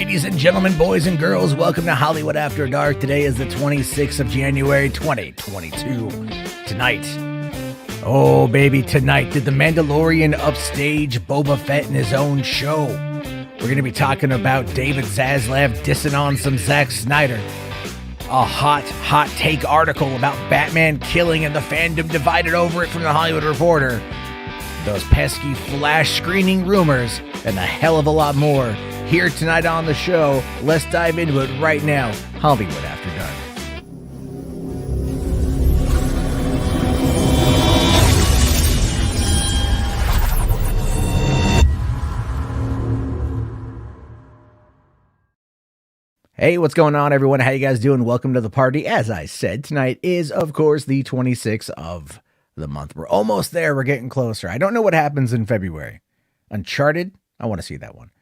Ladies and gentlemen, boys and girls, welcome to Hollywood After Dark. Today is the 26th of January, 2022. Tonight, oh baby, tonight, did the Mandalorian upstage Boba Fett in his own show? We're going to be talking about David Zaslav dissing on some Zack Snyder. A hot take article about Batman killing and the fandom divided over it from the Hollywood Reporter. Those pesky flash screening rumors and a hell of a lot more. Here tonight on the show, let's dive into it right now. Hollywood After Dark. Hey, what's going on, everyone? How you guys doing? Welcome to the party. As I said, tonight is, of course, the 26th of the month. We're almost there. We're getting closer. I don't know what happens in February. Uncharted? I want to see that one.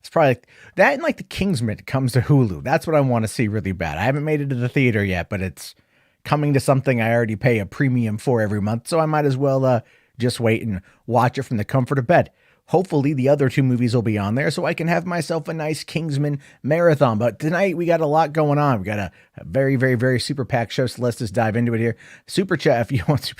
It's probably like that, and like the Kingsman comes to Hulu. That's what I want to see really bad. I haven't made it to the theater yet, but it's coming to something I already pay a premium for every month, so I might as well just wait and watch it from the comfort of bed. Hopefully the other two movies will be on there so I can have myself a nice Kingsman marathon. But tonight we got a lot going on. We got a very, very, very super packed show, so let's just dive into it here. Super chat if you want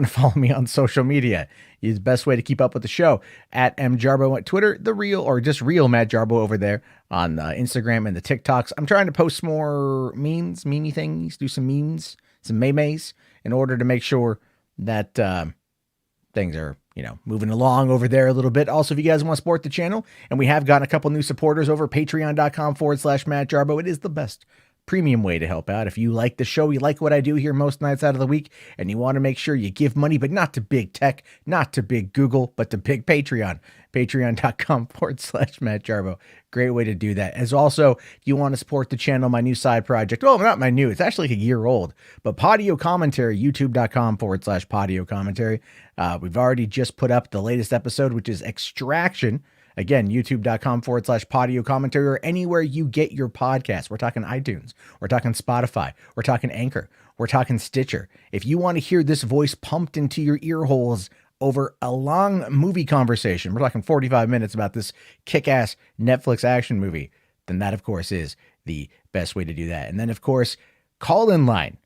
to follow me on social media. Is the best way to keep up with the show. At mjarbo at Twitter, the real or just real Matt Jarbo over there on Instagram and the TikToks. I'm trying to post more memey things, do some memes, some memes in order to make sure that things are, moving along over there a little bit. Also, if you guys want to support the channel, and we have gotten a couple new supporters over patreon.com/Matt Jarbo. It is the best premium way to help out. If you like the show, you like what I do here most nights out of the week, and you want to make sure you give money, but not to big tech, not to big Google, but to big Patreon. Patreon.com/Matt Jarbo. Great way to do that. As also, if you want to support the channel, my new side project, well, not my new, it's actually like a year old, but Podio Commentary, youtube.com/Podio Commentary. We've already just put up the latest episode, which is Extraction. Again, youtube.com/Podio Commentary, or anywhere you get your podcasts. We're talking iTunes. We're talking Spotify. We're talking Anchor. We're talking Stitcher. If you want to hear this voice pumped into your ear holes over a long movie conversation, we're talking 45 minutes about this kick-ass Netflix action movie, then that, of course, is the best way to do that. And then, of course, call-in line.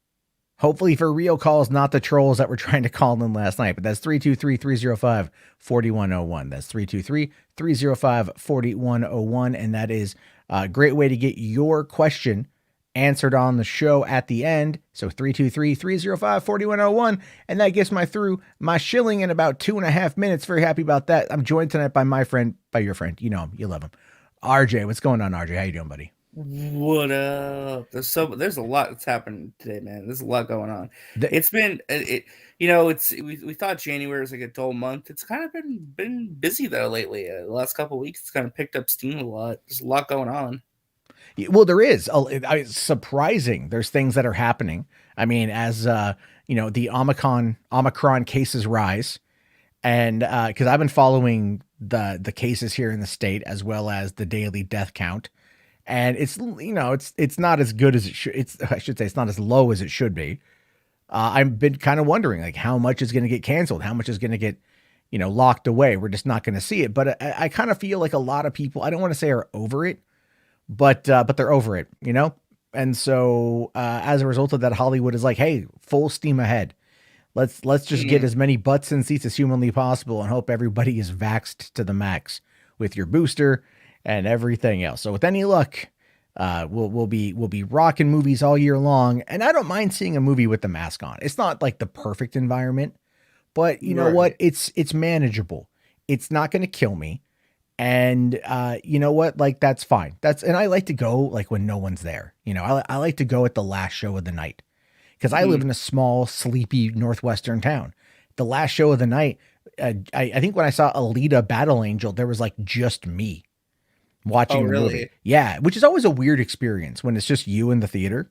Hopefully for real calls, not the trolls that were trying to call in last night. But that's 323-305-4101. That's 323-305-4101. And that is a great way to get your question answered on the show at the end. So 323-305-4101. And that gets my through my shilling in about 2.5 minutes. Very happy about that. I'm joined tonight by my friend, by your friend. You know him. You love him. RJ. What's going on, RJ? How you doing, buddy? What up? There's a lot that's happening today, man. There's a lot going on. We thought January was like a dull month. It's kind of been busy though lately. The last couple of weeks, it's kind of picked up steam a lot. There's a lot going on. Well, there is. It's surprising. There's things that are happening. I mean, as the Omicron cases rise, and because I've been following the cases here in the state as well as the daily death count. And it's not as good as it should. It's not as low as it should be. I've been kind of wondering, like, how much is going to get canceled? How much is going to get, locked away? We're just not going to see it. But I kind of feel like a lot of people, I don't want to say are over it, but they're over it, And so as a result of that, Hollywood is like, hey, full steam ahead. Let's just get as many butts in seats as humanly possible and hope everybody is vaxxed to the max with your booster and everything else. So with any luck, we'll be rocking movies all year long. And I don't mind seeing a movie with the mask on. It's not like the perfect environment, but you know what? It's manageable. It's not going to kill me. And you know what? Like, that's fine. And I like to go like when no one's there. I like to go at the last show of the night because I live in a small, sleepy Northwestern town. The last show of the night, I think when I saw Alita Battle Angel, there was like just me watching the movie. Yeah, which is always a weird experience when it's just you in the theater.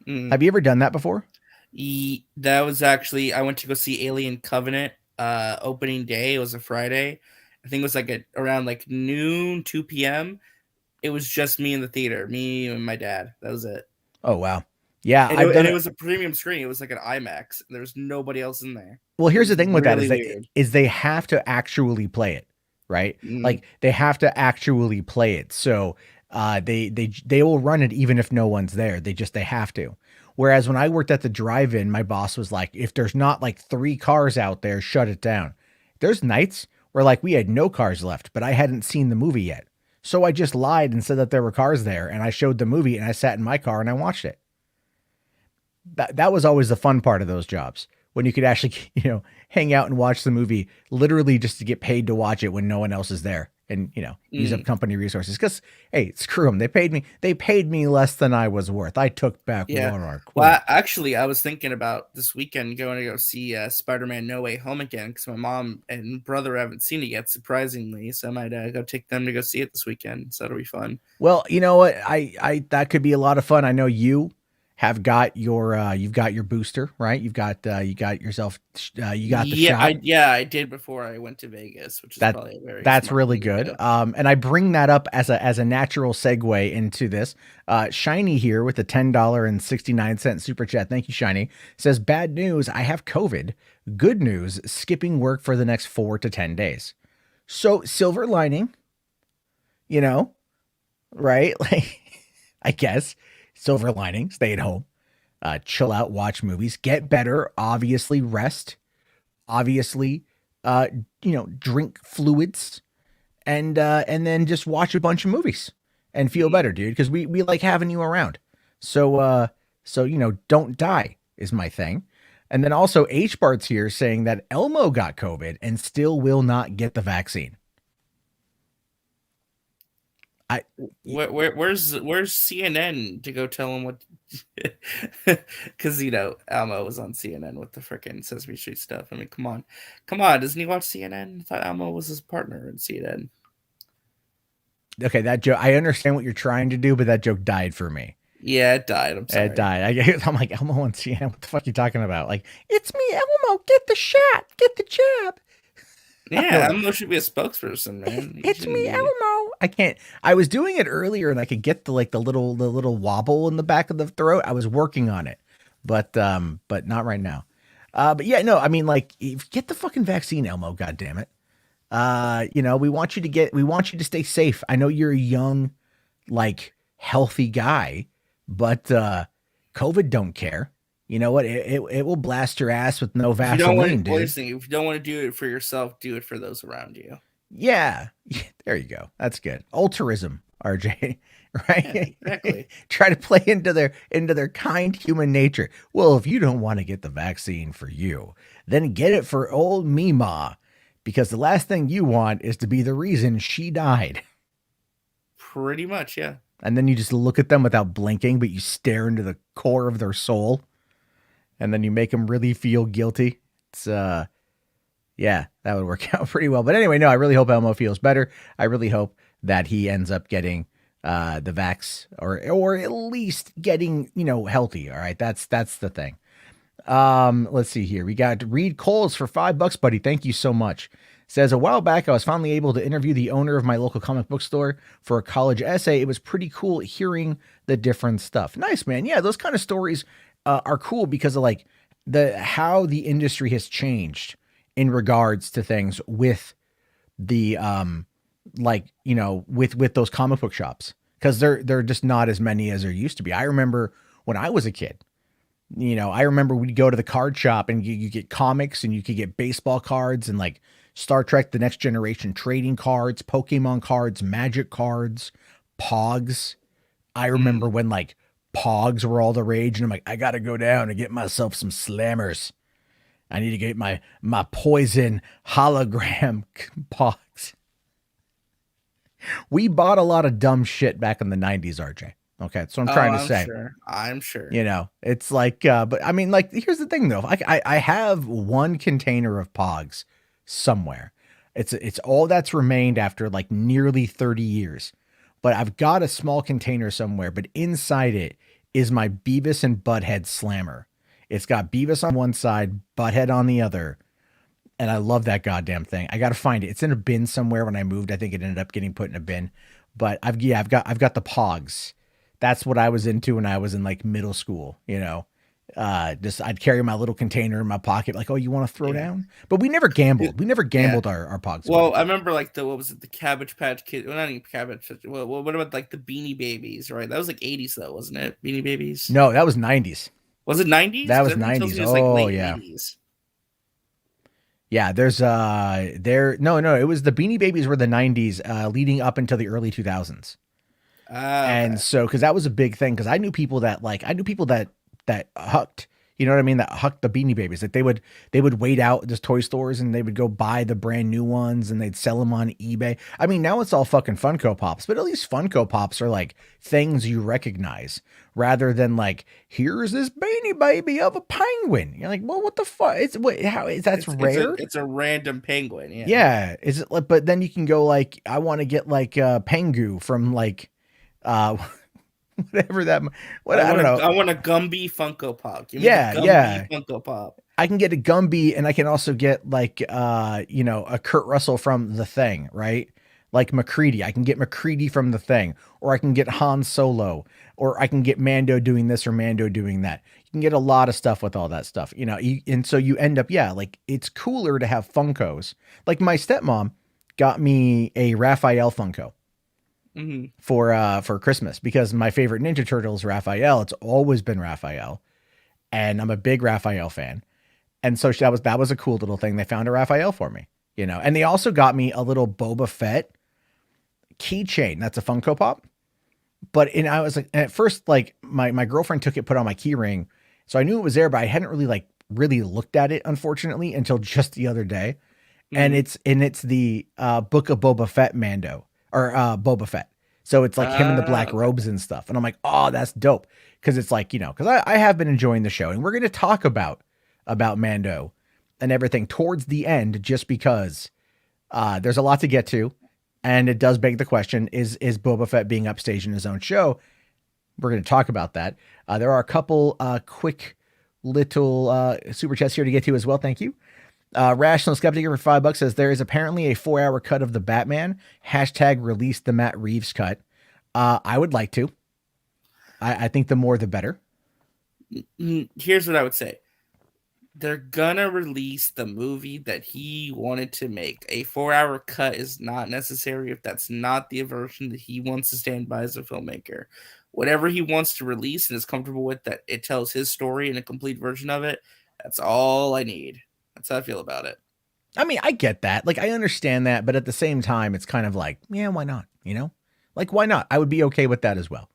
Have you ever done that before? That was actually, I went to go see Alien Covenant opening day. It was a Friday. I think it was like around like noon, 2 p.m. It was just me in the theater, me and my dad. That was it. Oh, wow. Yeah. And it was a premium screen. It was like an IMAX. There was nobody else in there. Well, here's the thing with that is they have to actually play it. Right? Like they have to actually play it. So They will run it even if no one's there. They have to. Whereas when I worked at the drive-in, my boss was like, if there's not like 3 cars out there, shut it down. There's nights where like we had no cars left, but I hadn't seen the movie yet. So I just lied and said that there were cars there, and I showed the movie and I sat in my car and I watched it. That was always the fun part of those jobs, when you could actually, hang out and watch the movie literally just to get paid to watch it when no one else is there, and, use up company resources. Cause hey, screw them. They paid me less than I was worth. I took back what I quit. Well, actually, I was thinking about this weekend going to go see Spider-Man No Way Home again, because my mom and brother haven't seen it yet, surprisingly. So I might go take them to go see it this weekend. So that'll be fun. Well, you know what? I that could be a lot of fun. I know you have got you've got your booster, right? You got yourself, you got the shot. I did before I went to Vegas, which is probably that's really good. And I bring that up as a natural segue into this. Shiny here with the $10.69 super chat. Thank you, Shiny. Says, bad news, I have COVID. Good news, skipping work for the next 4 to 10 days. So silver lining, right? Like, I guess. Silver lining, stay at home, chill out, watch movies, get better, obviously rest, obviously, drink fluids, and then just watch a bunch of movies and feel better, dude. Because we like having you around. So don't die is my thing. And then also H Bart's here saying that Elmo got COVID and still will not get the vaccine. Where's CNN to go tell him what? Because Elmo was on CNN with the frickin' Sesame Street stuff. I mean, come on, doesn't he watch CNN? I thought Elmo was his partner in CNN. Okay, that joke, I understand what you're trying to do, but that joke died for me. Yeah, it died. I'm sorry. It died. I'm like, Elmo on CNN. What the fuck are you talking about? Like, it's me, Elmo. Get the shot. Get the jab. Yeah, Elmo should be a spokesperson, man. It's me, Elmo. I can't. I was doing it earlier, and I could get the little wobble in the back of the throat. I was working on it, but not right now. But yeah, no. I mean, like, get the fucking vaccine, Elmo. God damn it. We want you to stay safe. I know you're a young, like, healthy guy, but COVID don't care. You know what? It will blast your ass with no Vaseline, dude. If you don't want to do it for yourself, do it for those around you. Yeah. There you go. That's good. Altruism, RJ. Right? Yeah, exactly. Try to play into their kind human nature. Well, if you don't want to get the vaccine for you, then get it for old Mima, because the last thing you want is to be the reason she died. Pretty much, yeah. And then you just look at them without blinking, but you stare into the core of their soul. And then you make them really feel guilty. It's, yeah, that would work out pretty well. But anyway, no, I really hope Elmo feels better. I really hope that he ends up getting the vax, or at least getting, healthy. All right. That's the thing. Let's see here. We got Reed Coles for $5, buddy. Thank you so much. Says, a while back, I was finally able to interview the owner of my local comic book store for a college essay. It was pretty cool hearing the different stuff. Nice, man. Yeah, those kind of stories are cool because of like how the industry has changed in regards to things with the with those comic book shops, because they're just not as many as there used to be. I remember when I was a kid, I remember we'd go to the card shop and you get comics, and you could get baseball cards and like Star Trek The Next Generation trading cards, Pokemon cards, Magic cards, Pogs. I remember when like Pogs were all the rage, and I'm like, I gotta go down and get myself some slammers. I need to get my poison hologram Pogs. We bought a lot of dumb shit back in the 90s, RJ. Okay, that's what I'm trying to say. I'm sure. It's like, but I mean, like, here's the thing though. I have one container of Pogs somewhere. It's all that's remained after like nearly 30 years. But I've got a small container somewhere, but inside it is my Beavis and Butthead slammer. It's got Beavis on one side, Butthead on the other. And I love that goddamn thing. I got to find it. It's in a bin somewhere. When I moved, I think it ended up getting put in a bin, but I've got the Pogs. That's what I was into when I was in like middle school, Just I'd carry my little container in my pocket, like, oh, you want to throw Yeah. down? But we never gambled. We never Yeah. gambled our pogs Well, away. I remember like the what was it, the Cabbage Patch Kid? Well, not even Cabbage Patch. Well, what about like the Beanie Babies? Right, that was like 80s though, wasn't it? Beanie Babies. No, that was 90s. Was it 90s? That Because was everyone tells 90s. me it was like Oh late yeah. 80s. Yeah, there's no, it was the Beanie Babies were the 90s leading up until the early 2000s. Ah, And okay. so cuz that was a big thing cuz I knew people that hucked, you know what I mean, that hucked the Beanie Babies. That they would wait out just toy stores and they would go buy the brand new ones and they'd sell them on eBay. I mean, now it's all fucking Funko Pops, but at least Funko Pops are like things you recognize rather than like here's this Beanie Baby of a penguin. You're like, "Well, what the fuck? It's what how is that's rare?" It's a random penguin. Yeah. Yeah, is it like but then you can go like I want to get like Pengu from like uh whatever that what I don't know. I want a Gumby Funko Pop. Give me the Yeah, Gumby yeah. Funko Pop. I can get a Gumby and I can also get like a Kurt Russell from The Thing, right? Like McCready. I can get McCready from The Thing, or I can get Han Solo, or I can get Mando doing this or Mando doing that. You can get a lot of stuff with all that stuff, and so you end up, yeah, like it's cooler to have Funkos. Like my stepmom got me a Raphael Funko Hmm. for Christmas because my favorite Ninja Turtle is Raphael. It's always been Raphael, and I'm a big Raphael fan. And so that was a cool little thing. They found a Raphael for me, and they also got me a little Boba Fett keychain. That's a Funko Pop. And I was like, at first, like my girlfriend took it, put on my key ring. So I knew it was there, but I hadn't really looked at it, unfortunately, until just the other day. And Hmm. it's the Book of Boba Fett Mando or Boba Fett. So it's like him in the black Okay. robes and stuff. And I'm like, oh, that's dope. Cause it's like, cause I have been enjoying the show and we're going to talk about Mando and everything towards the end, just because there's a lot to get to. And it does beg the question, is Boba Fett being upstaged in his own show? We're going to talk about that. There are a couple quick little super chats here to get to as well. Thank you. Rational Skeptic for $5 says there is apparently a 4-hour cut of the Batman. # release the Matt Reeves cut. I would like to. I think the more the better. Here's what I would say. They're gonna release the movie that he wanted to make. A 4-hour cut is not necessary if that's not the version that he wants to stand by as a filmmaker. Whatever he wants to release and is comfortable with, that it tells his story in a complete version of it, that's all I need. That's how I feel about it. I mean, I get that. Like, I understand that. But at the same time, it's kind of like, yeah, why not? Like, why not? I would be okay with that as well.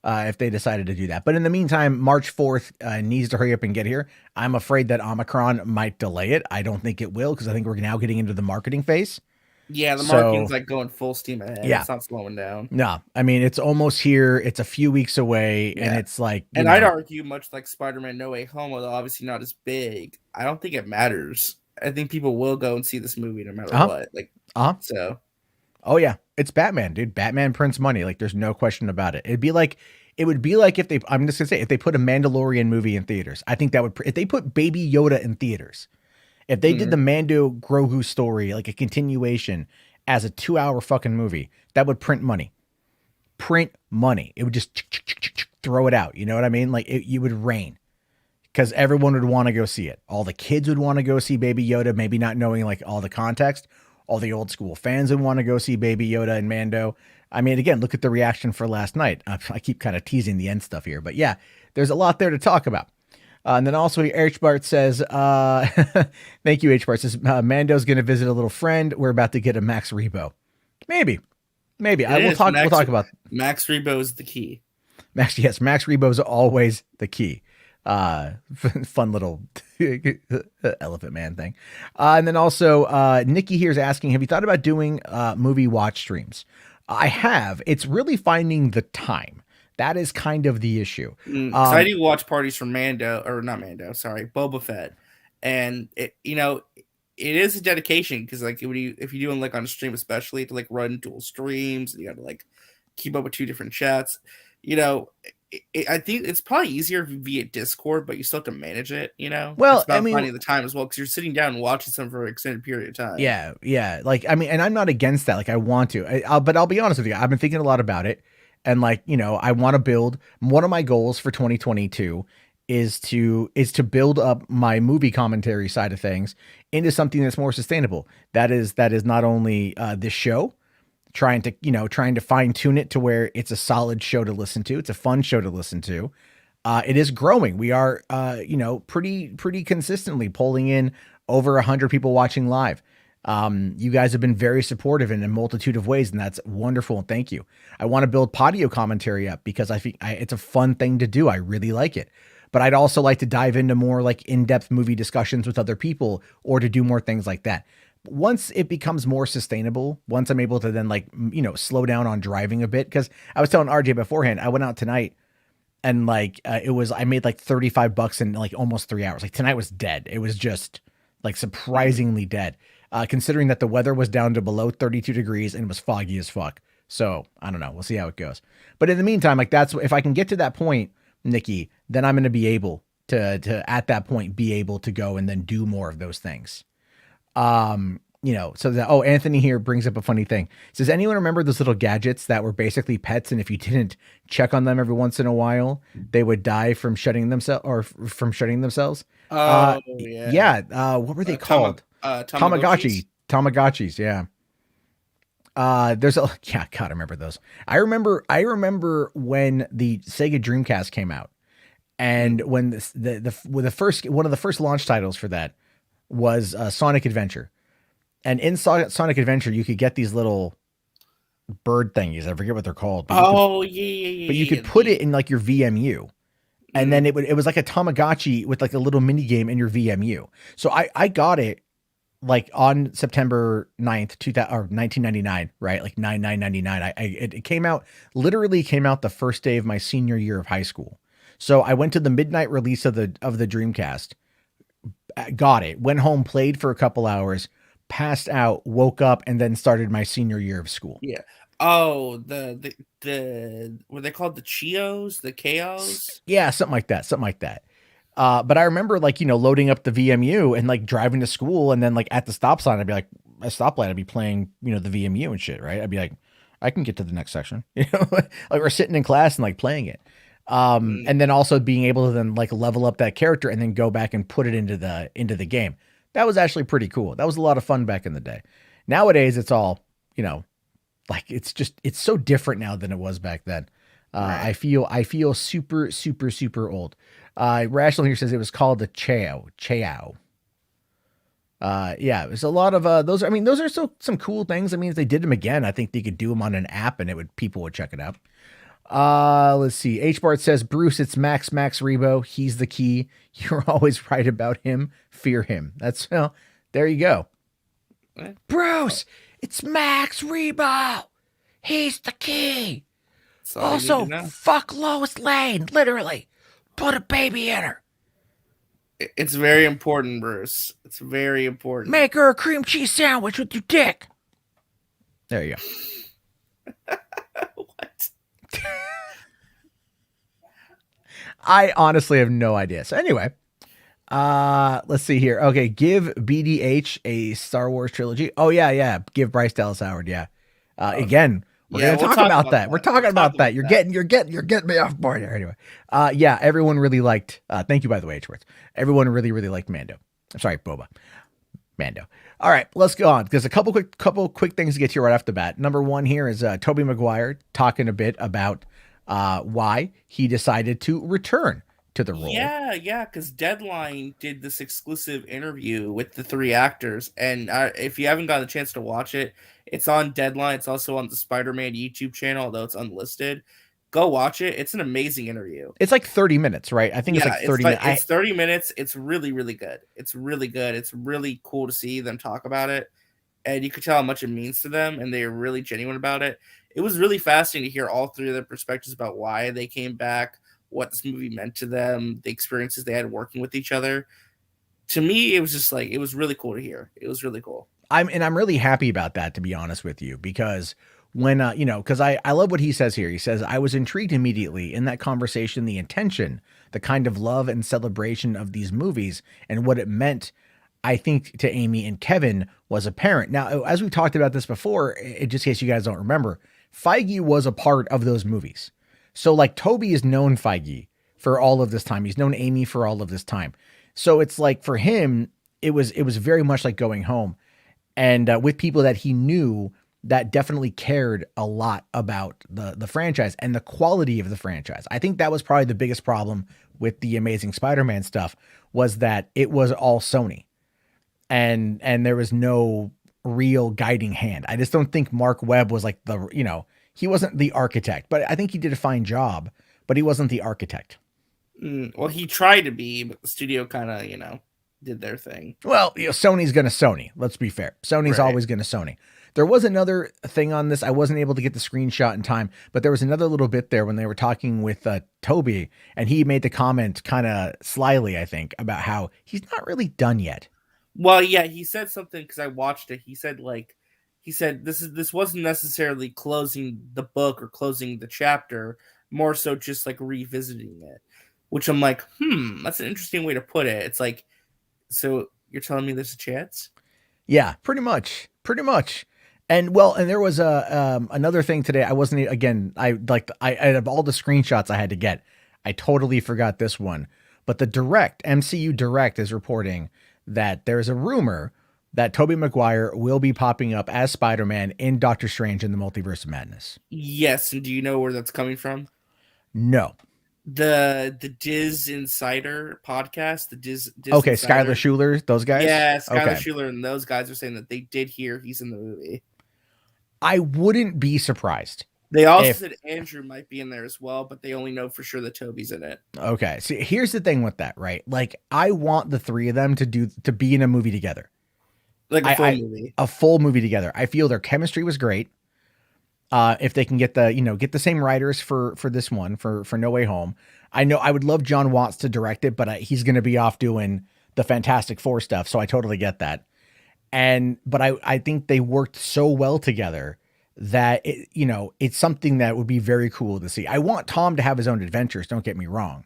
If they decided to do that. But in the meantime, March 4th needs to hurry up and get here. I'm afraid that Omicron might delay it. I don't think it will because I think we're now getting into the marketing phase. Yeah, the So, marketing's like going full steam ahead. yeah. It's not slowing down. No, I mean, it's almost here. It's a few weeks away. And Yeah. it's like, And I'd argue, much like Spider-Man No Way Home, although obviously not as big, I don't think it matters. I think people will go and see this movie no matter what. Like, so. Oh yeah, it's Batman, dude. Batman prints money. Like, there's no question about it. It would be like if I'm just gonna say, if they put a Mandalorian movie in theaters, I think that would, if they put Baby Yoda in theaters, if they did the Mando Grogu story, like a continuation as a 2-hour fucking movie, that would print money. It would just throw it out. You know what I mean? Like you would rain because everyone would want to go see it. All the kids would want to go see Baby Yoda, maybe not knowing like all the context. All the old school fans would want to go see Baby Yoda and Mando. I mean, again, look at the reaction for last night. I keep kind of teasing the end stuff here, but yeah, there's a lot there to talk about. And then also H. Bart says, thank you, H. Bart says, Mando's going to visit a little friend. We're about to get a Max Rebo. Maybe. We'll talk about Max Rebo is the key. Max Rebo is always the key. Fun little elephant man thing. And then also, Nikki here is asking, have you thought about doing movie watch streams? I have. It's really finding the time. That is kind of the issue. I do watch parties from Boba Fett. And it is a dedication because like if you're doing like on a stream, especially to like run dual streams, and you got to like keep up with 2 different chats. I think it's probably easier via Discord, but you still have to manage it. Well, it's about finding the time as well because you're sitting down and watching something for an extended period of time. Yeah. Like I mean, and I'm not against that. Like I want to, but I'll be honest with you. I've been thinking a lot about it, and like I want to build. One of my goals for 2022 is to build up my movie commentary side of things into something that's more sustainable. That is not only this show, trying to fine tune it to where it's a solid show to listen to. It's a fun show to listen to. It is growing. We are, pretty consistently pulling in over 100 people watching live. You guys have been very supportive in a multitude of ways, and that's wonderful. And thank you. I want to build Podio commentary up because I think it's a fun thing to do. I really like it. But I'd also like to dive into more like in-depth movie discussions with other people or to do more things like that. Once it becomes more sustainable, once I'm able to then slow down on driving a bit, because I was telling RJ beforehand, I went out tonight and I made like $35 in like almost 3 hours. Like tonight was dead. It was just like surprisingly dead. Considering that the weather was down to below 32 degrees and it was foggy as fuck. So I don't know. We'll see how it goes. But in the meantime, like that's, if I can get to that point, Nikki, then I'm going to be able to at that point be able to go and then do more of those things. Anthony here brings up a funny thing. Says, anyone remember those little gadgets that were basically pets? And if you didn't check on them every once in a while, they would die from shutting themselves. Oh yeah. Yeah. What were they called? Tamagotchis. Tamagotchis. Yeah. God, I remember those. I remember when the Sega Dreamcast came out, and when the first one of the first launch titles for that was Sonic Adventure. And in Sonic Adventure, you could get these little bird thingies. I forget what they're called. But you could put it in like your VMU. And then it was like a Tamagotchi with like a little mini game in your VMU. So I got it like on September 9th, 1999, right? Like 9/9/99. It literally came out the first day of my senior year of high school. So I went to the midnight release of the Dreamcast, got it, went home, played for a couple hours, passed out, woke up, and then started my senior year of school. Yeah. Oh, the were they called the Chios, the Chaos? Yeah, something like that. But I remember loading up the VMU and like driving to school, and then like at the stop sign, I'd be like, a stoplight, I'd be playing, the VMU and shit, right? I'd be like, I can get to the next section, like we're sitting in class and like playing it. And then also being able to then like level up that character and then go back and put it into the game. That was actually pretty cool. That was a lot of fun back in the day. Nowadays, it's all, like it's so different now than it was back then. Right. I feel super, super, super old. Rational here says it was called the Chao. Yeah, it was a lot of those. I mean, those are still some cool things. I mean, if they did them again, I think they could do them on an app and people would check it out. Let's see. H Bart says, Bruce, it's Max Rebo. He's the key. You're always right about him. Fear him. That's, there you go. What? Bruce, it's Max Rebo. He's the key. Also, fuck Lois Lane. Literally. Put a baby in her. It's very important, Bruce. It's very important. Make her a cream cheese sandwich with your dick. There you go. What? I honestly have no idea. So anyway, let's see here. Okay, give BDH a Star Wars trilogy. Oh yeah. Give Bryce Dallas Howard. Yeah. Again, we're gonna talk about that. We're talking about that. You're getting me off board here. Anyway, yeah, everyone really liked. Thank you, by the way, H-Words. Everyone really liked Mando. I'm sorry, Boba. Mando. All right, let's go on. There's a couple quick things to get to right off the bat. Number one here is Tobey Maguire talking a bit about why he decided to return to the role. Yeah, because Deadline did this exclusive interview with the three actors, and if you haven't got a chance to watch it, it's on Deadline. It's also on the Spider-Man YouTube channel, although it's unlisted. Go watch it. It's an amazing interview. It's like 30 minutes, right? I think it's like 30 minutes. It's 30 minutes. It's really, really good. It's really good. It's really cool to see them talk about it. And you could tell how much it means to them, and they're really genuine about it. It was really fascinating to hear all three of their perspectives about why they came back, what this movie meant to them, the experiences they had working with each other. To me, it was just like, it was really cool to hear. It was really cool. I'm really happy about that, to be honest with you, because when, because I love what he says here. He says, I was intrigued immediately in that conversation, the intention, the kind of love and celebration of these movies and what it meant, I think, to Amy and Kevin was apparent. Now, as we've talked about this before, just in case you guys don't remember, Feige was a part of those movies. So like Tobey is known Feige for all of this time. He's known Amy for all of this time. So it's like for him, it was very much like going home, and with people that he knew that definitely cared a lot about the franchise and the quality of the franchise. I think that was probably the biggest problem with the Amazing Spider-Man stuff, was that it was all Sony, and there was no real guiding hand. I just don't think Mark Webb was like he wasn't the architect, but I think he did a fine job, but he wasn't the architect. Well, he tried to be, but the studio kind of, did their thing. Well, Sony's going to Sony. Let's be fair. Sony's always going to Sony. There was another thing on this. I wasn't able to get the screenshot in time, but there was another little bit there when they were talking with Tobey, and he made the comment kind of slyly, I think, about how he's not really done yet. Well, yeah, he said something because I watched it. He said this wasn't necessarily closing the book or closing the chapter, more so just like revisiting it, which I'm like, that's an interesting way to put it. It's like, so you're telling me there's a chance? Yeah, pretty much. And there was another thing today. I wasn't, again, I out of all the screenshots I had to get, I totally forgot this one. But the MCU Direct is reporting that there's a rumor that Tobey Maguire will be popping up as Spider-Man in Doctor Strange in the Multiverse of Madness. Yes, and do you know where that's coming from? No. The Diz Insider podcast, the Diz okay, Insider. Skylar Schuler, those guys? Yeah, Skylar Schuler and those guys are saying that they did hear he's in the movie. I wouldn't be surprised. They also said Andrew might be in there as well, but they only know for sure that Tobey's in it. Okay. See, here's the thing with that, right? Like, I want the three of them to be in a movie together. Like a full movie. A full movie together. I feel their chemistry was great. If they can get the same writers for this one, for No Way Home. I know I would love John Watts to direct it, but he's going to be off doing the Fantastic Four stuff. So I totally get that. But I think they worked so well together that it's something that would be very cool to see. I want Tom to have his own adventures. Don't get me wrong.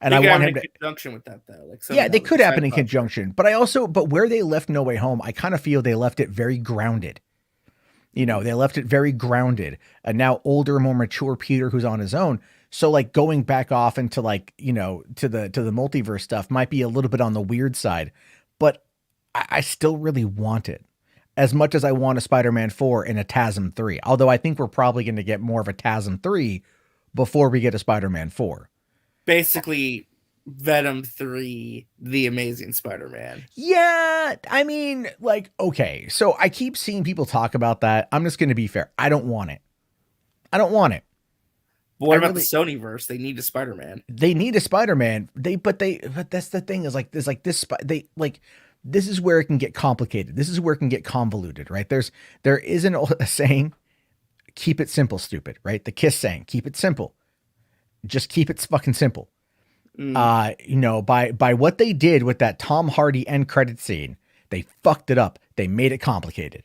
And I want him to conjunction with that though. Like they could happen in conjunction, but where they left No Way Home, I kind of feel they left it very grounded. They left it very grounded. And now older, more mature Peter who's on his own. So like going back off into to the multiverse stuff might be a little bit on the weird side, but I still really want it. As much as I want a Spider-Man 4 and a TASM 3. Although I think we're probably going to get more of a TASM 3 before we get a Spider-Man 4. Basically, Venom 3, The Amazing Spider-Man. Yeah, I mean, like, okay. So I keep seeing people talk about that. I'm just going to be fair. I don't want it. But what about the Sonyverse? They need a Spider-Man. They need a Spider-Man. But that's the thing is like, there's like this, this is where it can get complicated. This is where it can get convoluted, right? There isn't a saying, keep it simple, stupid, right? The KISS saying, keep it simple. Just keep it fucking simple. By what they did with that Tom Hardy end credit scene, they fucked it up. They made it complicated.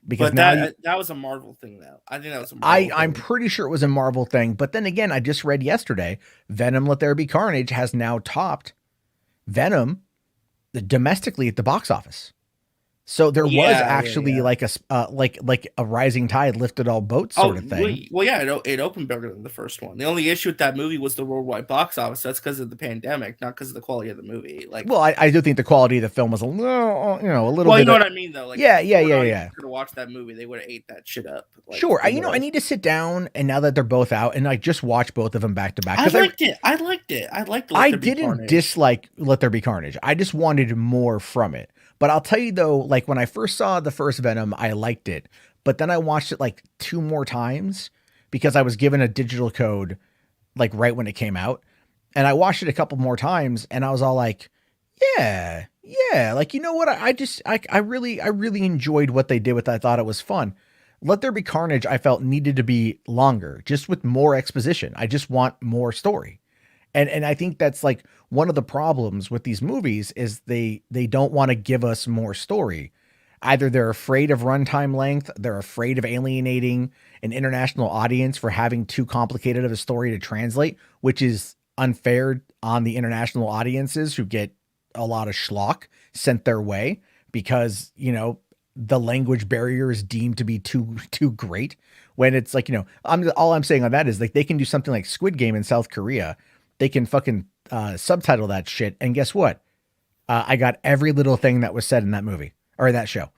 Because that was a Marvel thing, though. I think that was a Marvel thing. I'm pretty sure it was a Marvel thing. But then again, I just read yesterday, Venom Let There Be Carnage has now topped Venom domestically at the box office. So there was actually like a rising tide lifted all boats sort of thing. Well, yeah, it opened better than the first one. The only issue with that movie was the worldwide box office. That's because of the pandemic, not because of the quality of the movie. Like, well, I do think the quality of the film was a little, a little. Well, you know what I mean, though. Like, yeah. To watch that movie, they would have ate that shit up. Like, sure, I need to sit down and now that they're both out and like just watch both of them back to back. I liked it. I liked. I didn't dislike Let There Be Carnage. I just wanted more from it. But I'll tell you though, like when I first saw the first Venom, I liked it. But then I watched it like 2 more times because I was given a digital code like right when it came out. And I watched it a couple more times and I was all like, yeah. Like, you know what? I really enjoyed what they did with it. I thought it was fun. Let There Be Carnage, I felt needed to be longer, just with more exposition. I just want more story. And I think that's like one of the problems with these movies is they don't want to give us more story. Either they're afraid of runtime length, they're afraid of alienating an international audience for having too complicated of a story to translate, which is unfair on the international audiences who get a lot of schlock sent their way because, the language barrier is deemed to be too great when it's like, all I'm saying on that is like they can do something like Squid Game in South Korea they can fucking subtitle that shit. And guess what? I got every little thing that was said in that movie or that show.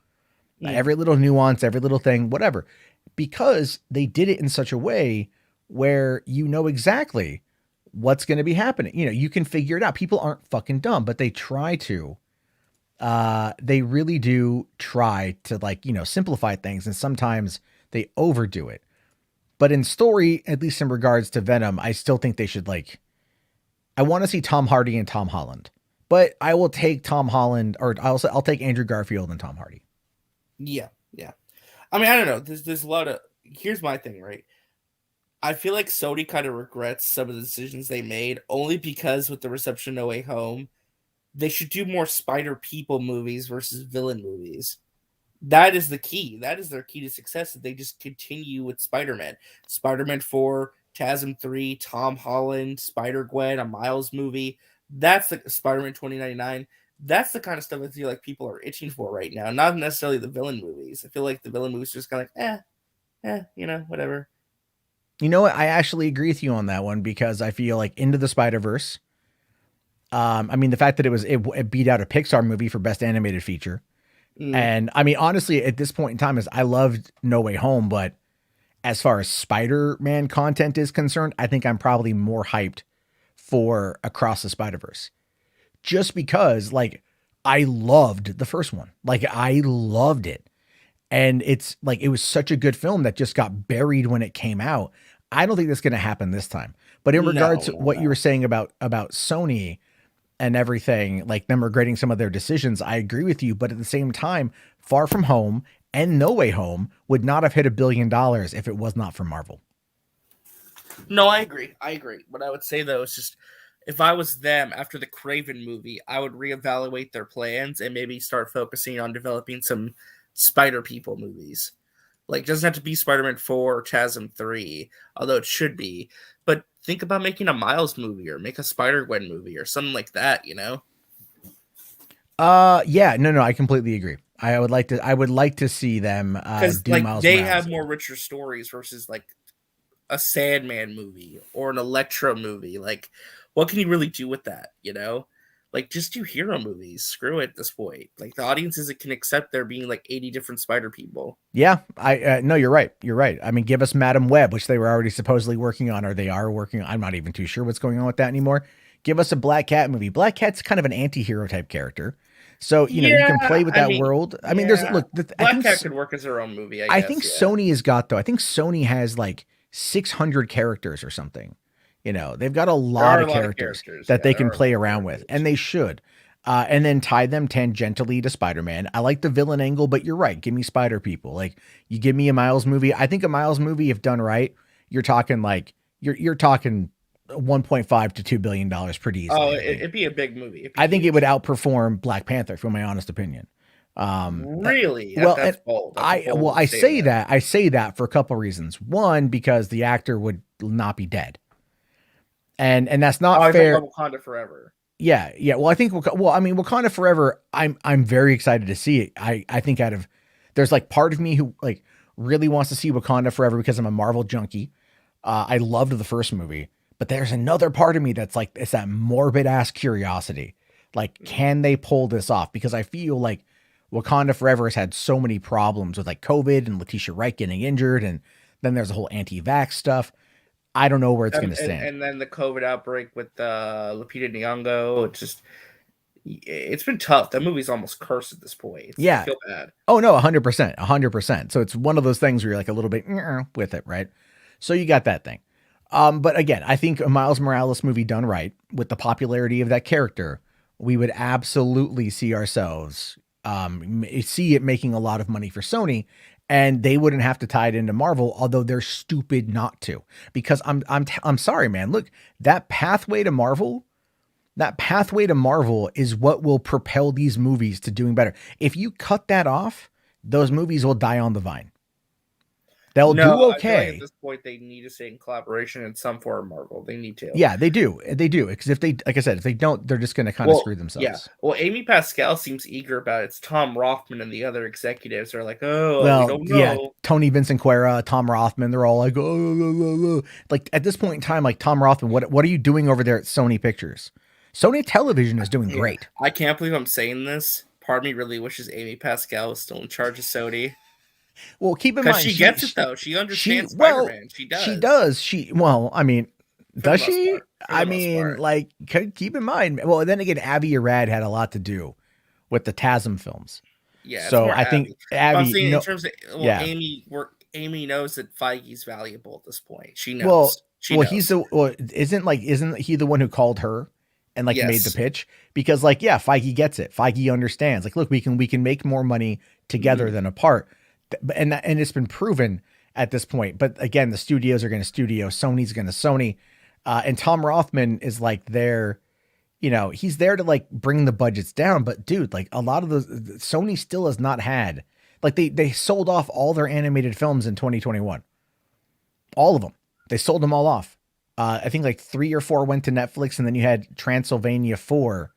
Every little nuance, every little thing, whatever. Because they did it in such a way where you know exactly what's going to be happening. You know, you can figure it out. People aren't fucking dumb, but they try to. They really do try to, like, you know, simplify things, and sometimes they overdo it. But in story, at least in regards to Venom, I still think they should, like, I want to see Tom Hardy and Tom Holland, but I will take Tom Holland, or I'll take Andrew Garfield and Tom Hardy. Yeah, yeah. I mean, I don't know. There's a lot of. Here's my thing, right? I feel like Sony kind of regrets some of the decisions they made, only because with the reception No Way Home, they should do more Spider People movies versus villain movies. That is the key. That is their key to success. That they just continue with Spider-Man, Spider-Man 4, SHAZAM 3, Tom Holland, Spider-Gwen, a Miles movie. That's the Spider-Man 2099. That's the kind of stuff I feel like people are itching for right now. Not necessarily the villain movies. I feel like the villain movies are just kind of like, you know, whatever. You know what? I actually agree with you on that one, because I feel like Into the Spider-Verse. I mean, the fact that it beat out a Pixar movie for Best Animated Feature. And I mean, honestly, at this point in time, I loved No Way Home, but as far as Spider-Man content is concerned, I think I'm probably more hyped for Across the Spider-Verse. Just because, like, I loved the first one. Like, I loved it. And it's like, it was such a good film that just got buried when it came out. I don't think that's going to happen this time. But in regards to what you were saying about Sony and everything, like them regretting some of their decisions, I agree with you. But at the same time, Far From Home and No Way Home would not have hit $1 billion if it was not for Marvel. No, I agree. What I would say, though, is just, if I was them after the Craven movie, I would reevaluate their plans and maybe start focusing on developing some Spider People movies. Like, it doesn't have to be Spider-Man 4 or SHAZAM 3, although it should be. But think about making a Miles movie or make a Spider-Gwen movie or something like that, you know? Yeah, no, I completely agree. I would like to see them do like, Miles they Morales. have more richer stories versus like a Sandman movie or an Electro movie. Like, what can you really do with that, you know? Like, just do hero movies. Screw it at this point. Like, the audiences can accept there being like 80 different Spider People. Yeah, no, you're right. You're right. I mean, give us Madam Web, which they were already supposedly working on, or they are working on. I'm not even too sure what's going on with that anymore. Give us a Black Cat movie. Black Cat's kind of an anti-hero type character. So, you know, you can play with that world. I mean, there's, look, Black Cat could work as her own movie, I think Sony has got, though, I think Sony has like 600 characters or something. You know, they've got a lot of characters that they can play around with, and they should. And then tie them tangentially to Spider-Man. I like the villain angle, but you're right. Give me Spider People. Like, you give me a Miles movie. I think a Miles movie, if done right, you're talking like you're talking 1.5 to $2 billion pretty easily. Oh, it'd be a big movie. I think it would outperform Black Panther, for my honest opinion. Really? That's bold. I say that for a couple reasons. One, because the actor would not be dead, and that's not fair. Wakanda Forever. Yeah. Well, I think, I mean, Wakanda Forever, I'm very excited to see it. I think there's like part of me who like really wants to see Wakanda Forever because I'm a Marvel junkie. I loved the first movie, but there's another part of me that's like, it's that morbid ass curiosity. Like, can they pull this off? Because I feel like Wakanda Forever has had so many problems with like COVID and Letitia Wright getting injured. And then there's a whole anti-vax stuff. I don't know where it's going to stand. And then the COVID outbreak with Lupita Nyong'o. It's been tough. That movie's almost cursed at this point. I feel bad. Oh, no, 100%. So it's one of those things where you're like a little bit with it, right? So you got that thing. But again, I think a Miles Morales movie done right with the popularity of that character, we would absolutely see ourselves, see it making a lot of money for Sony. And they wouldn't have to tie it into Marvel, although they're stupid not to. Because I'm sorry, man. Look, that pathway to Marvel is what will propel these movies to doing better. If you cut that off, those movies will die on the vine. They'll do No, I feel like at okay. this point they need to stay in collaboration in some form. Marvel, they need to. Yeah, they do. They do. Because if they, like I said, if they don't, they're just going to kind of Well, screw yeah. themselves. Well, Amy Pascal seems eager about it. It's Tom Rothman and the other executives are like, oh, we Well, don't yeah, know. Tony Vincent Guerra, Tom Rothman, they're all like, oh. Like at this point in time, like Tom Rothman, what are you doing over there at Sony Pictures? Sony Television is doing great. I can't believe I'm saying this. Part of me really wishes Amy Pascal was still in charge of Sony. Well, keep in Because mind, she gets it though. She understands Spider-Man. She does. She does. Well, I mean, does she? I mean, part. like, keep in mind. Well, then again, Avi Arad had a lot to do with the TASM films. Yeah. So I think Abby. I'm saying in terms of Amy knows that Feige's valuable at this point. She knows. Well, she knows. isn't he the one who called her and like made the pitch? Because like, yeah, Feige gets it. Feige understands. Like, look, we can make more money together than apart, and it's been proven at this point. But again, the studios are going to studio. Sony's going to Sony, and Tom Rothman is like there. You know, he's there to like bring the budgets down. But dude, like a lot of those, Sony still has not had, like they sold off all their animated films in 2021. All of them. They sold them all off. I think like 3 or 4 went to Netflix, and then you had Transylvania 4,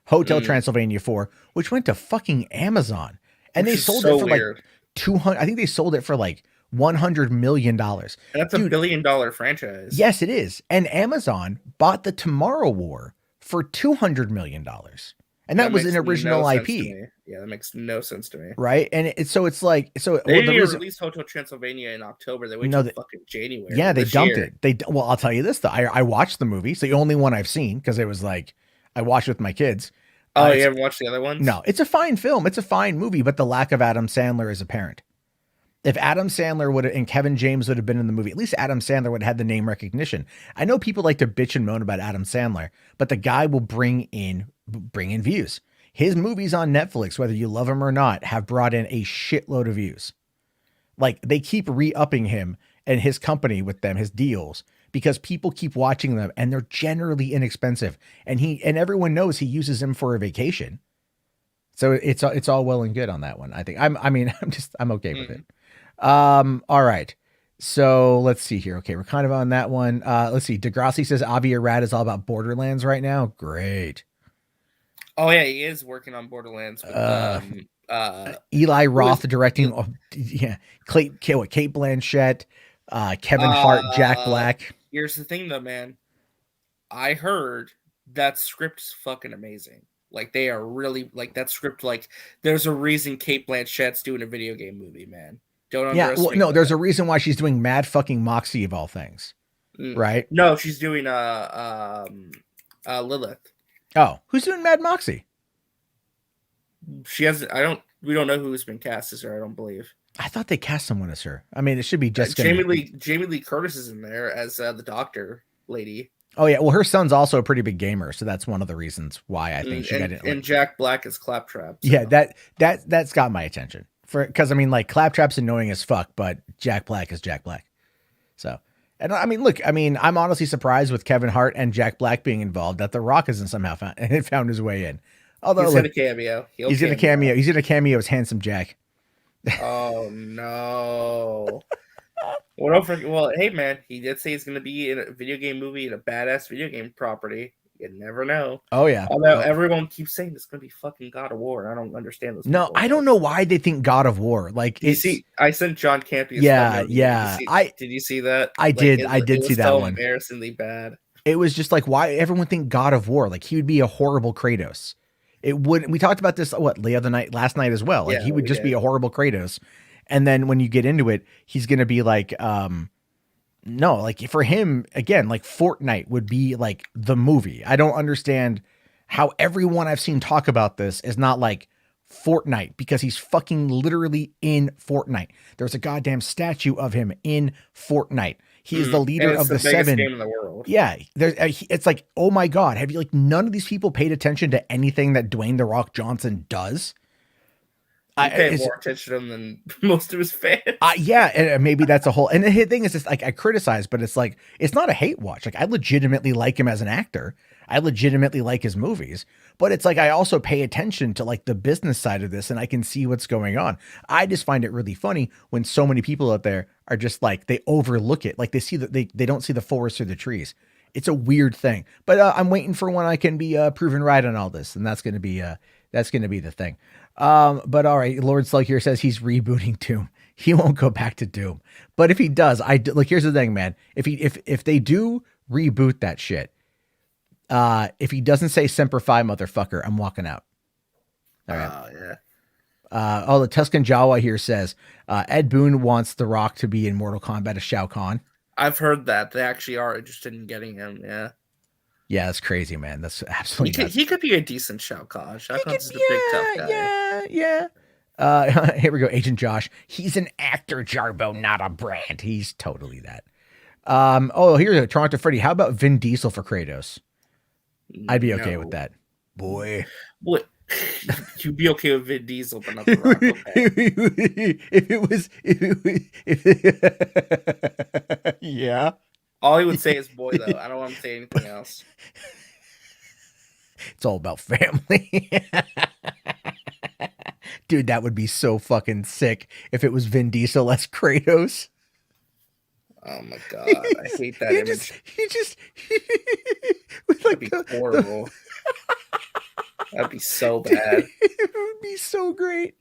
Hotel Transylvania 4, which went to fucking Amazon. And they sold it for like 200. I think they sold it for like $100 million. And that's $1 billion franchise. Yes, it is. And Amazon bought the Tomorrow War for $200 million. And that was an original IP. Yeah, that makes no sense to me. Right? And it's like they didn't even release Hotel Transylvania in October. They waited until fucking January. Yeah, they dumped it. Well, I'll tell you this though. I watched the movie. It's the only one I've seen because it was like I watched with my kids. Oh, you haven't watched the other ones? No, it's a fine film. It's a fine movie, but the lack of Adam Sandler is apparent. If Adam Sandler would have and Kevin James would have been in the movie, at least Adam Sandler would have had the name recognition. I know people like to bitch and moan about Adam Sandler, but the guy will bring in views. His movies on Netflix, whether you love him or not, have brought in a shitload of views. Like they keep re-upping him and his company with them, his deals, because people keep watching them and they're generally inexpensive. And everyone knows he uses them for a vacation. So it's all well and good on that one. I think I'm okay with it. All right. So let's see here. Okay. We're kind of on that one. Let's see. Degrassi says Avi Arad is all about Borderlands right now. Great. Oh yeah. He is working on Borderlands. With, Eli Roth directing. Yeah. Kate Blanchett, Kevin Hart, Jack Black. Here's the thing though, man. I heard that script's fucking amazing. Like they are really like that script. Like there's a reason Kate Blanchett's doing a video game movie, man. There's a reason why she's doing Mad fucking Moxie of all things, right? No, she's doing Lilith. Oh, who's doing Mad Moxie? She has. We don't know who's been cast as her. I don't believe. I thought they cast someone as her. I mean, it should be just Jamie Lee Curtis is in there as the doctor lady. Oh yeah, well her son's also a pretty big gamer, so that's one of the reasons why I think she got it. And Jack Black is Claptrap. So. Yeah, that's got my attention. Because I mean, like Claptrap's annoying as fuck, but Jack Black is Jack Black. So, and I mean, look, I mean, I'm honestly surprised with Kevin Hart and Jack Black being involved that The Rock isn't somehow found his way in. Although he's in a cameo. He's in a cameo. He's in a cameo as Handsome Jack. Oh no! Well, hey man, he did say he's going to be in a video game movie in a badass video game property. You never know. Oh yeah. Although everyone keeps saying it's going to be fucking God of War. I don't understand this. No, I don't know why they think God of War. Like, you see, I sent John Campy. Yeah. Did you see that? I did see that one. Embarrassingly bad. It was just like, why everyone think God of War? Like he would be a horrible Kratos. It would. We talked about this last night as well. Like he would just be a horrible Kratos. And then when you get into it, he's going to be like, no, like for him again, like Fortnite would be like the movie. I don't understand how everyone I've seen talk about this is not like Fortnite because he's fucking literally in Fortnite. There's a goddamn statue of him in Fortnite. He is the leader of the seven. Game in the world. Yeah, it's like, oh my god, have you like none of these people paid attention to anything that Dwayne the Rock Johnson does? I pay more attention to him than most of his fans. Yeah, and maybe that's a whole. And the thing is, just like I criticize, but it's like it's not a hate watch. Like I legitimately like him as an actor. I legitimately like his movies, but it's like I also pay attention to like the business side of this, and I can see what's going on. I just find it really funny when so many people out there are just like, they overlook it. Like they see that they don't see the forest through the trees. It's a weird thing, but I'm waiting for when I can be proven right on all this. And that's going to be the thing. But all right. Lord Slug here says he's rebooting Doom. He won't go back to Doom, but if he does, like, here's the thing, man. If they do reboot that shit, if he doesn't say Semper Fi, motherfucker, I'm walking out. All right. Oh, yeah. The Tuscan Jawa here says Ed Boon wants The Rock to be in Mortal Kombat as Shao Kahn. I've heard that they actually are interested in getting him. Yeah. Yeah, that's crazy, man. That's absolutely he could be a decent Shao Kahn. Shao Kahn's a big tough guy. Yeah. Here we go, Agent Josh. He's an actor, Jarbo, not a brand. He's totally that. Here's Toronto Freddy. How about Vin Diesel for Kratos? I'd be okay with that. Boy. What? You'd be okay with Vin Diesel, but not The Rock. Okay. Yeah. All he would say is boy, though. I don't want him to say anything else. It's all about family. Dude, that would be so fucking sick if it was Vin Diesel as Kratos. Oh my god, I hate that image. That'd be horrible. That'd be so bad. It would be so great.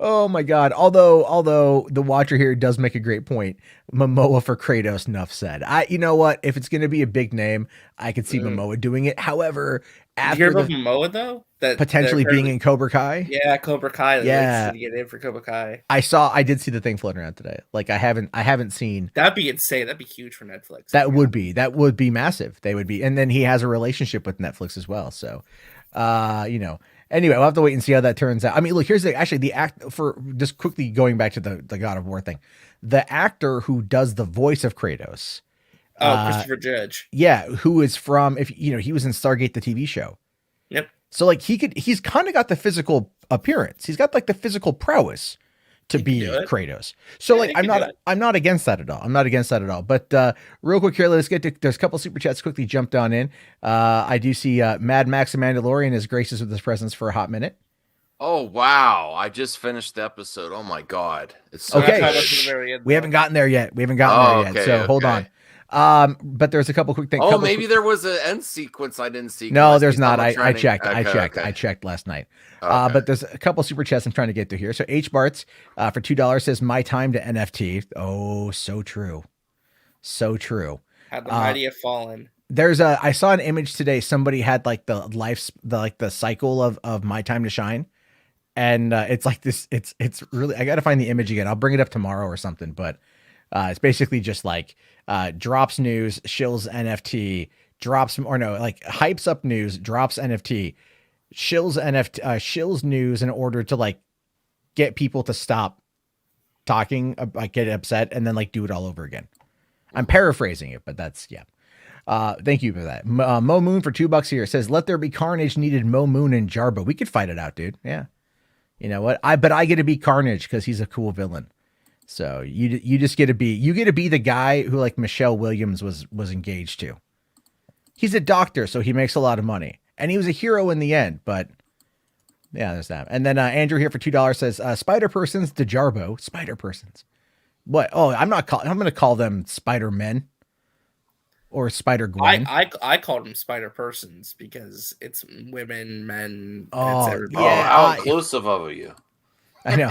Oh my god. Although the watcher here does make a great point. Momoa for Kratos, enough said. You know what? If it's gonna be a big name, I could see Momoa doing it. However, after you hear about Momoa though? That potentially being in Cobra Kai? Yeah, Cobra Kai. Yeah. To get in for Cobra Kai. I did see the thing floating around today. Like I haven't seen. That'd be insane. That'd be huge for Netflix. That would be massive. They would be, and then he has a relationship with Netflix as well. So anyway, we'll have to wait and see how that turns out. I mean, look, here's the act for just quickly going back to the God of War thing. The actor who does the voice of Kratos. Christopher Judge. Yeah. Who is from, he was in Stargate, the TV show. Yep. So like he's kind of got the physical appearance. He's got like the physical prowess to be Kratos. So yeah, like, I'm not against that at all. But real quick here, let's get to, there's a couple super chats quickly jumped on in. I do see Mad Max and Mandalorian is gracious with his presence for a hot minute. Oh, wow. I just finished the episode. Oh my God. It's so okay. good. We haven't gotten there yet. So hold on. But there's a couple quick things. Maybe there was an end sequence I didn't see. No, there's not. I checked. I checked last night. Okay. But there's a couple super chats I'm trying to get to here. So H Barts for $2 says my time to NFT. Oh, so true. So true. Had the mighty have fallen. I saw an image today. Somebody had like the cycle of my time to shine. And it's like this, it's really, I got to find the image again. I'll bring it up tomorrow or something, but it's basically just like drops news, shills NFT, hypes up news, drops NFT, shills news in order to like get people to stop talking, like get upset, and then like do it all over again. I'm paraphrasing it, but that's, yeah. Thank you for that. Mo Moon for $2 here says, let there be carnage needed Mo Moon and Jarbo. We could fight it out, dude. Yeah. You know what? But I get to be Carnage because he's a cool villain. So you just get to be the guy who like Michelle Williams was engaged to. He's a doctor, so he makes a lot of money, and he was a hero in the end. But yeah, there's that. And then Andrew here for $2 says Spider Persons to Jarbo. Spider Persons. What? Oh, I'm going to call them Spider Men. Or Spider Gwen. I called them Spider Persons because it's women, men. Oh, it's everybody. How inclusive of you! I know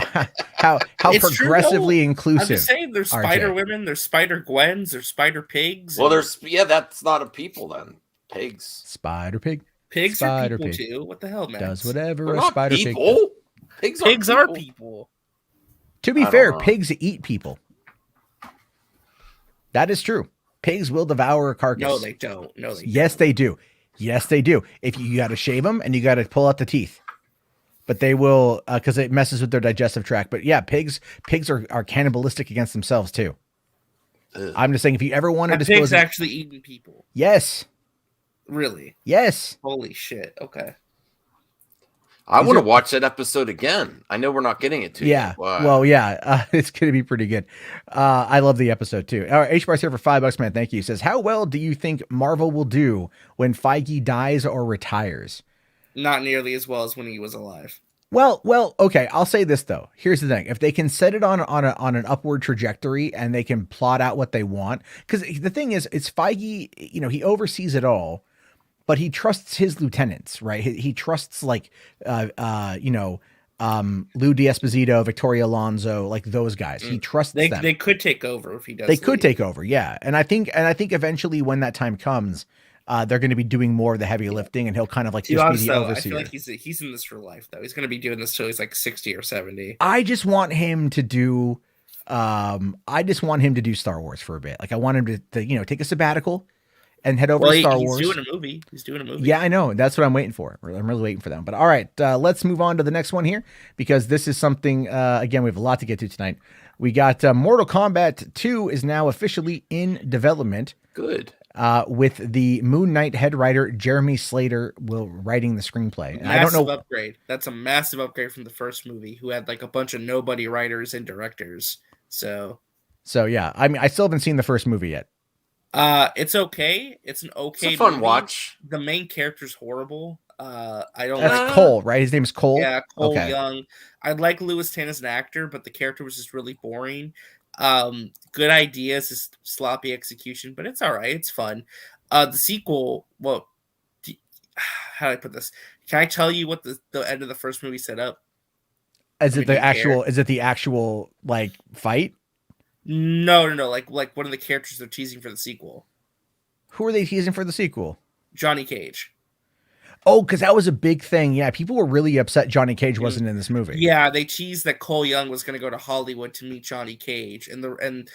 how progressively inclusive. I'm just saying, there's Spider Women, there's Spider Gwens, there's Spider Pigs. Well, that's not a people then. Pigs. Spider Pig. Pigs are people too. What the hell, man? Does whatever They're a not spider people. pig. Pigs are people. To be fair, pigs eat people. That is true. Pigs will devour a carcass. No, they don't. Yes, they do. Yes, they do. If you got to shave them and you got to pull out the teeth, but they will because it messes with their digestive tract. But yeah, pigs are cannibalistic against themselves too. Ugh. I'm just saying, if you ever want to dispose, pigs actually eating people. Yes. Really? Yes. Holy shit. Okay. I want to watch that episode again. I know we're not getting it to. Yeah. Well, yeah. It's going to be pretty good. I love the episode too. All right, H-Bar's here for $5, man. Thank you. He says, how well do you think Marvel will do when Feige dies or retires? Not nearly as well as when he was alive. Well, okay. I'll say this though. Here's the thing: if they can set it on an upward trajectory and they can plot out what they want, because the thing is, it's Feige. You know, he oversees it all, but he trusts his lieutenants, right? He trusts like, Lou D'Esposito, Victoria Alonso, like those guys. He trusts them. They could take over if he does. They could take over, yeah. And I think eventually when that time comes, they're going to be doing more of the heavy lifting, and he'll kind of like just be the overseer. I feel like he's in this for life, though. He's going to be doing this till he's like 60 or 70. I just want him to do, Star Wars for a bit. Like I want him to take a sabbatical and head over to Star Wars. He's doing a movie. Yeah, I know. That's what I'm waiting for. I'm really waiting for them. But all right, let's move on to the next one here, because this is something, again, we have a lot to get to tonight. We got Mortal Kombat 2 is now officially in development. Good. With the Moon Knight head writer Jeremy Slater writing the screenplay. And I don't know. Upgrade. That's a massive upgrade from the first movie, who had like a bunch of nobody writers and directors. So yeah, I mean, I still haven't seen the first movie yet. It's okay. It's an okay. It's a fun movie. watch. The main character's horrible. I don't. That's Cole, right? His name's Cole. Yeah, Cole Young. I like Lewis Tan as an actor, but the character was just really boring. Good ideas, just sloppy execution, but it's all right. It's fun. The sequel. Well, how do I put this? Can I tell you what the end of the first movie set up? Is it the actual like fight? No. Like one of the characters they're teasing for the sequel. Who are they teasing for the sequel? Johnny Cage. Oh, because that was a big thing. Yeah, people were really upset Johnny Cage wasn't in this movie. Yeah, they teased that Cole Young was going to go to Hollywood to meet Johnny Cage, and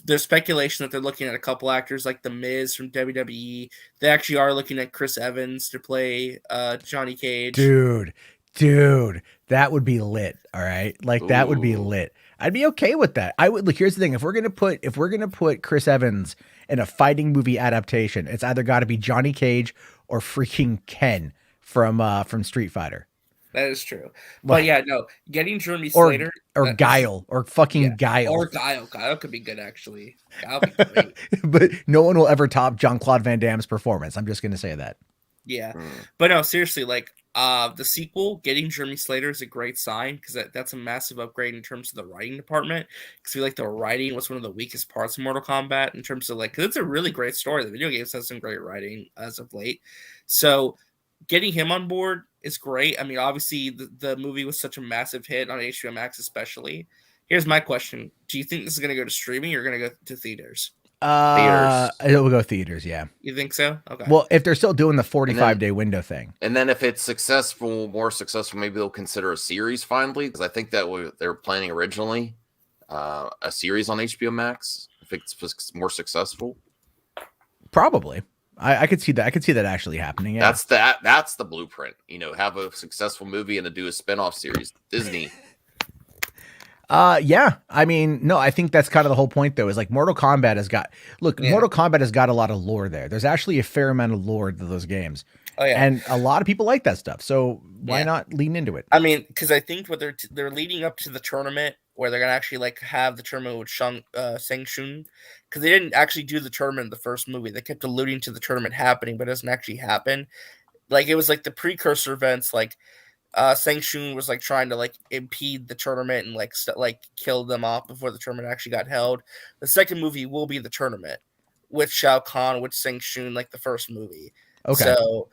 there's speculation that they're looking at a couple actors like The Miz from WWE. They actually are looking at Chris Evans to play Johnny Cage. Dude, that would be lit. All right, like that would be lit. I'd be okay with that. I would. Look, here's the thing: if we're gonna put Chris Evans in a fighting movie adaptation, it's either got to be Johnny Cage or freaking Ken from Street Fighter. That is true. But yeah, no, getting Jeremy Slater or Guile or fucking Guile. Or Guile. Guile could be good, actually. Guile would be great. But no one will ever top Jean-Claude Van Damme's performance. I'm just gonna say that. Yeah. But no, seriously, like the sequel, getting Jeremy Slater is a great sign, because that's a massive upgrade in terms of the writing department. Because I feel like the writing was one of the weakest parts of Mortal Kombat in terms of because it's a really great story. The video games has some great writing as of late. So getting him on board is great. I mean, obviously the movie was such a massive hit on HBO Max, especially. Here's my question: do you think this is going to go to streaming or going to go to theaters? Theaters. It will go theaters, yeah. You think so? Okay. Well, if they're still doing the 45-day window thing. And then if it's more successful, maybe they'll consider a series finally, because I think that they were planning originally a series on HBO Max if it's more successful. Probably. I could see that. I could see that actually happening. Yeah. That's the blueprint. Have a successful movie and to do a spin-off series. Disney. Yeah. I mean, no, I think that's kind of the whole point, though, is like Mortal Kombat Mortal Kombat has got a lot of lore there. There's actually a fair amount of lore to those games. Oh, yeah. And a lot of people like that stuff. So why not lean into it? I mean, because I think what they're leading up to the tournament where they're going to actually have the tournament with Shang Tsung, because they didn't actually do the tournament in the first movie. They kept alluding to the tournament happening, but it doesn't actually happen. Like, it was like the precursor events, like, Shang Tsung was trying to impede the tournament and kill them off before the tournament actually got held. The second movie will be the tournament with Shao Kahn, with Shang Tsung, like the first movie. Okay. So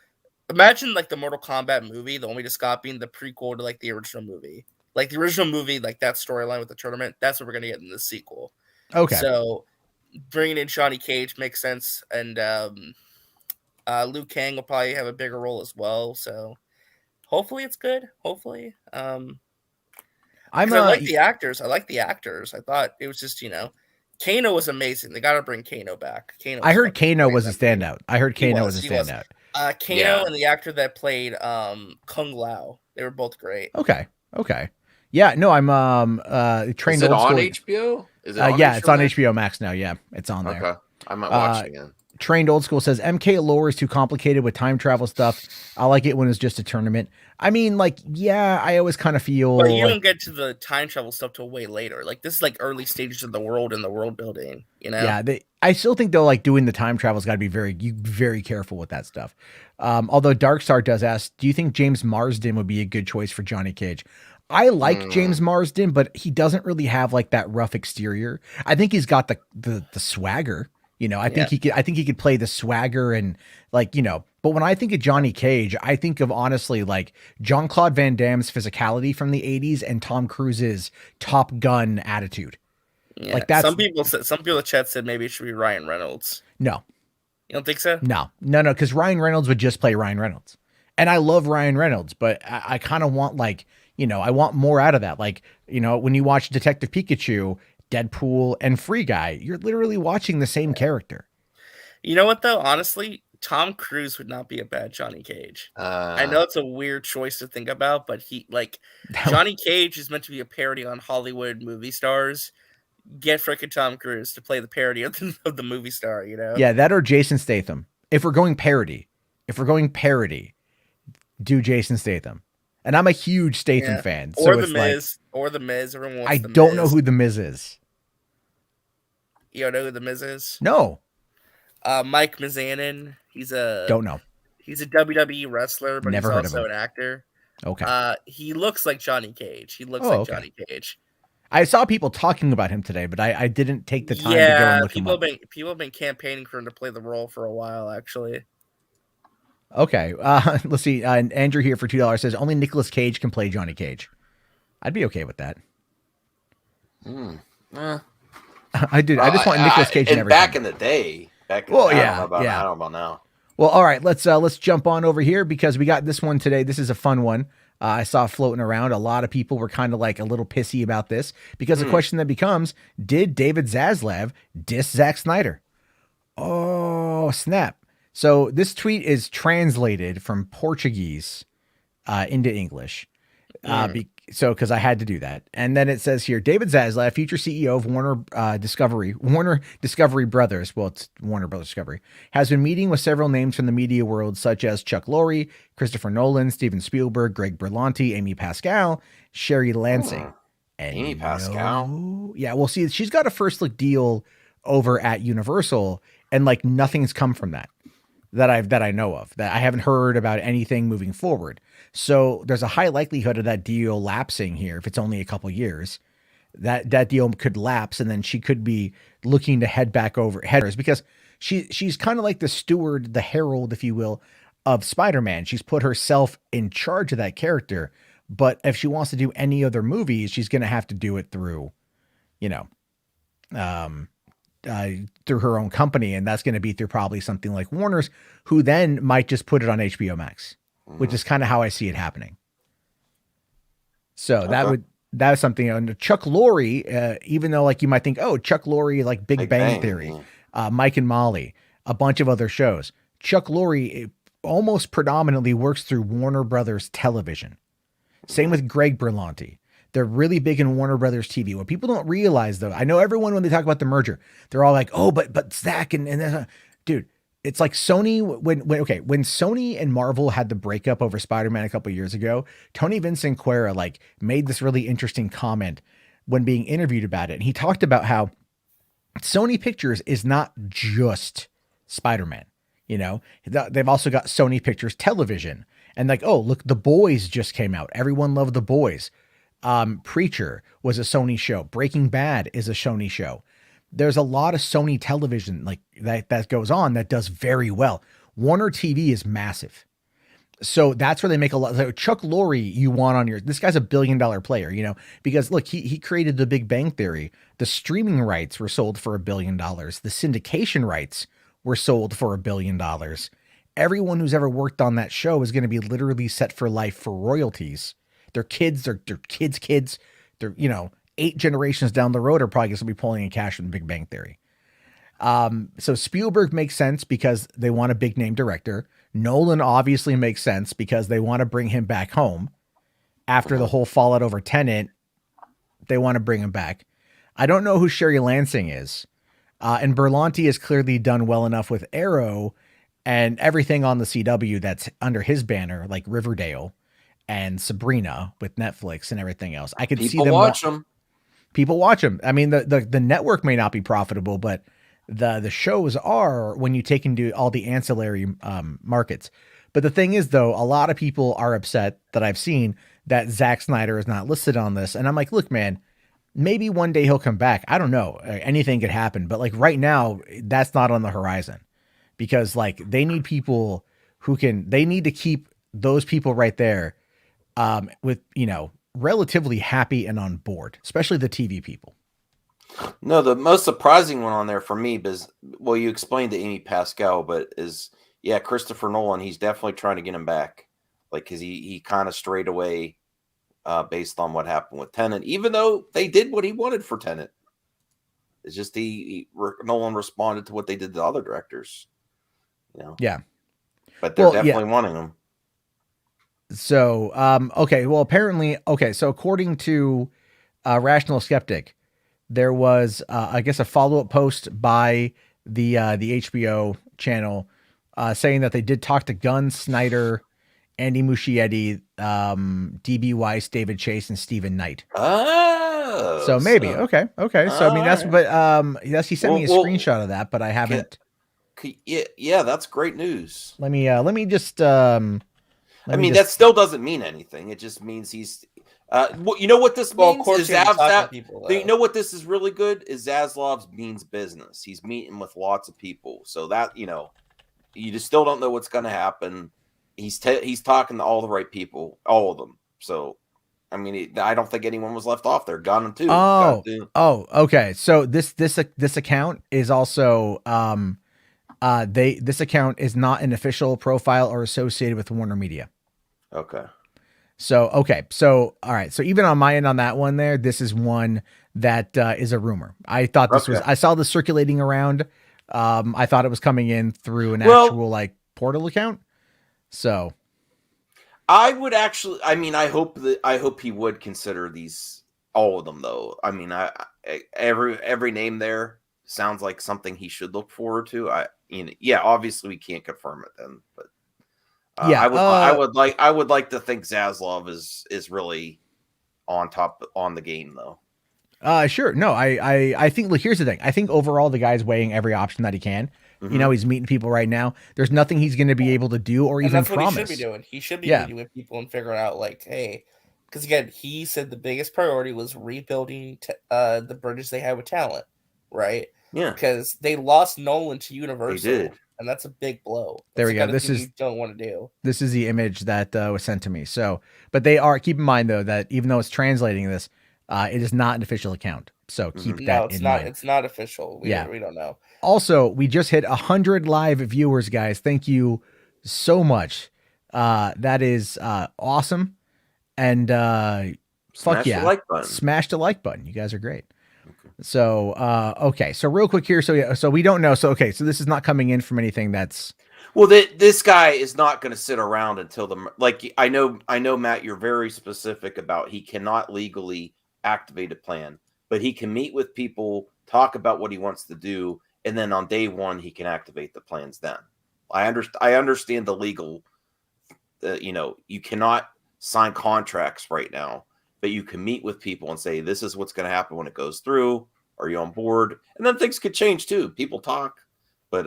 imagine the Mortal Kombat movie, the only just got being the prequel to the original movie. Like the original movie, that storyline with the tournament, that's what we're gonna get in the sequel. Okay. So bringing in Johnny Cage makes sense, and Liu Kang will probably have a bigger role as well. So. Hopefully it's good. Hopefully. I like the actors. I thought it was just, Kano was amazing. They got to bring Kano back. I heard Kano was a standout. Kano and the actor that played Kung Lao. They were both great. Okay. Yeah, no, I'm trained. Is it on HBO? Is it on HBO it's on HBO Max now. Yeah, it's on there. Okay. I might watch it again. Trained Old School says MK lore is too complicated with time travel stuff. I like it when it's just a tournament. I mean, like, yeah, I always kind of feel But you like, don't get to the time travel stuff till way later. Like this is like early stages of the world and the world building. You know? yeah, I still think though, like doing the time travel's got to be very careful with that stuff. Although Darkstar does ask, do you think James Marsden would be a good choice for Johnny Cage? I like James Marsden, but he doesn't really have like that rough exterior. I think he's got the swagger. You know, I think he could play the swagger and like, you know, but when I think of Johnny Cage, I think of honestly like Jean-Claude Van Damme's physicality from the 80s and Tom Cruise's Top Gun attitude. Yeah. Like that's some people in the chat said maybe it should be Ryan Reynolds. no. You don't think so? No, because Ryan Reynolds would just play Ryan Reynolds. And I love Ryan Reynolds, but I kind of want like, you know, I want more out of that. Like, you know, when you watch Detective Pikachu, Deadpool, and Free Guy, you're literally watching the same character. You know what though? Honestly, Tom Cruise would not be a bad Johnny Cage. I know it's a weird choice to think about, but Johnny Cage is meant to be a parody on Hollywood movie stars. Get frickin' Tom Cruise to play the parody of the movie star, you know? Yeah, that or Jason Statham. If we're going parody, do Jason Statham. And I'm a huge Statham fan. Or so The Miz. Or The Miz. Everyone wants I The Miz. don't know who The Miz is. You don't know who The Miz is? No. Mike Mizanin. Don't know. He's a WWE wrestler, but Never he's heard of also him. an actor. Okay. He looks like Johnny Cage. Johnny Cage. I saw people talking about him today, but I didn't take the time to go and look him up. People have been campaigning for him to play the role for a while, actually. Okay. Let's see. Andrew here for $2 says only Nicolas Cage can play Johnny Cage. I'd be okay with that. I just want Nicolas Cage in everything. Back in the day. I don't know about now. Well, all right. Let's jump on over here because we got this one today. This is a fun one. I saw floating around. A lot of people were kind of like a little pissy about this because the question that becomes, did David Zaslav diss Zack Snyder? Oh, snap. So this tweet is translated from Portuguese into English. Because I had to do that. And then it says here, David Zaslav, future CEO of Warner Discovery Brothers, well, it's Warner Brothers Discovery, has been meeting with several names from the media world, such as Chuck Lorre, Christopher Nolan, Steven Spielberg, Greg Berlanti, Amy Pascal, Sherry Lansing. And Amy Pascal? Yeah, well, see, she's got a first look deal over at Universal, and like nothing's come from that I know of, that I haven't heard about anything moving forward. So there's a high likelihood of that deal lapsing here. If it's only a couple years, that deal could lapse, and then she could be looking to head back over headers because she's kind of like the steward, the herald, if you will, of Spider-Man. She's put herself in charge of that character, but if she wants to do any other movies, she's going to have to do it through, through her own company, and that's going to be through probably something like Warner's, who then might just put it on HBO Max, which is kind of how I see it happening. So that is something. And Chuck Lorre, even though like you might think, oh, Chuck Lorre, like Big Bang Theory, Mike and Molly, a bunch of other shows. Chuck Lorre almost predominantly works through Warner Brothers Television. Same with Greg Berlanti. They're really big in Warner Brothers TV. What people don't realize, though, I know everyone when they talk about the merger, they're all like, "Oh, but Zack and dude, it's like Sony when Sony and Marvel had the breakup over Spider-Man a couple years ago. Tony Vincent Quera like made this really interesting comment when being interviewed about it, and he talked about how Sony Pictures is not just Spider-Man. They've also got Sony Pictures Television, and like, oh, look, The Boys just came out. Everyone loved The Boys. Preacher was a Sony show. Breaking Bad is a Sony show. There's a lot of Sony television like that goes on that does very well. Warner TV is massive. So that's where they make a lot. So Chuck Lorre, you want on this guy's $1 billion player, because look, he created the Big Bang Theory. The streaming rights were sold for $1 billion. The syndication rights were sold for $1 billion. Everyone who's ever worked on that show is going to be literally set for life for royalties. Their kids, their kids, they're, 8 generations down the road are probably going to be pulling in cash from the Big Bang Theory. So Spielberg makes sense because they want a big name director. Nolan obviously makes sense because they want to bring him back home after the whole fallout over Tenet. They want to bring him back. I don't know who Sherry Lansing is. And Berlanti has clearly done well enough with Arrow and everything on the CW that's under his banner, like Riverdale and Sabrina with Netflix and everything else. I could see People them watch them. People watch them. I mean, the network may not be profitable, but the shows are when you take into all the ancillary markets. But the thing is, though, a lot of people are upset that I've seen that Zack Snyder is not listed on this. And I'm like, look, man, maybe one day he'll come back. I don't know. Anything could happen. But like right now, that's not on the horizon because like they need people they need to keep those people right there with, relatively happy and on board, especially the TV people. No, the most surprising one on there for me is, well, you explained to Amy Pascal, but Christopher Nolan. He's definitely trying to get him back, like because he kind of strayed away based on what happened with Tenet, even though they did what he wanted for Tenet. It's just Nolan responded to what they did to other directors, Yeah, but they're definitely wanting him. So, okay. Well, apparently, okay. So according to Rational Skeptic, there was, I guess, a follow-up post by the HBO channel saying that they did talk to Gunn, Snyder, Andy Muschietti, DB Weiss, David Chase, and Stephen Knight. Oh, so maybe. Okay. So I mean, that's, right. But yes, he sent me a screenshot of that, but I haven't. Yeah, that's great news. Let me just. That still doesn't mean anything. It just means he's. You know what this means? Of course, you know what this is really good is Zaslav means business. He's meeting with lots of people, so that you just still don't know what's going to happen. He's talking to all the right people, all of them. So, I mean, I don't think anyone was left off there. Gunn too. Okay. So this account is also this account is not an official profile or associated with Warner Media. Okay. So, all right. So even on my end on that one there, this is one that is a rumor. I thought this was, I saw this circulating around. I thought it was coming in through an actual like portal account. So I would actually, I hope he would consider these, all of them though. I mean, every name there sounds like something he should look forward to. Obviously we can't confirm it then, but I would like to think Zaslav is really on top on the game though. Sure. No, I think, look, here's the thing. I think overall the guy's weighing every option that he can. Mm-hmm. He's meeting people right now. There's nothing he's going to be able to do or even promise. What he should be doing. He should be meeting with people and figuring out like, hey, because again, he said the biggest priority was rebuilding the bridges they had with talent, right? Yeah. Because they lost Nolan to Universal. They did. And that's a big blow. There we go. This is you don't want to do. This is the image that was sent to me. So, but they are, keep in mind though, that even though it's translating this, it is not an official account. So keep that in mind. It's not official. We don't know. Also, we just hit 100 live viewers, guys. Thank you so much. That is awesome. And fuck yeah. Smash the like button. You guys are great. So, okay. So real quick here. So we don't know. So, okay. So this is not coming in from anything that's. Well, this guy is not going to sit around until I know, Matt, you're very specific about he cannot legally activate a plan, but he can meet with people, talk about what he wants to do. And then on day one, he can activate the plans then. I understand the legal, you cannot sign contracts right now. But you can meet with people and say, this is what's going to happen when it goes through. Are you on board? And then things could change too. People talk. But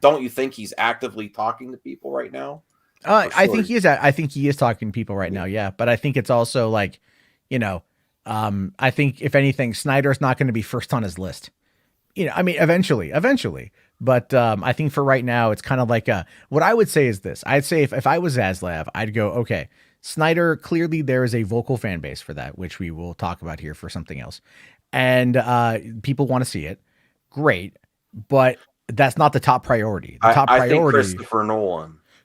don't you think he's actively talking to people right now? I think he is. I think he is talking to people right now. Yeah. But I think it's also like, I think if anything, Snyder's not going to be first on his list. Eventually. But I think for right now, it's kind of like what I would say is this. I'd say if I was Zaslav, I'd go, okay, Snyder, clearly there is a vocal fan base for that, which we will talk about here for something else. And people want to see it. Great. But that's not the top priority. The top priority. I think Christopher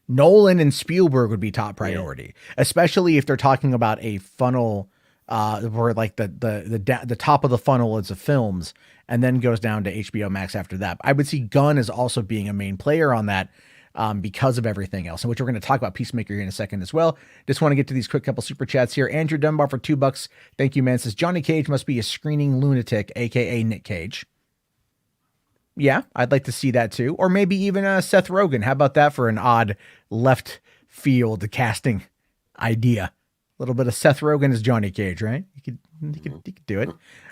Nolan and Spielberg would be top priority, especially if they're talking about a funnel where like the top of the funnel is the films and then goes down to HBO Max after that. I would see Gunn as also being a main player on that. Because of everything else, and which we're going to talk about Peacemaker here in a second as well. Just want to get to these quick couple super chats here. Andrew Dunbar for $2. Thank you, man. Says Johnny Cage must be a screening lunatic, aka Nick Cage. Yeah, I'd like to see that too. Or maybe even Seth Rogen. How about that for an odd left field casting idea? A little bit of Seth Rogen as Johnny Cage, right? You could do it.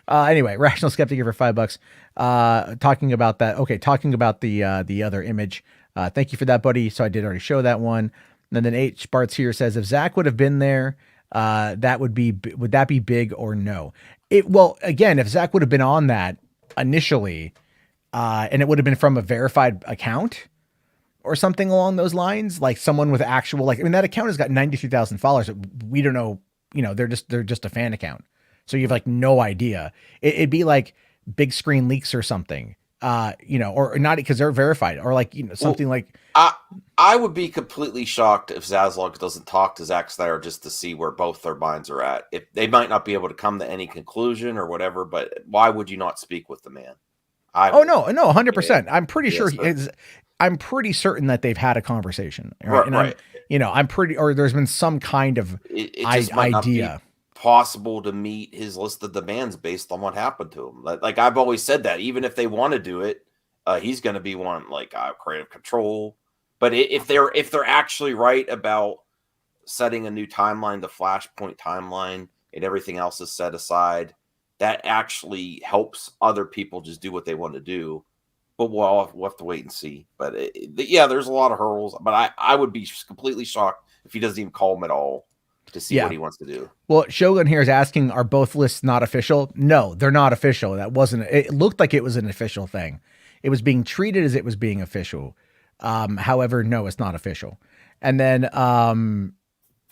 Anyway, Rational Skeptic here for $5. Talking about that. Okay, talking about the other image. Thank you for that, buddy. So I did already show that one. And then H Bart's here says, if Zack would have been there, would that be big or no? Well, again, if Zack would have been on that initially, and it would have been from a verified account or something along those lines, like someone with actual, like, I mean, that account has got 93,000 followers. We don't know, they're just a fan account. So you have like no idea. It'd be like big screen leaks or something, or not because they're verified, or like, something like. I would be completely shocked if Zaslav doesn't talk to Zack Snyder just to see where both their minds are at. If they might not be able to come to any conclusion or whatever, but why would you not speak with the man? No, 100%. I'm pretty sure I'm pretty certain that they've had a conversation, right? And right. I'm pretty, or there's been some kind of it just might not be idea possible to meet his list of demands based on what happened to him. Like I've always said that even if they want to do it, he's going to be one like creative control. But if they're actually right about setting a new timeline, the Flashpoint timeline, and everything else is set aside, that actually helps other people just do what they want to do. But we'll have to wait and see. But there's a lot of hurdles. But I would be completely shocked if he doesn't even call him at all to see what he wants to do. Well, Shogun here is asking, are both lists not official? No, they're not official. It looked like it was an official thing. It was being treated as it was being official. However, no, it's not official. And then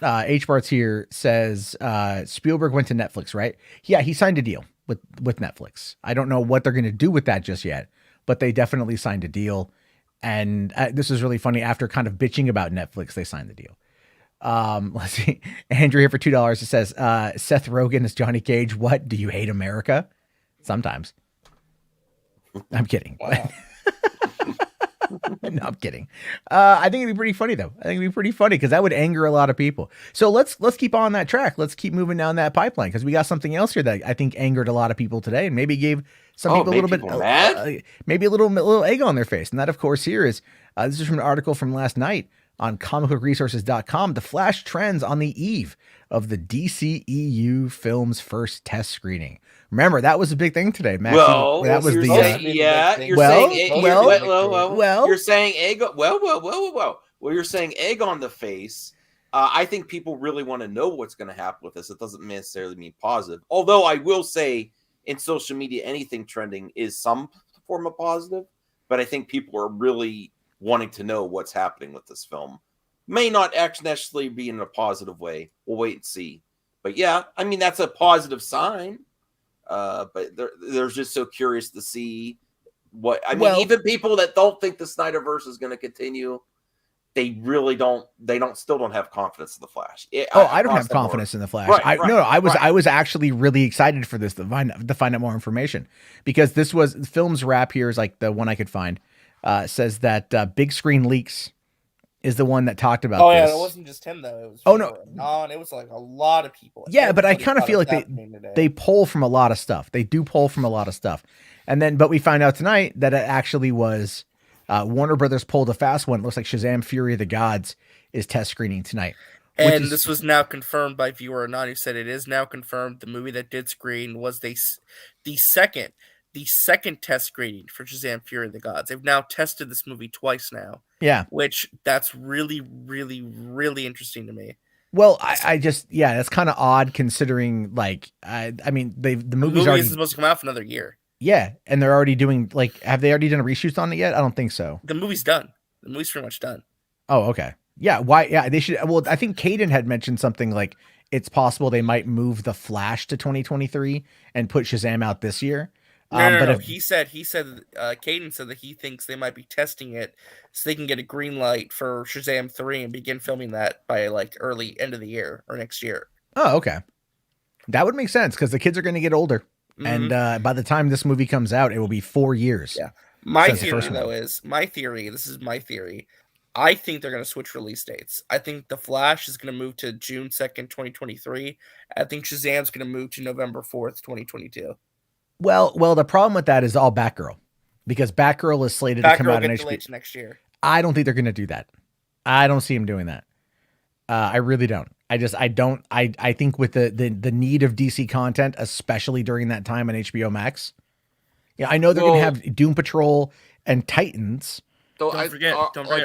H Bart's here says Spielberg went to Netflix, right? Yeah, he signed a deal with Netflix. I don't know what they're going to do with that just yet, but they definitely signed a deal. And this is really funny. After kind of bitching about Netflix, they signed the deal. Let's see. Andrew here for $2. It says Seth Rogen is Johnny Cage. What? Do you hate America? Sometimes. I'm kidding. Wow. No, I'm kidding. I think it'd be pretty funny though. I think it'd be pretty funny because that would anger a lot of people. So let's keep on that track. Let's keep moving down that pipeline because we got something else here that I think angered a lot of people today and maybe gave some people a little bit mad, maybe a little egg on their face. And that, of course, here is this is from an article from last night on comicbookresources.com. The Flash trends on the eve of the DCEU film's first test screening. Remember, that was a big thing today, Max. Well, that was you're the saying, you're saying egg. Well, you're saying egg on the face. I think people really want to know what's going to happen with this. It doesn't necessarily mean positive. Although I will say, in social media, anything trending is some form of positive. But I think people are really wanting to know what's happening with this film. May not actually necessarily be in a positive way. We'll wait and see. But yeah, I mean, that's a positive sign. But they're just so curious to see what I mean. Even people that don't think the Snyderverse is going to continue, they really don't. They still don't have confidence in the Flash. I don't have confidence in the Flash. I was actually really excited for this to find out more information because this was Film's wrap here is like the one I could find. Says that big screen leaks is the one that talked about this. Yeah, it wasn't just him though. It was it was like a lot of people. Yeah, but I kind of feel like they pull from a lot of stuff. They do pull from a lot of stuff. But we find out tonight that it actually was Warner Brothers pulled a fast one. It looks like Shazam Fury of the Gods is test screening tonight. And this was now confirmed by Viewer or Not, who said it is now confirmed the movie that did screen was the second test screening for Shazam Fury of the Gods. They've now tested this movie twice now. Yeah. Which that's really, really, really interesting to me. Well, I just, that's kind of odd considering like, the movie is supposed to come out for another year. Yeah. And they're already doing have they already done a reshoot on it yet? I don't think so. The movie's done. The movie's pretty much done. Oh, okay. Yeah. Why? Yeah. They should. Well, I think Caden had mentioned something like it's possible they might move the Flash to 2023 and put Shazam out this year. No. He said, Caden said that he thinks they might be testing it so they can get a green light for Shazam 3 and begin filming that by like early end of the year or next year. Oh, okay. That would make sense because the kids are going to get older. Mm-hmm. And by the time this movie comes out, it will be 4 years. Yeah. My theory, this is my theory. I think they're going to switch release dates. I think The Flash is going to move to June 2nd, 2023. I think Shazam's going to move to November 4th, 2022. Well, the problem with that is all Batgirl. because Batgirl is slated to come Batgirl out in get HBO. delayed to next year. I don't think they're going to do that. I don't see him doing that. I really don't. I think with the need of DC content, especially during that time on HBO Max. Yeah, I know they're going to have Doom Patrol and Titans. So Don't forget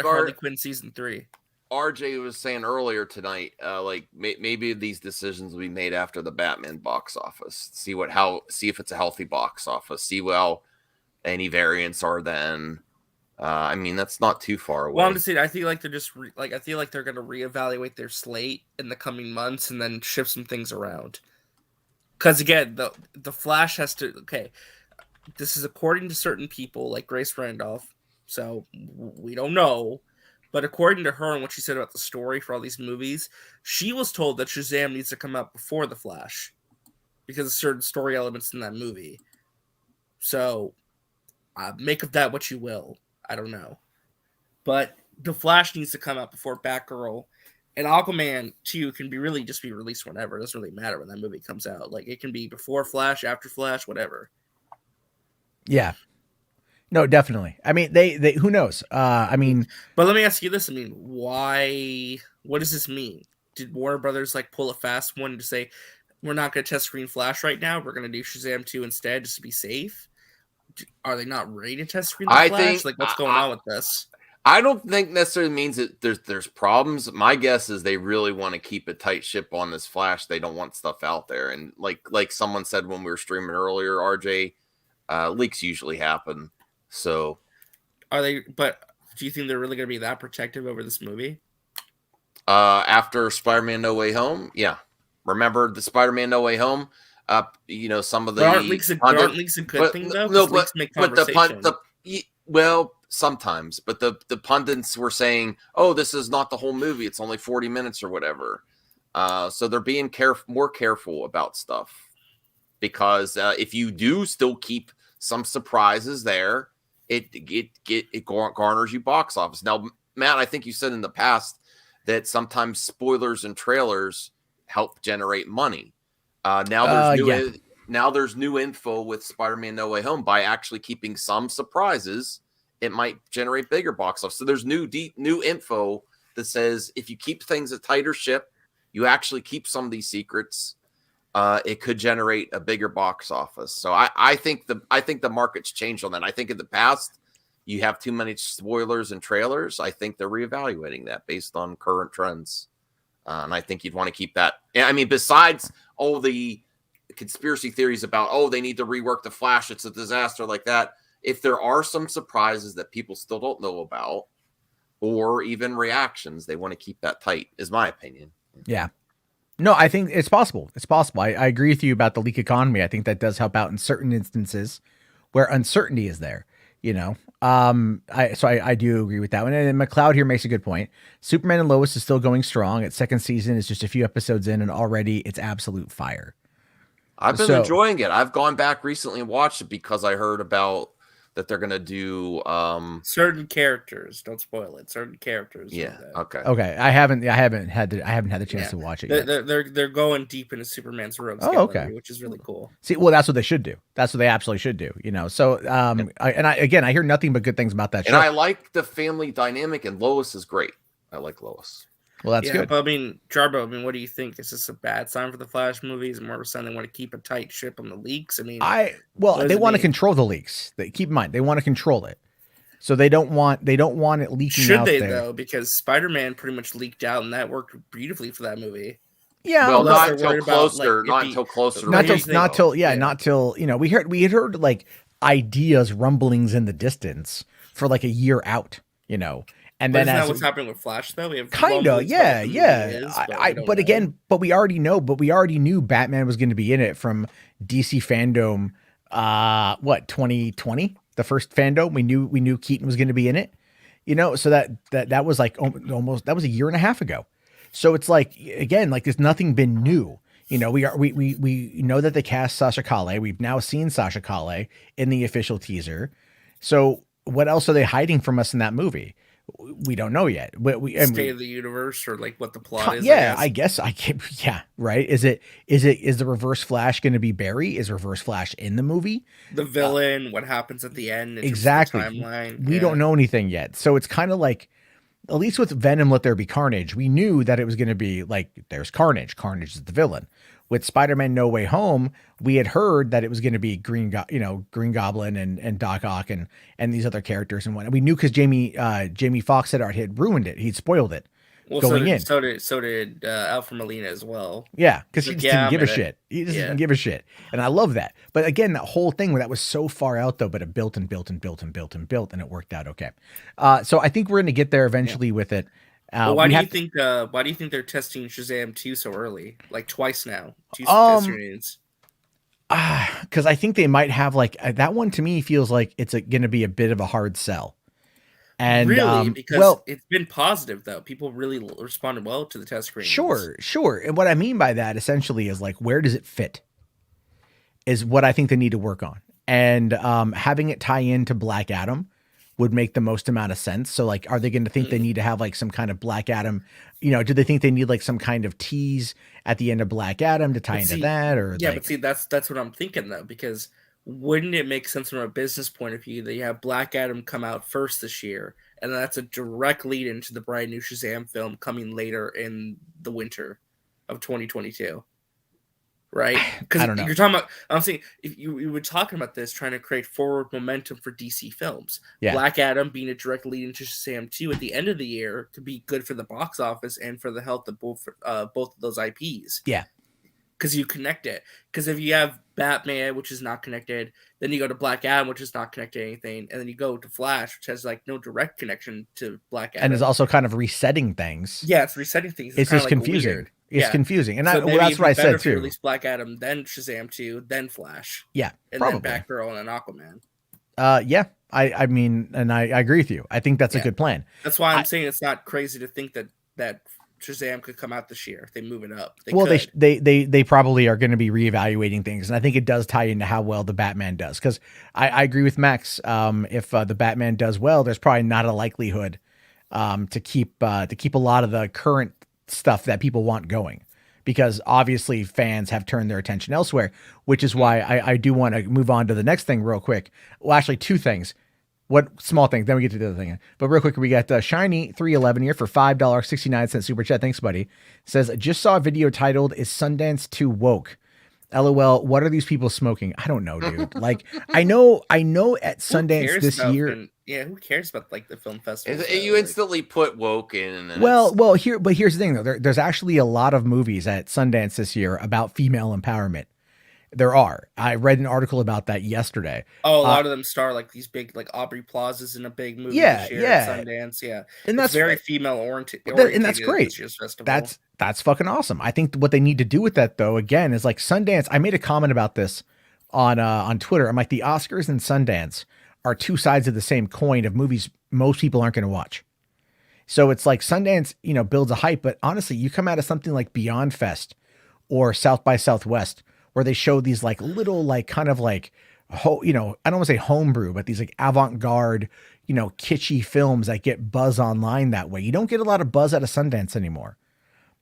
Harley Quinn season 3. RJ was saying earlier tonight, like maybe these decisions will be made after the Batman box office. See if it's a healthy box office. See how any variants are then. I mean, that's not too far away. Well, I'm just saying, I feel like they're just I feel like they're going to reevaluate their slate in the coming months and then shift some things around. Because again, the Flash has to. Okay, this is according to certain people like Grace Randolph, so we don't know. But according to her and what she said about the story for all these movies, she was told that Shazam needs to come out before the Flash because of certain story elements in that movie. So make of that what you will. I don't know. But the Flash needs to come out before Batgirl. And Aquaman 2 can be released whenever. It doesn't really matter when that movie comes out. Like, it can be before Flash, after Flash, whatever. Yeah. No, definitely. I mean, they who knows? I mean, but let me ask you this. I mean, why? What does this mean? Did Warner Brothers pull a fast one to say we're not going to test Green Flash right now? We're going to do Shazam 2 instead, just to be safe. Are they not ready to test Green Flash? What's going on with this? I don't think necessarily means that there's problems. My guess is they really want to keep a tight ship on this Flash. They don't want stuff out there. And like someone said when we were streaming earlier, RJ, leaks usually happen. So are they? But do you think they're really going to be that protective over this movie? After Spider-Man No Way Home, yeah. Remember the Spider-Man No Way Home? Some of the aren't leaks a good thing though? No, leaks make conversation. Well, sometimes, but the pundits were saying, "Oh, this is not the whole movie; it's only 40 minutes or whatever." So they're being more careful about stuff because if you do still keep some surprises there, it garners you box office. Now, Matt, I think you said in the past that sometimes spoilers and trailers help generate money. Now there's new info with Spider-Man No Way Home. By actually keeping some surprises, it might generate bigger box office. So there's new info that says if you keep things a tighter ship, you actually keep some of these secrets, it could generate a bigger box office. So I think the market's changed on that. I think in the past you have too many spoilers and trailers. I think they're reevaluating that based on current trends. And I think you'd want to keep that. I mean, besides all the conspiracy theories about, they need to rework the Flash, it's a disaster like that. If there are some surprises that people still don't know about, or even reactions, they want to keep that tight, is my opinion. Yeah. No, I think it's possible. It's possible. I agree with you about the leak economy. I think that does help out in certain instances where uncertainty is there. I do agree with that one. And McLeod here makes a good point. Superman and Lois is still going strong. Its second season is just a few episodes in, and already it's absolute fire. I've been enjoying it. I've gone back recently and watched it because I heard about that they're gonna do certain characters. Don't spoil it. Certain characters. Yeah. Okay. Okay. I haven't had the chance to watch it yet. They're going deep into Superman's rogues gallery, which is really cool. See, well, that's what they should do. That's what they absolutely should do. So I hear nothing but good things about that show. And I like the family dynamic, and Lois is great. I like Lois. Well, that's good. But I mean, Jarbo, what do you think? Is this a bad sign for the Flash movies? More of a sign they want to keep a tight ship on the leaks? I mean, they want to control the leaks. Keep in mind, they want to control it, so they don't want it leaking. Should they though? Because Spider-Man pretty much leaked out, and that worked beautifully for that movie. Yeah, well, not until closer. Not till we had heard ideas, rumblings in the distance for a year out. And then isn't that what's happening with Flash though? We have but we already know. But we already knew Batman was going to be in it from DC Fandom. 2020, the first fandom. We knew Keaton was going to be in it. So that was almost that was a year and a half ago. So it's there's nothing been new. We know that they cast Sasha Calle. We've now seen Sasha Calle in the official teaser. So what else are they hiding from us in that movie? We don't know yet. State of the universe, or like what the plot is. Yeah, I guess I can. Yeah, right. Is the Reverse Flash going to be Barry? Is Reverse Flash in the movie? The villain, what happens at the end? Exactly. The timeline. We don't know anything yet, so it's kind of like, at least with Venom, Let There Be Carnage, we knew that it was going to be like, there's Carnage. Carnage is the villain. With Spider-Man No Way Home, we had heard that it was going to be Green Goblin and Doc Ock and these other characters and whatnot. We knew because Jamie Foxx had ruined it. He'd spoiled it going in. So did Alfred Molina as well. Yeah, because he just didn't give a shit. He just didn't give a shit. And I love that. But again, that whole thing, that was so far out though, but it built and built and built and built and built, and it worked out okay. So I think we're going to get there eventually with it. Why do you think they're testing Shazam 2 so early? Like twice now. Two test readings. Because I think they might have like that one. To me, feels like it's going to be a bit of a hard sell. And really, because it's been positive though. People really responded well to the test screenings. Sure. And what I mean by that essentially is like, where does it fit? Is what I think they need to work on. And having it tie into Black Adam would make the most amount of sense. So like, are they going to think they need to have like some kind of Black Adam, do they think they need like some kind of tease at the end of Black Adam to tie into that? Or but see, that's what I'm thinking though, because wouldn't it make sense from a business point of view that you have Black Adam come out first this year, and that's a direct lead into the brand new Shazam film coming later in the winter of 2022? Right? Because you're talking about, I'm saying, if you were talking about this, trying to create forward momentum for DC films. Yeah. Black Adam being a direct lead into Shazam 2 at the end of the year could be good for the box office and for the health of both of those IPs. Yeah. Because you connect it. Because if you have Batman, which is not connected, then you go to Black Adam, which is not connected to anything, and then you go to Flash, which has like no direct connection to Black Adam. And is also kind of resetting things. Yeah, it's resetting things. It's just confusing. Weird. It's confusing. And that's what I said too. Release Black Adam, then Shazam 2, then Flash. Yeah, and probably. Then Batgirl and Aquaman. Yeah. I mean, and I agree with you. I think that's a good plan. That's why I'm saying it's not crazy to think that Shazam could come out this year if they move it up. They probably are going to be reevaluating things, and I think it does tie into how well the Batman does. Because I agree with Max. If the Batman does well, there's probably not a likelihood to keep a lot of the current stuff that people want going, because obviously fans have turned their attention elsewhere. Which is why I do want to move on to the next thing real quick. Well, actually, two things. What small thing? Then we get to the other thing. But real quick, we got Shiny 311 here for $5.69 super chat. Thanks, buddy. Says, just saw a video titled "Is Sundance Too Woke?" LOL. What are these people smoking? I don't know, dude. Like, I know at Sundance this year. Who cares about like the film festival? You instantly put woke in. And here's the thing though. There's actually a lot of movies at Sundance this year about female empowerment. There are. I read an article about that yesterday. Oh, a lot of them star like these big, like Aubrey Plaza's in a big movie this year at Sundance. Yeah, and that's very female oriented, and that's great. This year's festival. That's fucking awesome. I think what they need to do with that though, again, is like Sundance. I made a comment about this on Twitter. I'm like, the Oscars and Sundance are two sides of the same coin of movies most people aren't going to watch. So it's like Sundance, builds a hype, but honestly, you come out of something like Beyond Fest or South by Southwest, where they show these like little, like kind of like, I don't want to say homebrew, but these like avant-garde, kitschy films that get buzz online that way. You don't get a lot of buzz out of Sundance anymore.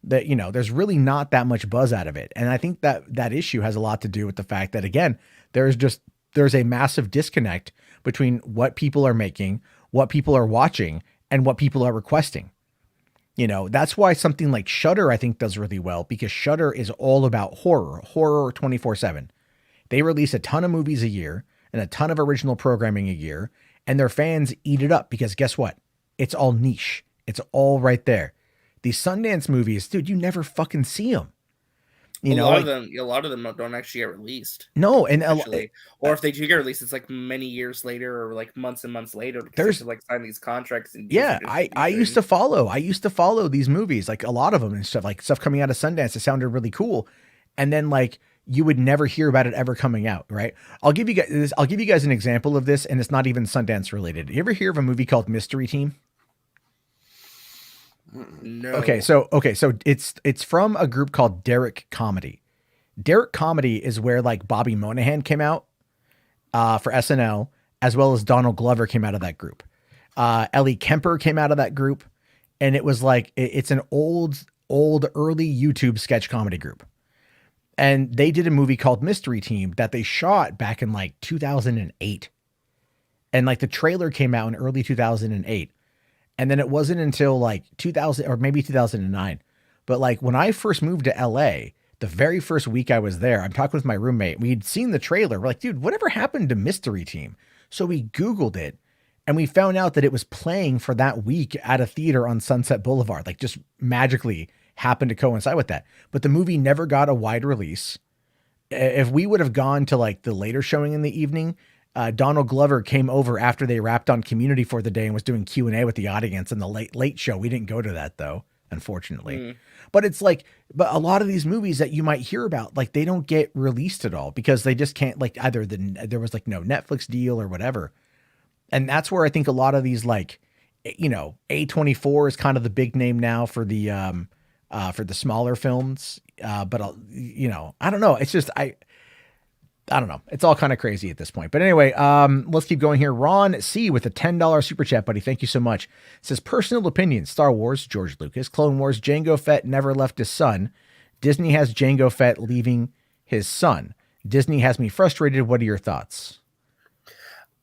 That, there's really not that much buzz out of it. And I think that issue has a lot to do with the fact that, again, there's a massive disconnect between what people are making, what people are watching, and what people are requesting. That's why something like Shudder, I think, does really well, because Shudder is all about horror 24/7. They release a ton of movies a year and a ton of original programming a year, and their fans eat it up because guess what? It's all niche. It's all right there. These Sundance movies, dude, you never fucking see them. A lot of them don't actually get released. No, and or if they do get released, it's like many years later or like months and months later. There's like sign these contracts. And I used to follow these movies, like a lot of them and stuff, like stuff coming out of Sundance. It sounded really cool, and then like you would never hear about it ever coming out. Right? I'll give you guys an example of this, and it's not even Sundance related. You ever hear of a movie called Mystery Team? No. Okay, so it's from a group called Derek Comedy. Derek Comedy is where like Bobby Moynihan came out for SNL, as well as Donald Glover came out of that group. Ellie Kemper came out of that group, and it was like it's an old early YouTube sketch comedy group. And they did a movie called Mystery Team that they shot back in like 2008. And like the trailer came out in early 2008. And then it wasn't until like 2000 or maybe 2009. But like when I first moved to LA, the very first week I was there, I'm talking with my roommate. We'd seen the trailer. We're like, dude, whatever happened to Mystery Team? So we Googled it and we found out that it was playing for that week at a theater on Sunset Boulevard, like just magically happened to coincide with that. But the movie never got a wide release. If we would have gone to like the later showing in the evening, Donald Glover came over after they wrapped on Community for the day and was doing Q&A with the audience in the late show. We didn't go to that though, unfortunately. But it's like, but a lot of these movies that you might hear about, like they don't get released at all because they just can't, like either there was like no Netflix deal or whatever. And that's where I think a lot of these, like, you know, A24 is kind of the big name now for the smaller films. But you know, I don't know. It's just, I don't know. It's all kind of crazy at this point. But anyway, let's keep going here. Ron C with a $10 super chat, buddy. Thank you so much. It says personal opinion, Star Wars, George Lucas, Clone Wars, Jango Fett never left his son. Disney has Jango Fett leaving his son. Disney has me frustrated. What are your thoughts?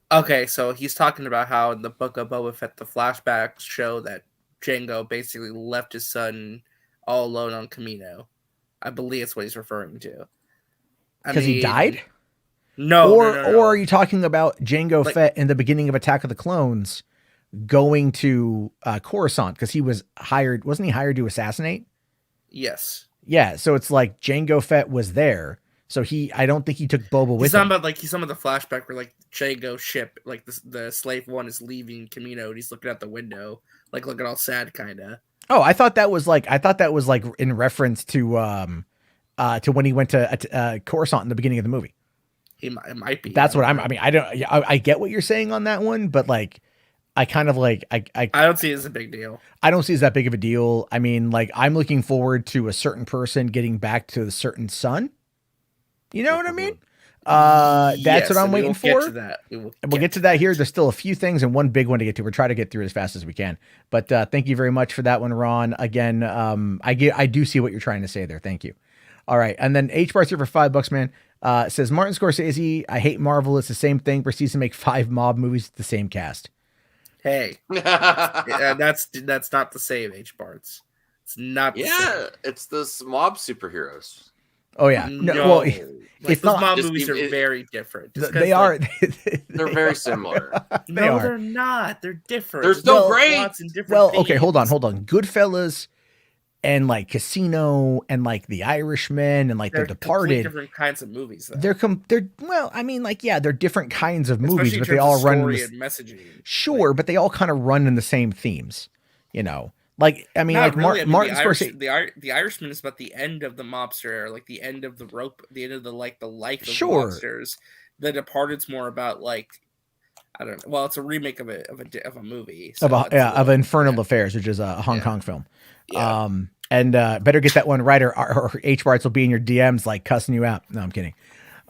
Okay, so he's talking about how in the book of Boba Fett, the flashbacks show that Jango basically left his son all alone on Kamino. I believe that's what he's referring to. Because he died? No, or no. Or are you talking about Jango Fett in the beginning of Attack of the Clones going to Coruscant because he was hired? Wasn't he hired to assassinate? Yes. Yeah. So it's like Jango Fett was there. So I don't think he took Boba with him. He's talking about the flashback where like Jango's ship, like the slave one is leaving Kamino and he's looking out the window, like looking all sad kind of. Oh, I thought that was like in reference to when he went to Coruscant in the beginning of the movie. It might be. That's what I mean, I get what you're saying on that one, but like, I kind of like, I don't see it as a big deal. I don't see it as that big of a deal. I mean, like, I'm looking forward to a certain person getting back to a certain son. You know what I mean? That's what I'm waiting for. Get to that. We'll get to that here. There's still a few things and one big one to get to. We'll try to get through as fast as we can. But thank you very much for that one, Ron. Again, I do see what you're trying to say there. Thank you. All right. And then H Bar's here for $5, man. Says Martin Scorsese, I hate Marvel. It's the same thing. Proceeds to make 5 mob movies with the same cast. Hey, that's not the same, H Barts. It's not. The same. It's the mob superheroes. Oh yeah, no. Well, like, it's those not. mob movies are very different. They are. They're very similar. They're not. They're different. There's no great. Well, okay, hold on. Goodfellas and like Casino and like The Irishman and like The Departed. Different kinds of movies. Though. They're well, I mean, like they're different kinds of movies, especially but they all run. Messaging. Sure, but they all kind of run in the same themes. You know. Like, I mean, like really. Martin Scorsese. The Irishman is about the end of the mobster era, like the end of the rope, the end of the life of the mobsters. The Departed's more about like, I don't know. Well, it's a remake of a movie. So of Infernal Affairs, which is a Hong Kong film. Yeah. And better get that one right, or H Barts will be in your DMs like cussing you out. No, I'm kidding.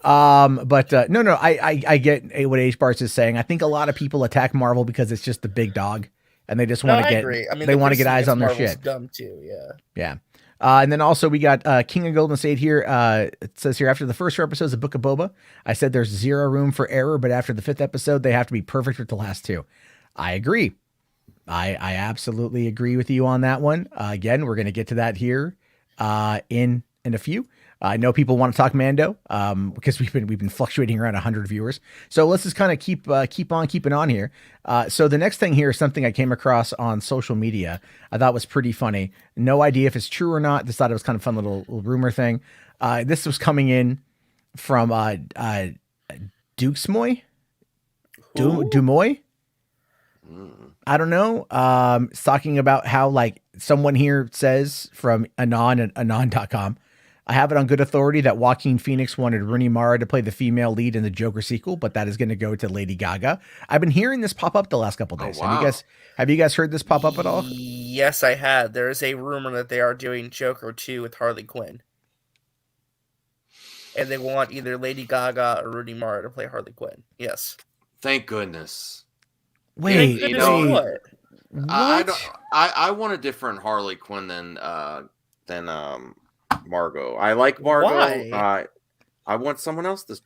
But no, I get what H Barts is saying. I think a lot of people attack Marvel because it's just the big dog. And they just want to they want to get eyes on their shit. Dumb too, yeah. Yeah. And then also we got King of Golden State here. It says here, after the first 4 episodes of Book of Boba, I said there's zero room for error, but after the 5th episode, they have to be perfect with the last 2. I agree. I absolutely agree with you on that one. Again, we're going to get to that here in a few. I know people want to talk Mando because we've been fluctuating around 100 viewers. So let's just kind of keep on keeping on here. So the next thing here is something I came across on social media. I thought was pretty funny. No idea if it's true or not. Just thought it was kind of fun little rumor thing. This was coming in from Duxmoy? Dumoy? I don't know. It's talking about how like someone here says from Anon at Anon.com. I have it on good authority that Joaquin Phoenix wanted Rooney Mara to play the female lead in the Joker sequel, but that is going to go to Lady Gaga. I've been hearing this pop up the last couple of days. Oh, wow. Have you guys heard this pop up at all? Yes, I had. There is a rumor that they are doing Joker 2 with Harley Quinn. And they want either Lady Gaga or Rooney Mara to play Harley Quinn. Yes. Thank goodness. Wait, You Goodness, know, what? I what? don't. I want a different Harley Quinn than Margot. I like Margot. Why? I want someone else to.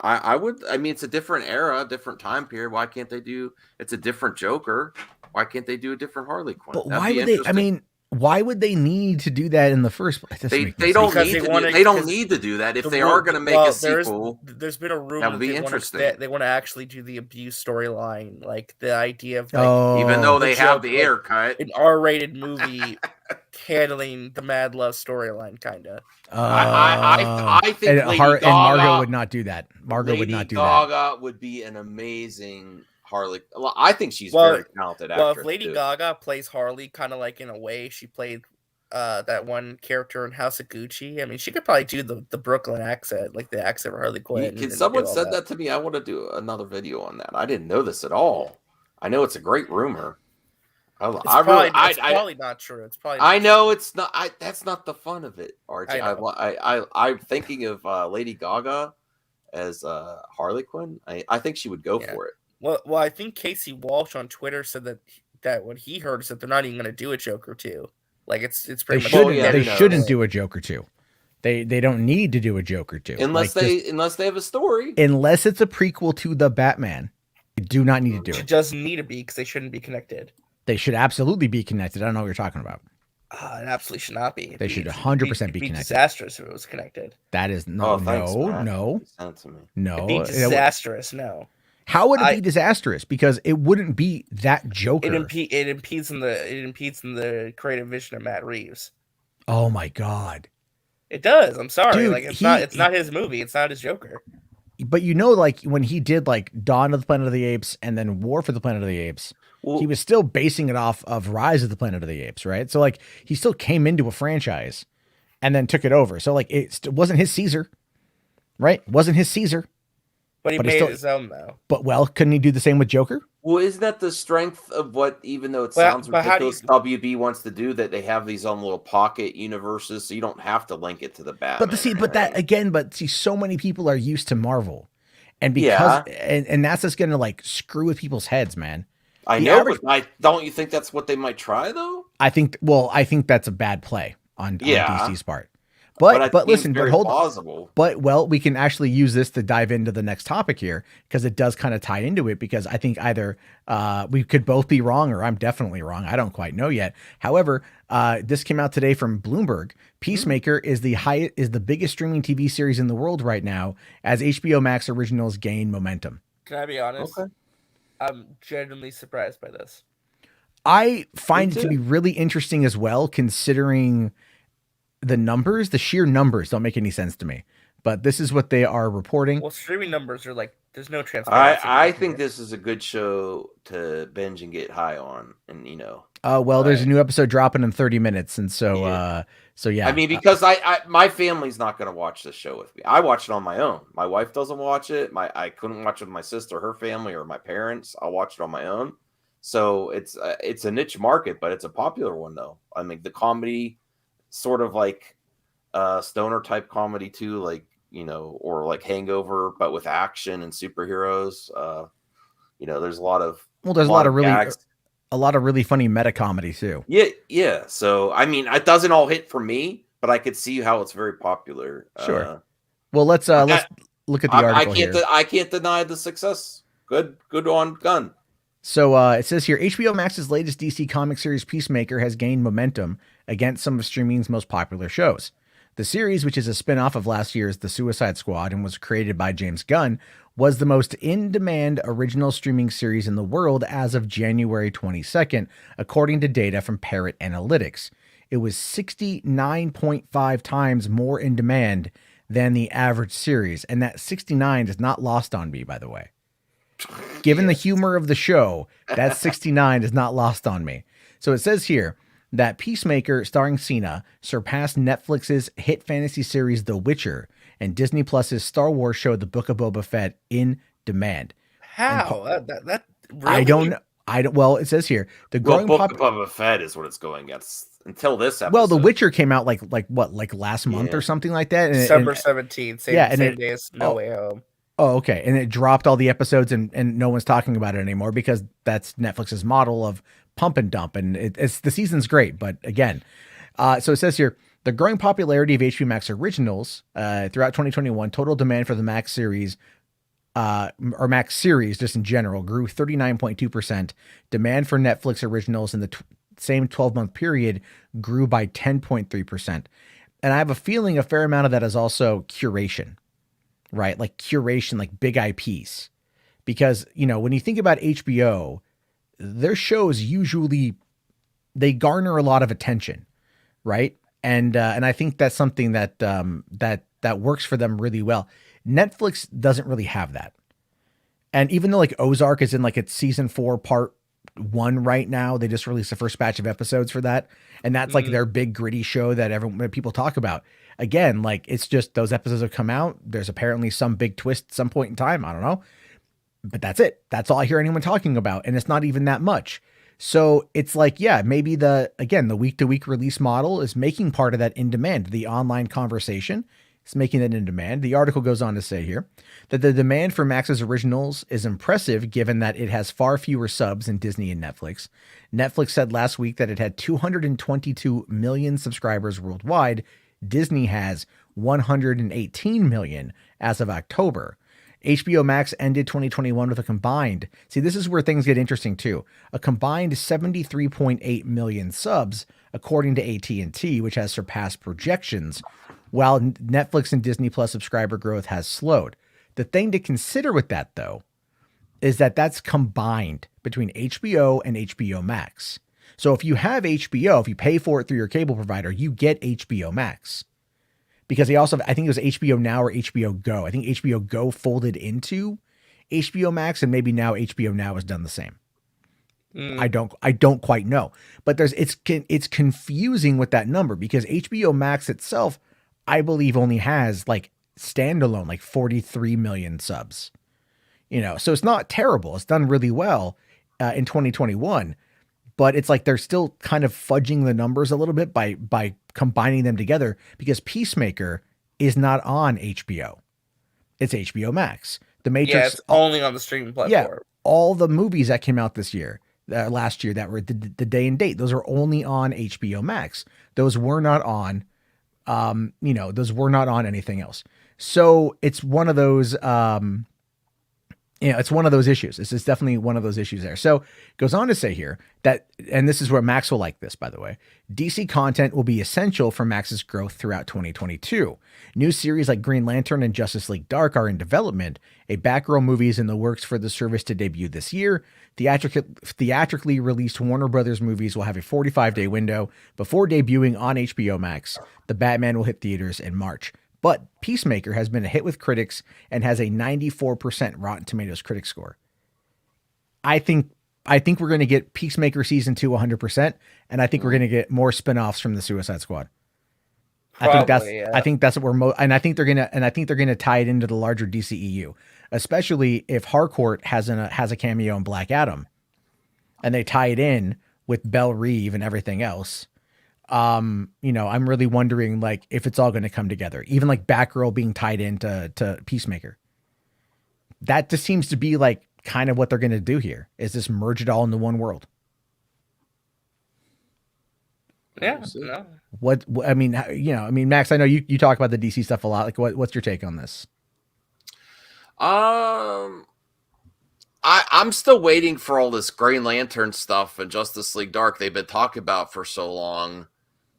I would. I mean, it's a different era, different time period. Why can't they do? It's a different Joker. Why can't they do a different Harley Quinn? But That'd why be would they? I interesting. mean, why would they need to do that in the first place? That doesn't make no They don't sense. Because need they to. wanna- They don't because need to do that. If The they ru- are going to make well, a sequel, there's been a rumor that would be they wanna- interesting. they want to actually do the abuse storyline, like the idea of like Oh, even though they have joke, the like, haircut, an R-rated movie handling the Mad Love storyline, kind of. I think and, Lady and Margot Gaga- would not do that. Margot would Lady not do that. Gaga would be an amazing Harley. Well, I think she's Well- very talented Well, actress. if Lady too. Gaga plays Harley, kind of like in a way she played that one character in House of Gucci, I mean, she could probably do the Brooklyn accent, like the accent of Harley Quinn. Can and someone do all said that to me? I want to do another video on that. I didn't know this at all. I know it's a great rumor. It's probably not true. It's probably. I know it's not. That's not the fun of it, RJ. I know. I'm thinking of Lady Gaga as Harley Quinn. I think she would go Yeah. for it. Well, I think Casey Walsh on Twitter said that what he heard is that they're not even going to do a Joker 2. Like it's They pretty much. shouldn't. yeah, they who knows? shouldn't do a Joker 2. They don't need to do a Joker 2 Unless Like, unless they have a story. unless it's a prequel to the Batman. They do not need to do It it. doesn't need to be because they shouldn't be connected. They should absolutely be connected. I don't know what you're talking about. It absolutely should not be. They should 100% be It'd connected. disastrous if it was connected. That is no, Thanks, Matt. no, Send it to me. no. It'd be disastrous. No, How would it I- be disastrous? Because it wouldn't be that Joker. it impedes in the creative vision of Matt Reeves. Oh my god! It does. I'm sorry. Dude, like it's not his movie. It's not his Joker. But you know, like when he did like Dawn of the Planet of the Apes and then War for the Planet of the Apes, Well, he was still basing it off of Rise of the Planet of the Apes, right? So like he still came into a franchise and then took it over. So like it wasn't his Caesar, right? Wasn't his Caesar. But he But he made still- it his own though. But well, couldn't he do the same with Joker? Well, isn't that the strength of what, even though it But- sounds but how do ridiculous, WB wants to do, that they have these own little pocket universes, so you don't have to link it to the Batman. But see, so many people are used to Marvel, and because and that's just gonna like screw with people's heads, man. I the know, average- but don't you think that's what they might try though? I think that's a bad play on DC's part. I But think listen, it's but very hold on. plausible. But we can actually use this to dive into the next topic here because it does kind of tie into it, because I think either we could both be wrong or I'm definitely wrong. I don't quite know yet. However, this came out today from Bloomberg. Peacemaker is the biggest streaming TV series in the world right now as HBO Max originals gain momentum. Can I be honest? Okay. I'm genuinely surprised by this. I find Me it to too. be really interesting as well, considering the numbers. The sheer numbers don't make any sense to me, but this is what they are reporting. Well, streaming numbers are like there's no transparency. I think this is a good show to binge and get high on, and There's a new episode dropping in 30 minutes, and so yeah. I mean, because my family's not going to watch this show with me. I watch it on my own. My wife doesn't watch it. I couldn't watch it with my sister, her family, or my parents. I'll watch it on my own. So it's a niche market, but it's a popular one though. I mean, the comedy, sort of like stoner type comedy too, like or like Hangover, but with action and superheroes. There's a lot of gags. a lot of really funny meta comedy too. Yeah. So I mean, it doesn't all hit for me, but I could see how it's very popular. Sure. Well, let's look at the article here. I can't deny the success. Good on Gunn. So it says here, HBO Max's latest DC comic series Peacemaker has gained momentum against some of streaming's most popular shows. The series, which is a spin-off of last year's The Suicide Squad and was created by James Gunn, was the most in-demand original streaming series in the world as of January 22nd, according to data from Parrot Analytics. It was 69.5 times more in demand than the average series, and that 69 is not lost on me, by the way. Given the humor of the show, that 69 is not lost on me. So it says here that Peacemaker, starring Cena, surpassed Netflix's hit fantasy series The Witcher and Disney Plus's Star Wars show The Book of Boba Fett in demand. How that really? I don't. Well, it says here the growing Book of Boba Fett is what it's going against until this episode. Well, The Witcher came out like last month or something like that. December 17th, same and day as No Way Home. Oh, okay. And it dropped all the episodes and no one's talking about it anymore because that's Netflix's model of pump and dump. And it's the season's great. But again, so it says here, the growing popularity of HBO Max originals throughout 2021, total demand for the Max series or Max series just in general grew 39.2%. Demand for Netflix originals in the same 12-month period grew by 10.3%. And I have a feeling a fair amount of that is also curation, right? Like curation, like big IPs. Because, you know, when you think about HBO, their shows usually, they garner a lot of attention, right? And I think that's something that that works for them really well. Netflix doesn't really have that. And even though like Ozark is in like its season 4 part 1 right now, they just released the first batch of episodes for that, and that's like their big gritty show that people talk about. Again, like it's just those episodes have come out. There's apparently some big twist at some point in time. I don't know, but that's it. That's all I hear anyone talking about, and it's not even that much. So it's like, yeah, maybe the week-to-week release model is making part of that in demand. The online conversation is making that in demand. The article goes on to say here that the demand for Max's originals is impressive given that it has far fewer subs than Disney and Netflix. Netflix said last week that it had 222 million subscribers worldwide. Disney has 118 million as of October. HBO Max ended 2021 with a combined, see, this is where things get interesting too, a combined 73.8 million subs, according to AT&T, which has surpassed projections, while Netflix and Disney Plus subscriber growth has slowed. The thing to consider with that, though, is that that's combined between HBO and HBO Max. So if you have HBO, if you pay for it through your cable provider, you get HBO Max. Because they also, I think it was HBO Now or HBO Go. I think HBO Go folded into HBO Max, and maybe now HBO Now has done the same. I don't quite know, but it's confusing with that number because HBO Max itself, I believe, only has like standalone like 43 million subs. You know, so it's not terrible. It's done really well in 2021. But it's like they're still kind of fudging the numbers a little bit by combining them together because Peacemaker is not on HBO. It's HBO Max. The Matrix. Yeah, it's only on the streaming platform. Yeah, all the movies that came out this year, last year that were the day and date, those are only on HBO Max. Those were not on, those were not on anything else. So it's one of those, it's one of those issues. This is definitely one of those issues there. So it goes on to say here that, and this is where Max will like this, by the way, DC content will be essential for Max's growth throughout 2022. New series like Green Lantern and Justice League Dark are in development. A Batgirl movie is in the works for the service to debut this year. Theatrically released Warner Brothers movies will have a 45-day window before debuting on HBO Max. The Batman will hit theaters in March. But Peacemaker has been a hit with critics and has a 94% Rotten Tomatoes critic score. I think we're going to get Peacemaker season 2 100%, and I think we're going to get more spinoffs from the Suicide Squad. Probably, I think that's what and I think they're gonna tie it into the larger DCEU, especially if Harcourt has a cameo in Black Adam, and they tie it in with Belle Reve and everything else. I'm really wondering like if it's all going to come together, even like Batgirl being tied into Peacemaker. That just seems to be like kind of what they're going to do here is just merge it all into one world. Yeah. No. Max, I know you talk about the DC stuff a lot. Like what's your take on this? I'm still waiting for all this Green Lantern stuff and Justice League Dark they've been talking about for so long.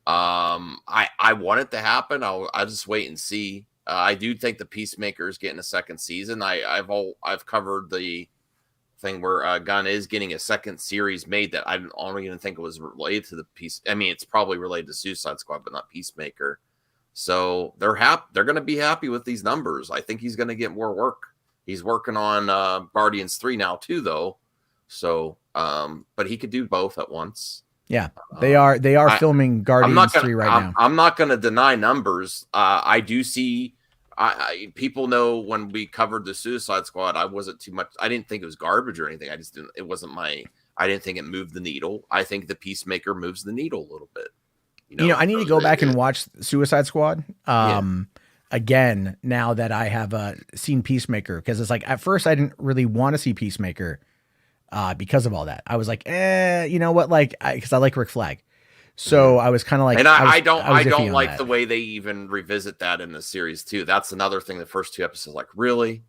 I want it to happen. I'll just wait and see. I do think the Peacemaker is getting a second season. I've covered the thing where Gunn is getting a second series made that I don't even think it was related to the piece. I mean, it's probably related to Suicide Squad, but not Peacemaker. So they're going to be happy with these numbers. I think he's going to get more work. He's working on Guardians 3 now too, though. So, but he could do both at once. Yeah, they are filming Guardians 3 right now. I'm not going to deny numbers. I do see. People know when we covered the Suicide Squad, I wasn't too much. I didn't think it was garbage or anything. I just didn't. It wasn't my. I didn't think it moved the needle. I think the Peacemaker moves the needle a little bit. I need to go back and watch Suicide Squad. again now that I have seen Peacemaker, because it's like at first I didn't really want to see Peacemaker because of all that. I was like, you know what, like because I like Rick Flag, so I was kind of like, and I don't iffy on like that. the way they even revisit that in the series too. That's another thing. The first 2 episodes, like, really,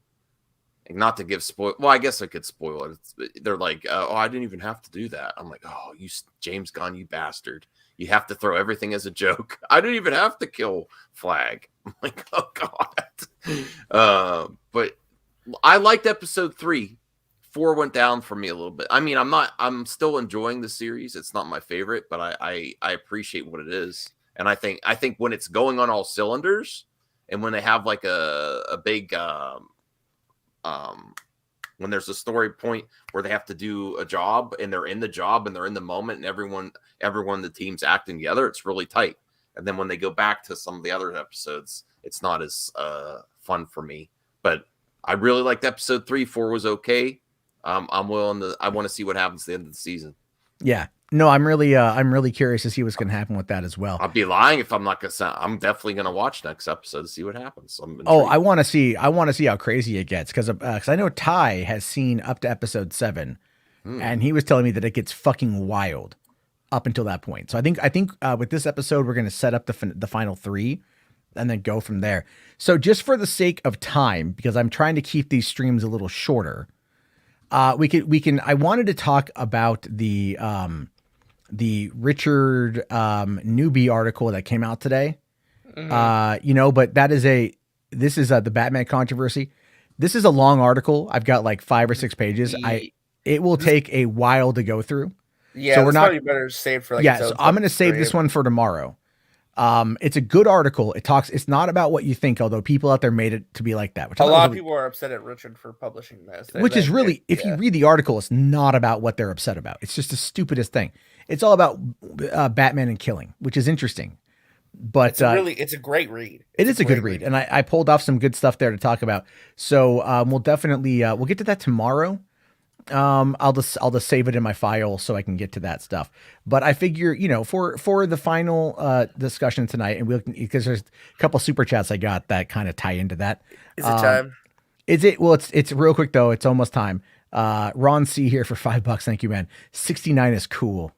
and not to give spoil. Well, I guess I could spoil it. They're like, oh, I didn't even have to do that. I'm like, oh, you James Gunn, you bastard. You have to throw everything as a joke. I didn't even have to kill Flag. I'm like, oh god. But I liked episode 3. 4 went down for me a little bit. I mean, I'm still enjoying the series. It's not my favorite, but I appreciate what it is. And I think when it's going on all cylinders, and when they have like a big when there's a story point where they have to do a job and they're in the job and they're in the moment and everyone in the team's acting together, it's really tight. And then when they go back to some of the other episodes, it's not as fun for me. But I really liked episode 3. 4 was okay. I'm willing to. I want to see what happens at the end of the season. Yeah, no, I'm really curious to see what's going to happen with that as well. I'd be lying if I'm not gonna. I'm definitely gonna watch next episode to see what happens. I want to see how crazy it gets, because I know Ty has seen up to episode 7, and he was telling me that it gets fucking wild up until that point. So I think with this episode we're going to set up the final 3, and then go from there. So just for the sake of time, because I'm trying to keep these streams a little shorter. We can. I wanted to talk about the Richard Newby article that came out today. But this is the Batman controversy. This is a long article. I've got like 5 or 6 pages. It will take a while to go through. Yeah, so we're not probably better save for so I'm going to save this one for tomorrow. It's a good article. It's not about what you think, although people out there made it to be like that. Which a lot of people are upset at Richard for publishing this. If you read the article, it's not about what they're upset about. It's just the stupidest thing. It's all about Batman and killing, which is interesting. But it's a great read. It is a good read. And I pulled off some good stuff there to talk about. So we'll definitely we'll get to that tomorrow. I'll just save it in my file so I can get to that stuff. But I figure, for the final discussion tonight, and because there's a couple super chats I got that kind of tie into that. Is it time? Is it? Well, it's real quick though. It's almost time. Ron C here for $5. Thank you, man. 69 is cool.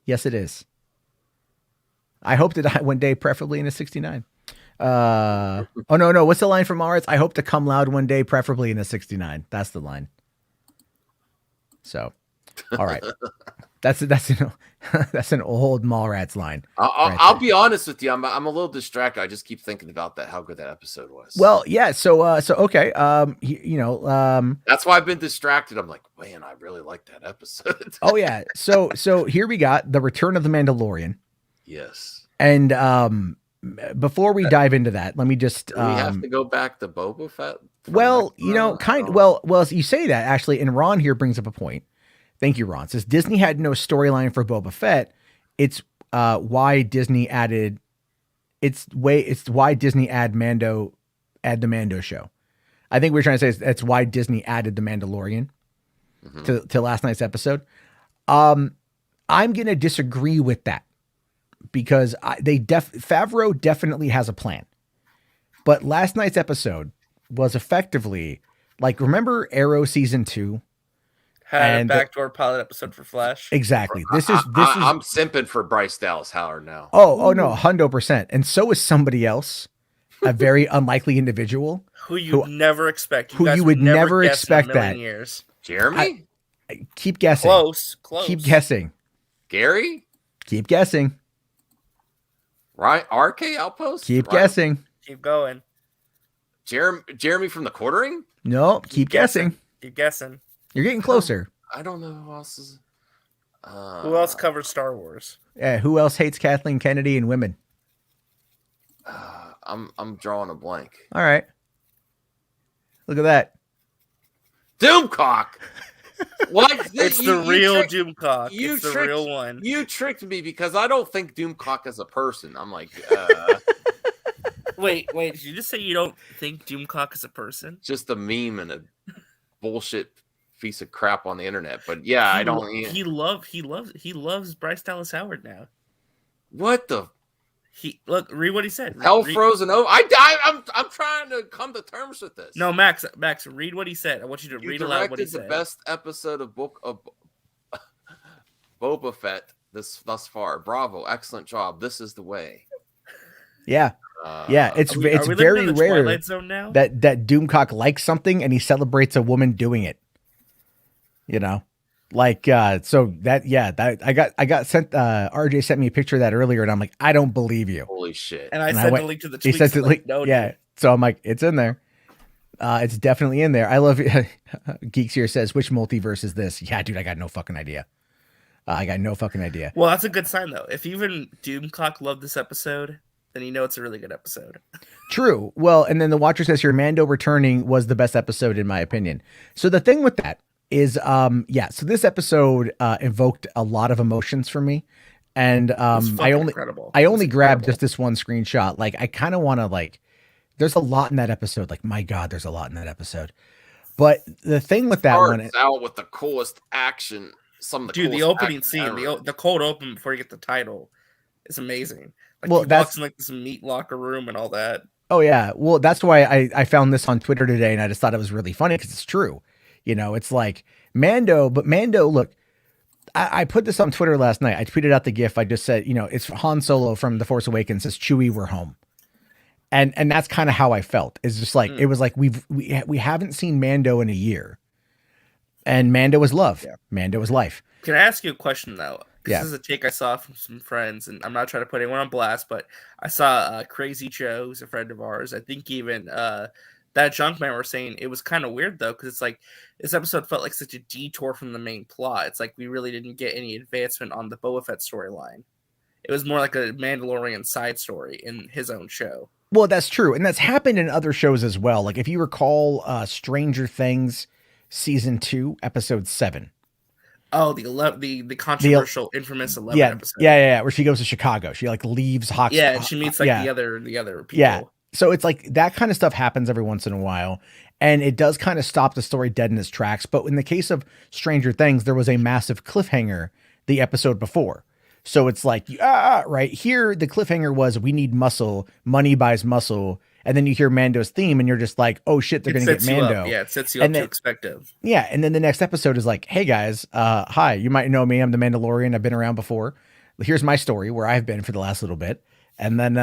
Yes, it is. I hope to die one day, preferably in a 69. Oh no. What's the line from Mars? I hope to come loud one day, preferably in a 69. That's the line. So, all right, that's an old Mallrats line. I'll be honest with you. I'm a little distracted. I just keep thinking about how good that episode was. Well, yeah. So okay. That's why I've been distracted. I'm like, man, I really like that episode. Oh yeah. So here we got the Return of the Mandalorian. Yes. And before we dive into that, let me just do we have to go back to Boba Fett. Well, well, you say that actually, and Ron here brings up a point. Thank you, Ron. Says Disney had no storyline for Boba Fett. It's why Disney added. It's why Disney add the Mando show. I think we're trying to say that's why Disney added the Mandalorian to last night's episode. I'm gonna disagree with that because Favreau definitely has a plan, but last night's episode was effectively like, remember Arrow season 2 had a backdoor pilot episode for Flash. Exactly. I'm simping for Bryce Dallas Howard now. Oh no, 100%. And so is somebody else, a very unlikely individual who you never expect. Who you would never expect that. Years. Jeremy? Keep guessing. Close. Keep guessing. Gary? Keep guessing. Right. RK Outpost? Keep guessing. Keep going. Jeremy from the Quartering? No, keep guessing. Keep guessing. You're getting closer. I don't know who else is. Who else covers Star Wars? Yeah, who else hates Kathleen Kennedy and women? I'm drawing a blank. All right. Look at that. Doomcock. What? It's the real Doomcock. It's the real one. You tricked me because I don't think Doomcock is a person. I'm like, Wait, did you just say you don't think Doomcock is a person? Just a meme and a bullshit piece of crap on the internet. But yeah, I don't. He loves Bryce Dallas Howard now. What the? Read what he said. Hell frozen over. I'm trying to come to terms with this. No, Max, read what he said. I want you to read aloud what he said. The best episode of Boba Fett thus far. Bravo, excellent job. This is the way. Yeah. It's very rare that Doomcock likes something and he celebrates a woman doing it. You know, like so that I got sent. RJ sent me a picture of that earlier, and I'm like, I don't believe you. Holy shit! And I sent the link to the tweet. He sent the link. No, yeah. So I'm like, it's in there. It's definitely in there. I love it. Geeks here says, which multiverse is this? Yeah, dude, I got no fucking idea. Well, that's a good sign though. If even Doomcock loved this episode, then you know it's a really good episode. True. Well, and then the Watcher says here, Mando returning was the best episode in my opinion. So the thing with that is, so this episode evoked a lot of emotions for me. And I only grabbed just this one screenshot. Like, I kind of want to there's a lot in that episode. Like, my God, there's a lot in that episode. But the thing with that one, out with the coolest action. The opening scene, the cold open before you get the title, is amazing. Like, well, he walks in like this meat locker room and all that. Oh yeah, well that's why I found this on Twitter today, and I just thought it was really funny because it's true. You know, it's like Mando, but Mando, look, I put this on Twitter last night. I tweeted out the GIF. I just said, you know, it's Han Solo from The Force Awakens says, Chewie, we're home. And that's kind of how I felt. It's just like, it was like, we haven't seen Mando in a year. And Mando is love. Yeah. Mando is life. Can I ask you a question though? This Yeah. is a take I saw from some friends, and I'm not trying to put anyone on blast, but I saw Crazy Joe, who's a friend of ours. I think even that Junkman were saying it was kind of weird though, because it's like this episode felt like such a detour from the main plot. It's like we really didn't get any advancement on the Boba Fett storyline. It was more like a Mandalorian side story in his own show. Well, that's true, and that's happened in other shows as well. Like if you recall, Stranger Things season 2, episode 7. Oh, the controversial, infamous 11 episode. Yeah, where she goes to Chicago. She like leaves Hawks. Yeah, and she meets the other people. Yeah. So it's like that kind of stuff happens every once in a while, and it does kind of stop the story dead in its tracks. But in the case of Stranger Things, there was a massive cliffhanger the episode before. So it's like, right here, the cliffhanger was we need muscle, money buys muscle. And then you hear Mando's theme and you're just like, oh shit, they're going to get Mando. Yeah, it sets you up to expect it. Yeah. And then the next episode is like, hey guys, hi, you might know me. I'm the Mandalorian. I've been around before. Here's my story where I've been for the last little bit. And then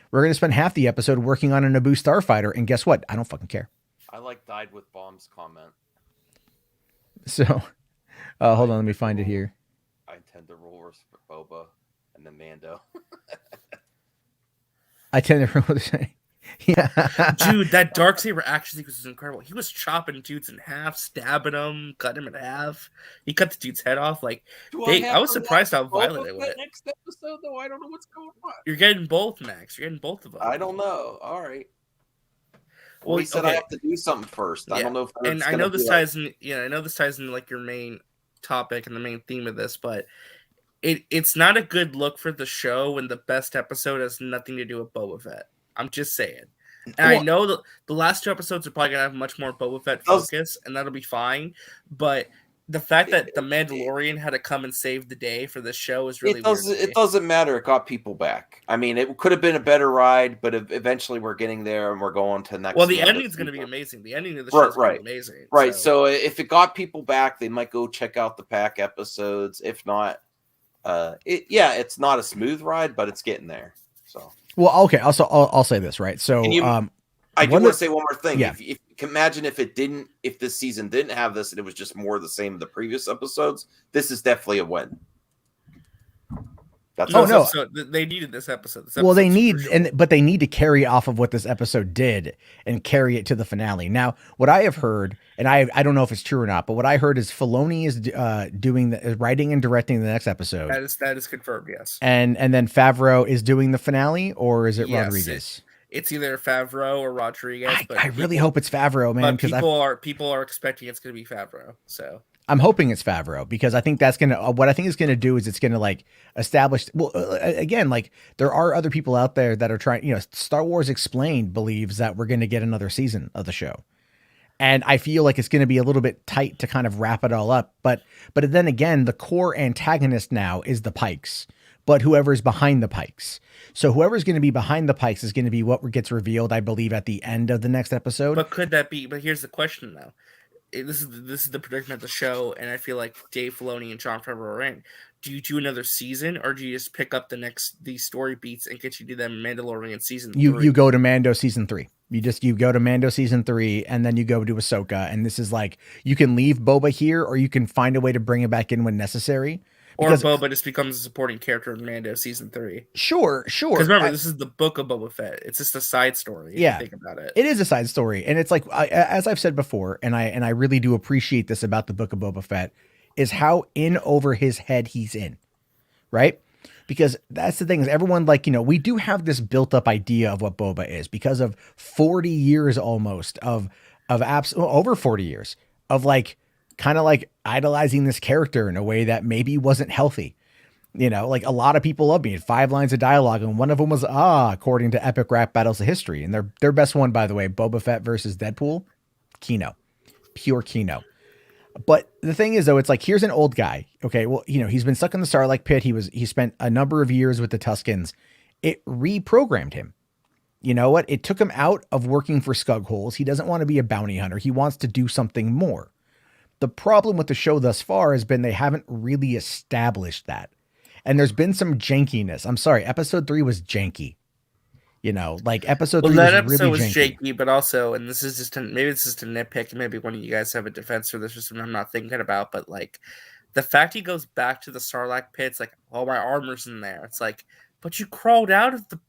we're going to spend half the episode working on a Naboo starfighter. And guess what? I don't fucking care. I like died with bombs comment. So hold on. Let me find it here. I intend to roll for Boba and then Mando. I tend to roll yeah, dude, that Darksaber action sequence was incredible. He was chopping dudes in half, stabbing them, cutting them in half. He cut the dude's head off. Like I was surprised how violent it was. Next episode, though, I don't know what's going on. You're getting both, Max. You're getting both of them. I don't know. All right. Well, he said I have to do something first. Yeah. I don't know if. And I know this ties in. Yeah, I know this ties into like your main topic and the main theme of this, but it's not a good look for the show when the best episode has nothing to do with Boba Fett. I'm just saying. And I know the last 2 episodes are probably going to have much more Boba Fett focus, and that'll be fine. But the fact that the Mandalorian had to come and save the day for this show is really weird. It doesn't matter. It got people back. I mean, it could have been a better ride, but eventually we're getting there and we're going to the next. Well, the ending's going to be amazing. The ending of the show is going to be amazing. Right. So if it got people back, they might go check out the pack episodes. If not, it's not a smooth ride, but it's getting there. So. Well, okay. Also, I'll say this, right? So, I do want to say one more thing. Yeah. If imagine if this season didn't have this and it was just more of the same of the previous episodes, this is definitely a win. That's so they needed this episode. Well, they need, but they need to carry off of what this episode did and carry it to the finale. Now, what I have heard, and I don't know if it's true or not, but what I heard is Filoni is doing the writing and directing the next episode. That is confirmed. Yes. And then Favreau is doing the finale, or is it Rodriguez? It's either Favreau or Rodriguez. I really hope it's Favreau, man. Because people are expecting it's going to be Favreau. So. I'm hoping it's Favreau because I think that's what I think it's gonna do is it's gonna like establish. Well, again, like there are other people out there that are trying. Star Wars Explained believes that we're gonna get another season of the show, and I feel like it's gonna be a little bit tight to kind of wrap it all up. But then again, the core antagonist now is the Pikes. but whoever's behind the Pikes. So whoever's going to be behind the Pikes is going to be what gets revealed, I believe, at the end of the next episode. But could that be? But here's the question, though. This is the prediction of the show, and I feel like Dave Filoni and Jon Favreau are in. Do you do another season, or do you just pick up these story beats and get you to them Mandalorian season 3? You go to Mando season 3. You go to Mando season 3, and then you go to Ahsoka, and this is like, you can leave Boba here, or you can find a way to bring it back in when necessary. Or Boba just becomes a supporting character in Mando season 3. Sure. Because remember, this is the book of Boba Fett. It's just a side story. If you think about it. It is a side story, and it's like, as I've said before, and I really do appreciate this about the book of Boba Fett, is how in over his head he's in, right? Because that's the thing, is everyone, like, we do have this built up idea of what Boba is because of 40 years almost of over 40 years of like kind of like idolizing this character in a way that maybe wasn't healthy. Like a lot of people love me. Had 5 lines of dialogue, and one of them was according to Epic Rap Battles of History. And their best one, by the way, Boba Fett versus Deadpool, Kino, pure Kino. But the thing is, though, it's like, here's an old guy. Okay, well, he's been stuck in the Sarlacc pit. He spent a number of years with the Tuskens. It reprogrammed him. You know what? It took him out of working for Skugholes. He doesn't want to be a bounty hunter. He wants to do something more. The problem with the show thus far has been they haven't really established that. And there's been some jankiness. I'm sorry, episode 3 was janky. Like episode 3 that was episode really was janky. shaky, but also, and this is maybe it's just a nitpick, and maybe one of you guys have a defense for this or something I'm not thinking about, but like the fact he goes back to the Sarlacc pit, it's like, oh, my armor's in there. It's like, but you crawled out of the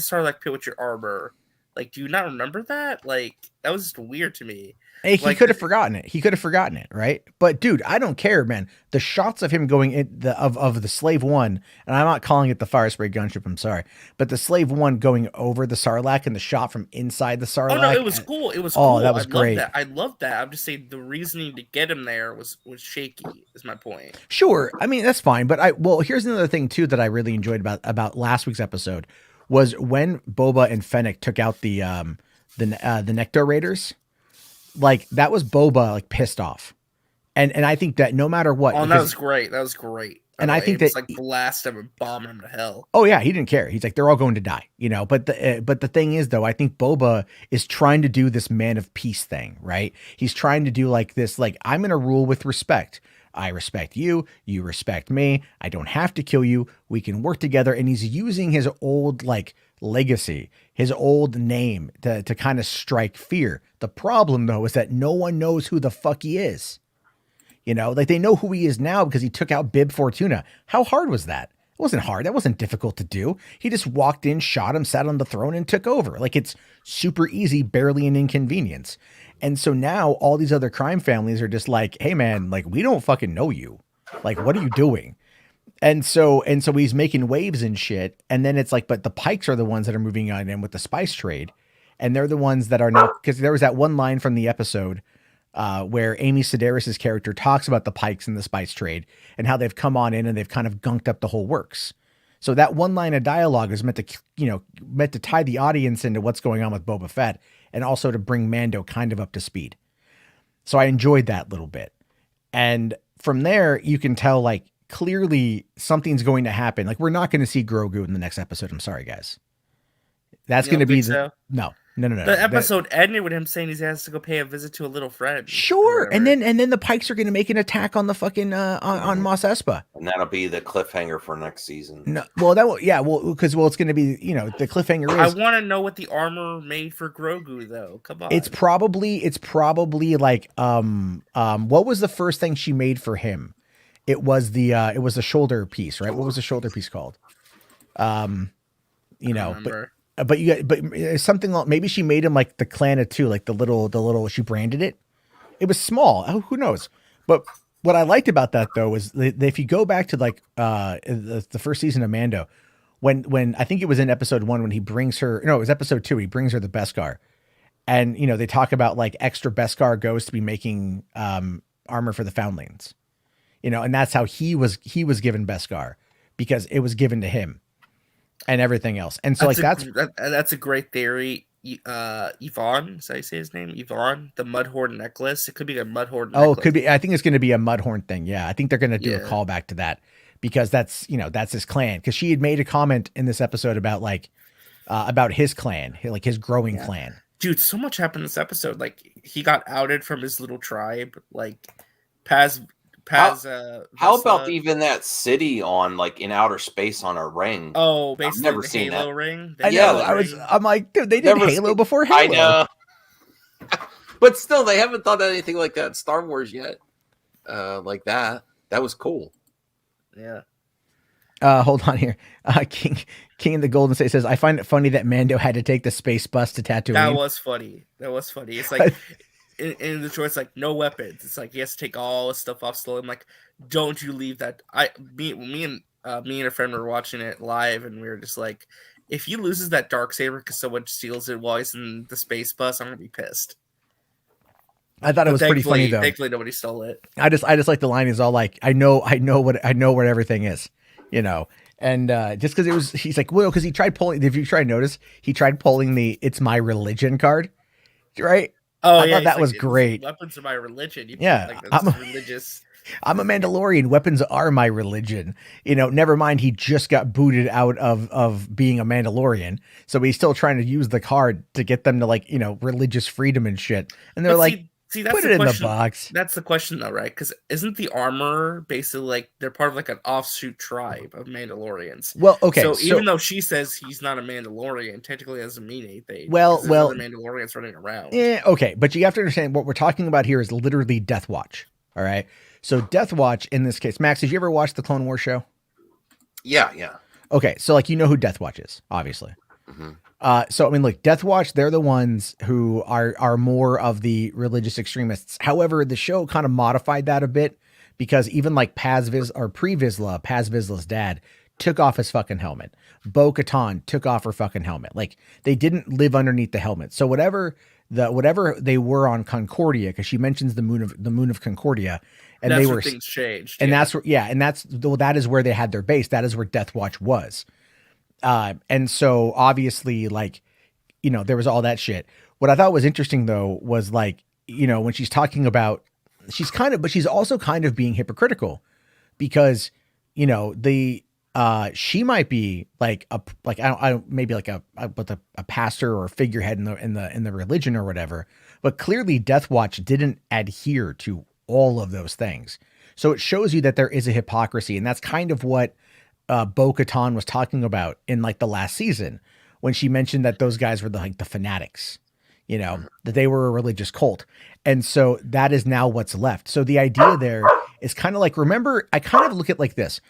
Sarlacc pit with your armor. Like, do you not remember that? Like, that was just weird to me. Hey, he could have forgotten it. Right? But dude, I don't care, man. The shots of him going in of the Slave One, and I'm not calling it the fire spray gunship, I'm sorry, but the Slave One going over the Sarlacc and the shot from inside the Sarlacc. Oh no, it was cool. It was cool. Oh, that was great. I loved that. I'm just saying the reasoning to get him there was shaky, is my point. Sure. I mean, that's fine. But here's another thing too that I really enjoyed about last week's episode was when Boba and Fennec took out the Nectar Raiders. Like, that was Boba, like, pissed off. And I think that no matter what. Oh, that was great. That was great. And I think that, like, blast him and bomb him to hell. Oh yeah, he didn't care. He's like, they're all going to die, But the thing is, though, I think Boba is trying to do this man of peace thing, right? He's trying to do like this, like, I'm going to rule with respect. I respect you. You respect me. I don't have to kill you. We can work together. And he's using his old, like, legacy, his old name to kind of strike fear. The problem, though, is that no one knows who the fuck he is. Like, they know who he is now because he took out Bib Fortuna. How hard was that? It wasn't hard. That wasn't difficult to do. He just walked in, shot him, sat on the throne, and took over. Like, it's super easy, barely an inconvenience. And so now all these other crime families are just like, hey man, like, we don't fucking know you. Like, what are you doing? And so he's making waves and shit. And then it's like, but the Pikes are the ones that are moving on in with the spice trade. And they're the ones that are now, because there was that one line from the episode where Amy Sedaris' character talks about the Pikes and the spice trade and how they've come on in and they've kind of gunked up the whole works. So that one line of dialogue is meant to tie the audience into what's going on with Boba Fett and also to bring Mando kind of up to speed. So I enjoyed that little bit. And from there, you can tell, like, clearly something's going to happen. Like, we're not going to see Grogu in the next episode. I'm sorry, guys. That's going to be no. The episode ended with him saying he has to go pay a visit to a little friend. Sure, and then the Pikes are going to make an attack on the fucking on Mos Espa, and that'll be the cliffhanger for next season. No, well, because it's going to be, the cliffhanger is. I want to know what the armor made for Grogu, though. Come on, it's probably like what was the first thing she made for him? It was the shoulder piece, right? What was the shoulder piece called? But something like, maybe she made him like the clan of 2, like the little she branded it. It was small. Oh, who knows? But what I liked about that, though, was that if you go back to like the first season of Mando, when I think it was in episode 1 when he brings her, no, it was episode 2. He brings her the Beskar, and they talk about like extra Beskar goes to be making armor for the Foundlings, and that's how he was given Beskar, because it was given to him. And everything else. And so that's a great theory. Yvonne, is that how you say his name? Yvonne, the Mudhorn necklace. It could be a Mudhorn necklace. Oh, it could be. I think it's going to be a Mudhorn thing. Yeah. I think they're going to do a callback to that, because that's his clan. Because she had made a comment in this episode about like about his clan, like his growing clan. Dude, so much happened this episode. Like he got outed from his little tribe. Like Paz. How Vesla. about even that city on like in outer space on a ring? Oh, basically never the seen Halo that. ring. I know. I'm like, dude, they did Halo before Halo. I know. But still, they haven't done anything like that in Star Wars yet. Like that. That was cool. Yeah. Hold on here. King in the Golden State says, I find it funny that Mando had to take the space bus to Tatooine. That was funny. It's like in the choice, like no weapons. It's like he has to take all his stuff off slowly. I'm like, don't you leave that. Me and a friend were watching it live, and we were just like, if he loses that Darksaber because someone steals it while he's in the space bus, I'm gonna be pissed. I thought it was pretty funny though. Thankfully, nobody stole it. I just like the line is all like, I know where everything is, and just because he's like, well, because he tried pulling. If you try to notice, he tried pulling the "It's my religion" card, right? Oh, I yeah, thought that was great. Weapons are my religion. Yeah, like religious. I'm a Mandalorian. Weapons are my religion. Never mind. He just got booted out of being a Mandalorian, so he's still trying to use the card to get them to like religious freedom and shit. And they're like, See, that's put it in the box. That's the question, though, right? Because isn't the armor basically like they're part of like an offshoot tribe of Mandalorians? Well, okay. So even though she says he's not a Mandalorian, technically doesn't mean anything. Well, other Mandalorians running around. Yeah, okay, but you have to understand what we're talking about here is literally Death Watch. All right. So Death Watch in this case, Max, did you ever watch the Clone Wars show? Yeah. Okay, so like who Death Watch is, obviously. Mm-hmm. So I mean, look, Death Watch, they're the ones who are more of the religious extremists. However, the show kind of modified that a bit because even like Paz Vizsla's dad, took off his fucking helmet. Bo-Katan took off her fucking helmet. Like they didn't live underneath the helmet. So whatever they were on Concordia, because she mentions the moon of Concordia, and that's they where were things changed. and that's where that is where they had their base. That is where Death Watch was. And so obviously, like, there was all that shit. What I thought was interesting though, was like, when she's talking about, but she's also kind of being hypocritical because, she might be like maybe like a pastor or a figurehead in the religion or whatever, but clearly Death Watch didn't adhere to all of those things. So it shows you that there is a hypocrisy, and that's kind of what Bo-Katan was talking about in like the last season when she mentioned that those guys were the fanatics, that they were a religious cult. And so that is now what's left. So the idea there is kind of like, remember, I kind of look at it like this.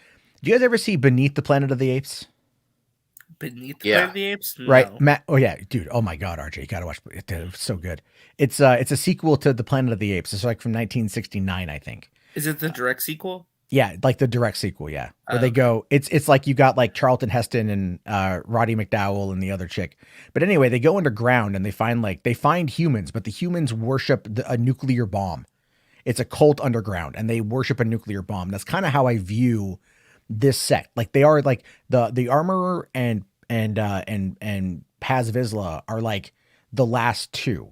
Do you guys ever see Beneath the Planet of the Apes? Beneath the Planet of the Apes? No. Right. Matt. Oh yeah, dude. Oh my God, RJ, you gotta watch it. It's so good. It's a sequel to the Planet of the Apes. It's like from 1969, I think. Is it the direct sequel? Yeah, like the direct sequel, yeah. Where they go, it's like you got like Charlton Heston and Roddy McDowell and the other chick. But anyway, they go underground and they find humans, but the humans worship a nuclear bomb. It's a cult underground, and they worship a nuclear bomb. That's kind of how I view this sect. Like they are like the Armorer and Paz Vizsla are like the last two.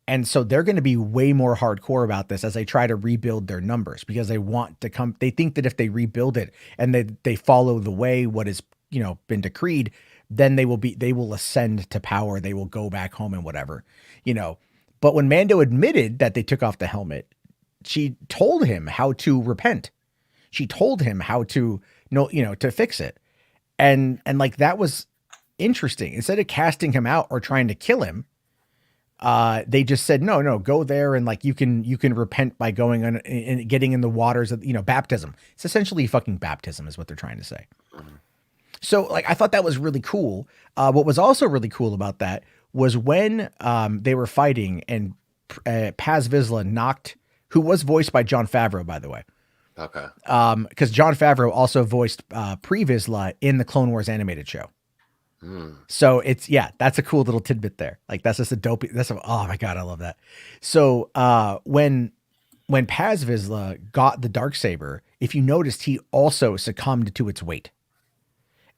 And so they're going to be way more hardcore about this as they try to rebuild their numbers, because they want to come. They think that if they rebuild it and they follow the way, what is, been decreed, then they will ascend to power. They will go back home and whatever, but when Mando admitted that they took off the helmet, she told him how to repent. She told him how to to fix it. And like, that was interesting. Instead of casting him out or trying to kill him, they just said, no, go there. And like, you can repent by going on and getting in the waters of, baptism. It's essentially fucking baptism is what they're trying to say. Mm-hmm. So like, I thought that was really cool. What was also really cool about that was when, they were fighting and, Paz Vizsla who was voiced by Jon Favreau, by the way. Okay. Because Jon Favreau also voiced, Pre Vizsla in the Clone Wars animated show. So that's a cool little tidbit there. Like that's just oh my God, I love that. So when Paz Vizsla got the Darksaber, if you noticed, he also succumbed to its weight.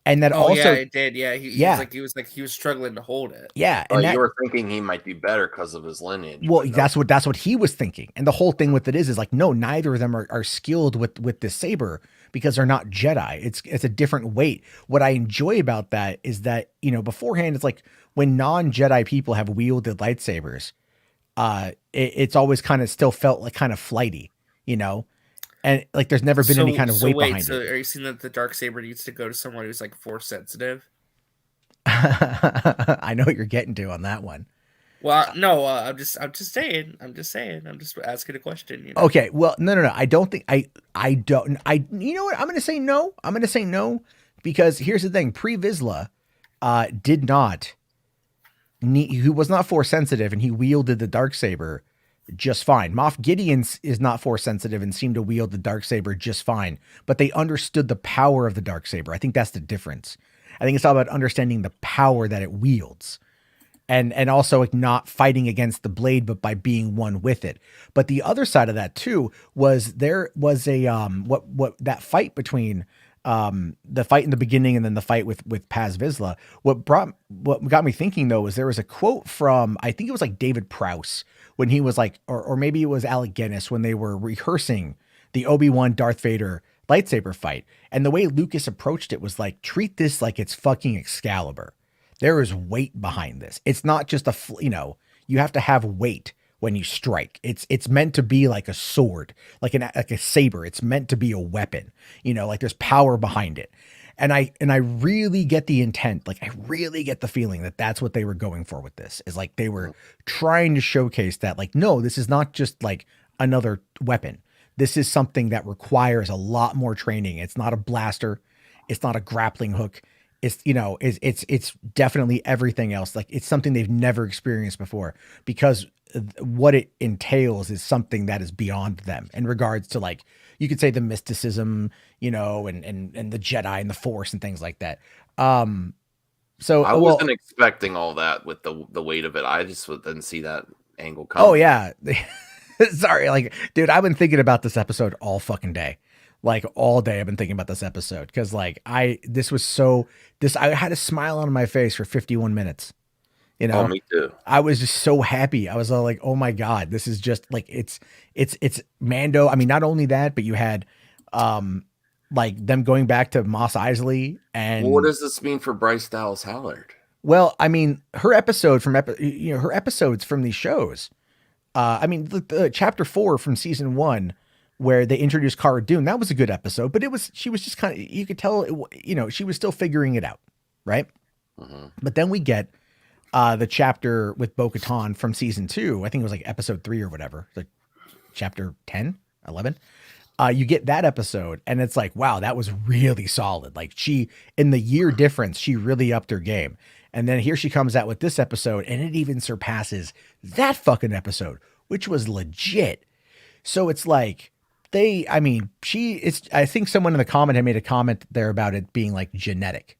And that Oh yeah, also, it did. Yeah, Yeah. he was struggling to hold it. yeah, But and that you were thinking he might be better because of his lineage. well, but no. that's what he was thinking. And the whole thing with it is like, no, neither of them are skilled with this saber because they're not Jedi. It's a different weight. What I enjoy about that is that, beforehand, it's like when non-Jedi people have wielded lightsabers, it's always kind of still felt like kind of flighty, and like there's never been any kind of weight behind So it. are you saying that the dark saber needs to go to someone who's like force sensitive? I know what you're getting to on that one. Well, no, I'm just saying. I'm just asking a question. Okay, well, no. I don't think I don't. You know what? I'm going to say no. I'm going to say no because here's the thing: Pre-Vizsla did not. He was not force sensitive, and he wielded the darksaber just fine. Moff Gideon is not force sensitive and seemed to wield the darksaber just fine, but they understood the power of the darksaber. I think that's the difference. I think it's all about understanding the power that it wields. And also like not fighting against the blade, but by being one with it. But the other side of that too was there was a what that fight between the fight in the beginning and then the fight with Paz Vizsla. What got me thinking though was there was a quote from, I think it was like David Prowse when he was like, or maybe it was Alec Guinness when they were rehearsing the Obi-Wan Darth Vader lightsaber fight, and the way Lucas approached it was like, treat this like it's fucking Excalibur. There is weight behind this. It's not just you have to have weight when you strike. It's meant to be like a sword, like a saber. It's meant to be a weapon, like there's power behind it. And I really get the intent. Like I really get the feeling that that's what they were going for with this, is like they were trying to showcase that like, no, this is not just like another weapon. This is something that requires a lot more training. It's not a blaster. It's not a grappling hook. It's definitely everything else. Like it's something they've never experienced before, because what it entails is something that is beyond them in regards to, like, you could say the mysticism, and the Jedi and the Force and things like that. So I wasn't expecting all that with the weight of it. I just didn't see that angle coming. Oh yeah. Sorry. Like, dude, I've been thinking about this episode all fucking day. Like all day I've been thinking about this episode because like I had a smile on my face for 51 minutes. Oh, me too. I was just so happy. I was all like, oh my God, this is just like, it's Mando. I mean, not only that, but you had like them going back to Mos Eisley. And what does this mean for Bryce Dallas Howard? Well, I mean, her episode from her episodes from these shows. I mean, the chapter 4 from season 1, where they introduced Cara Dune, that was a good episode, but she was just kind of, you could tell, she was still figuring it out. Right. Mm-hmm. But then we get the chapter with Bo-Katan from season 2. I think it was like episode 3 or whatever, like chapter 10, 11. You get that episode and it's like, wow, that was really solid. Like in the year difference, she really upped her game. And then here she comes out with this episode and it even surpasses that fucking episode, which was legit. So it's like, I think someone in the comment had made a comment there about it being like genetic,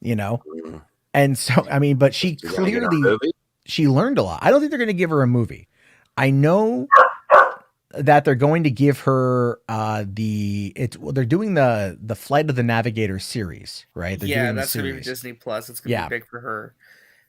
Mm-hmm. And so, I mean, but she clearly, she learned a lot. I don't think they're going to give her a movie. I know that they're going to give her they're doing the Flight of the Navigator series, right? That's going to be Disney Plus. It's going to be big for her.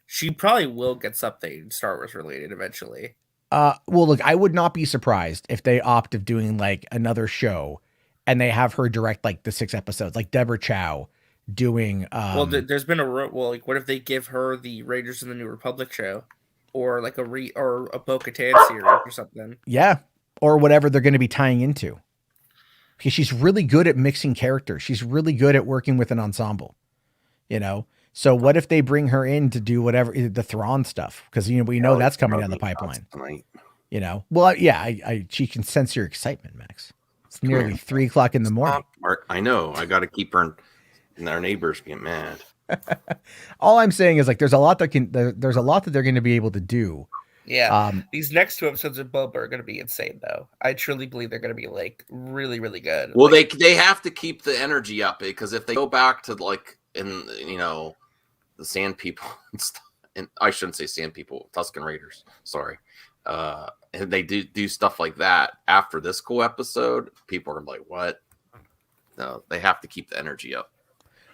She probably will get something Star Wars related eventually. Well, look, I would not be surprised if they opt of doing like another show and they have her direct like the 6 episodes, like Deborah Chow doing. There's been like, what if they give her the Raiders of the New Republic show, or like a Bo-Katan series or something? Yeah, or whatever they're going to be tying into, because she's really good at mixing characters. She's really good at working with an ensemble, So what if they bring her in to do whatever the Thrawn stuff? Because we know that's coming down the pipeline. Well, yeah, she can sense your excitement, Max. It's nearly 3 o'clock in the morning. Mark, I know. I got to keep her, and our neighbors get mad. All I'm saying is like there's a lot that they're going to be able to do. Yeah. These next 2 episodes of Boba are going to be insane, though. I truly believe they're going to be like really, really good. Well, they have to keep the energy up, because if they go back to like the Sand People and stuff, and I shouldn't say Sand People, Tusken Raiders, sorry. And they do stuff like that after this cool episode, people are gonna be like, what? No, they have to keep the energy up.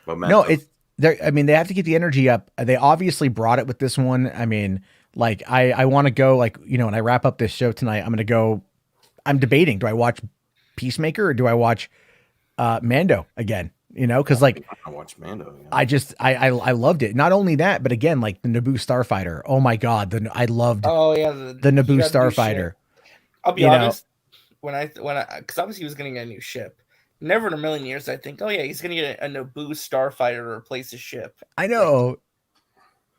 Momentum. No, it's there. I mean, they have to keep the energy up. They obviously brought it with this one. I mean, like I want to go, like, you know, when I wrap up this show tonight, I'm going to go, I'm debating, do I watch Peacemaker or do I watch Mando again? You know, because like I watched Mando. Yeah. I loved it. Not only that, but again, like the Naboo Starfighter. Oh my God, I loved Oh yeah, the Naboo Starfighter. I'll be You know. honest. When I because obviously he was getting a new ship. Never in a million years I think, oh yeah, he's gonna get a Naboo Starfighter to replace his ship. I know.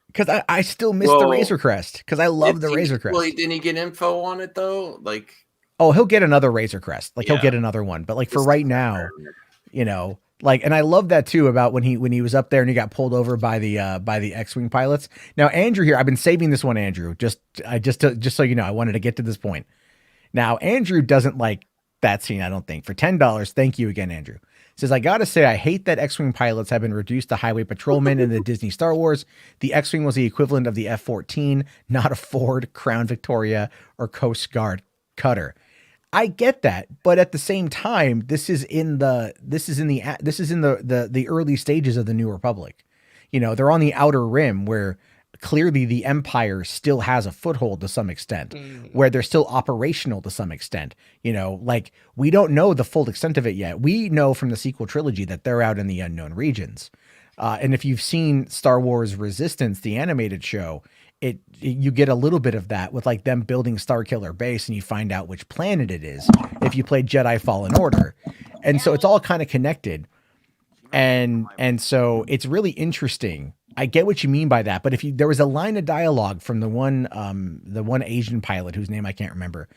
Because I still miss the Razor Crest. Because I love the Razor Crest. Well, didn't he get info on it though? Like, oh, he'll get another Razor Crest. Like Yeah. he'll get another one. But like for right now, you know, like, and I love that too about when he was up there and he got pulled over by the X-Wing pilots. Now, Andrew here, I've been saving this one, Andrew, just so you know, I wanted to get to this point. Now, Andrew doesn't like that scene, I don't think. For $10, thank you again, Andrew. Says, I gotta say, I hate that X-Wing pilots have been reduced to highway patrolmen in the Disney Star Wars. The X-Wing was the equivalent of the F-14, not a Ford, Crown Victoria, or Coast Guard cutter. I get that, but at the same time, this is in the early stages of the New Republic. You know, they're on the outer rim where clearly the Empire still has a foothold to some extent, where they're still operational to some extent. You know, like we don't know the full extent of it yet. We know from the sequel trilogy that they're out in the unknown regions. And if you've seen Star Wars Resistance, the animated show, you get a little bit of that with like them building Starkiller Base, and you find out which planet it is if you play Jedi Fallen Order. And so it's all kind of connected. And so it's really interesting. I get what you mean by that, but there was a line of dialogue from the one Asian pilot whose name I can't remember.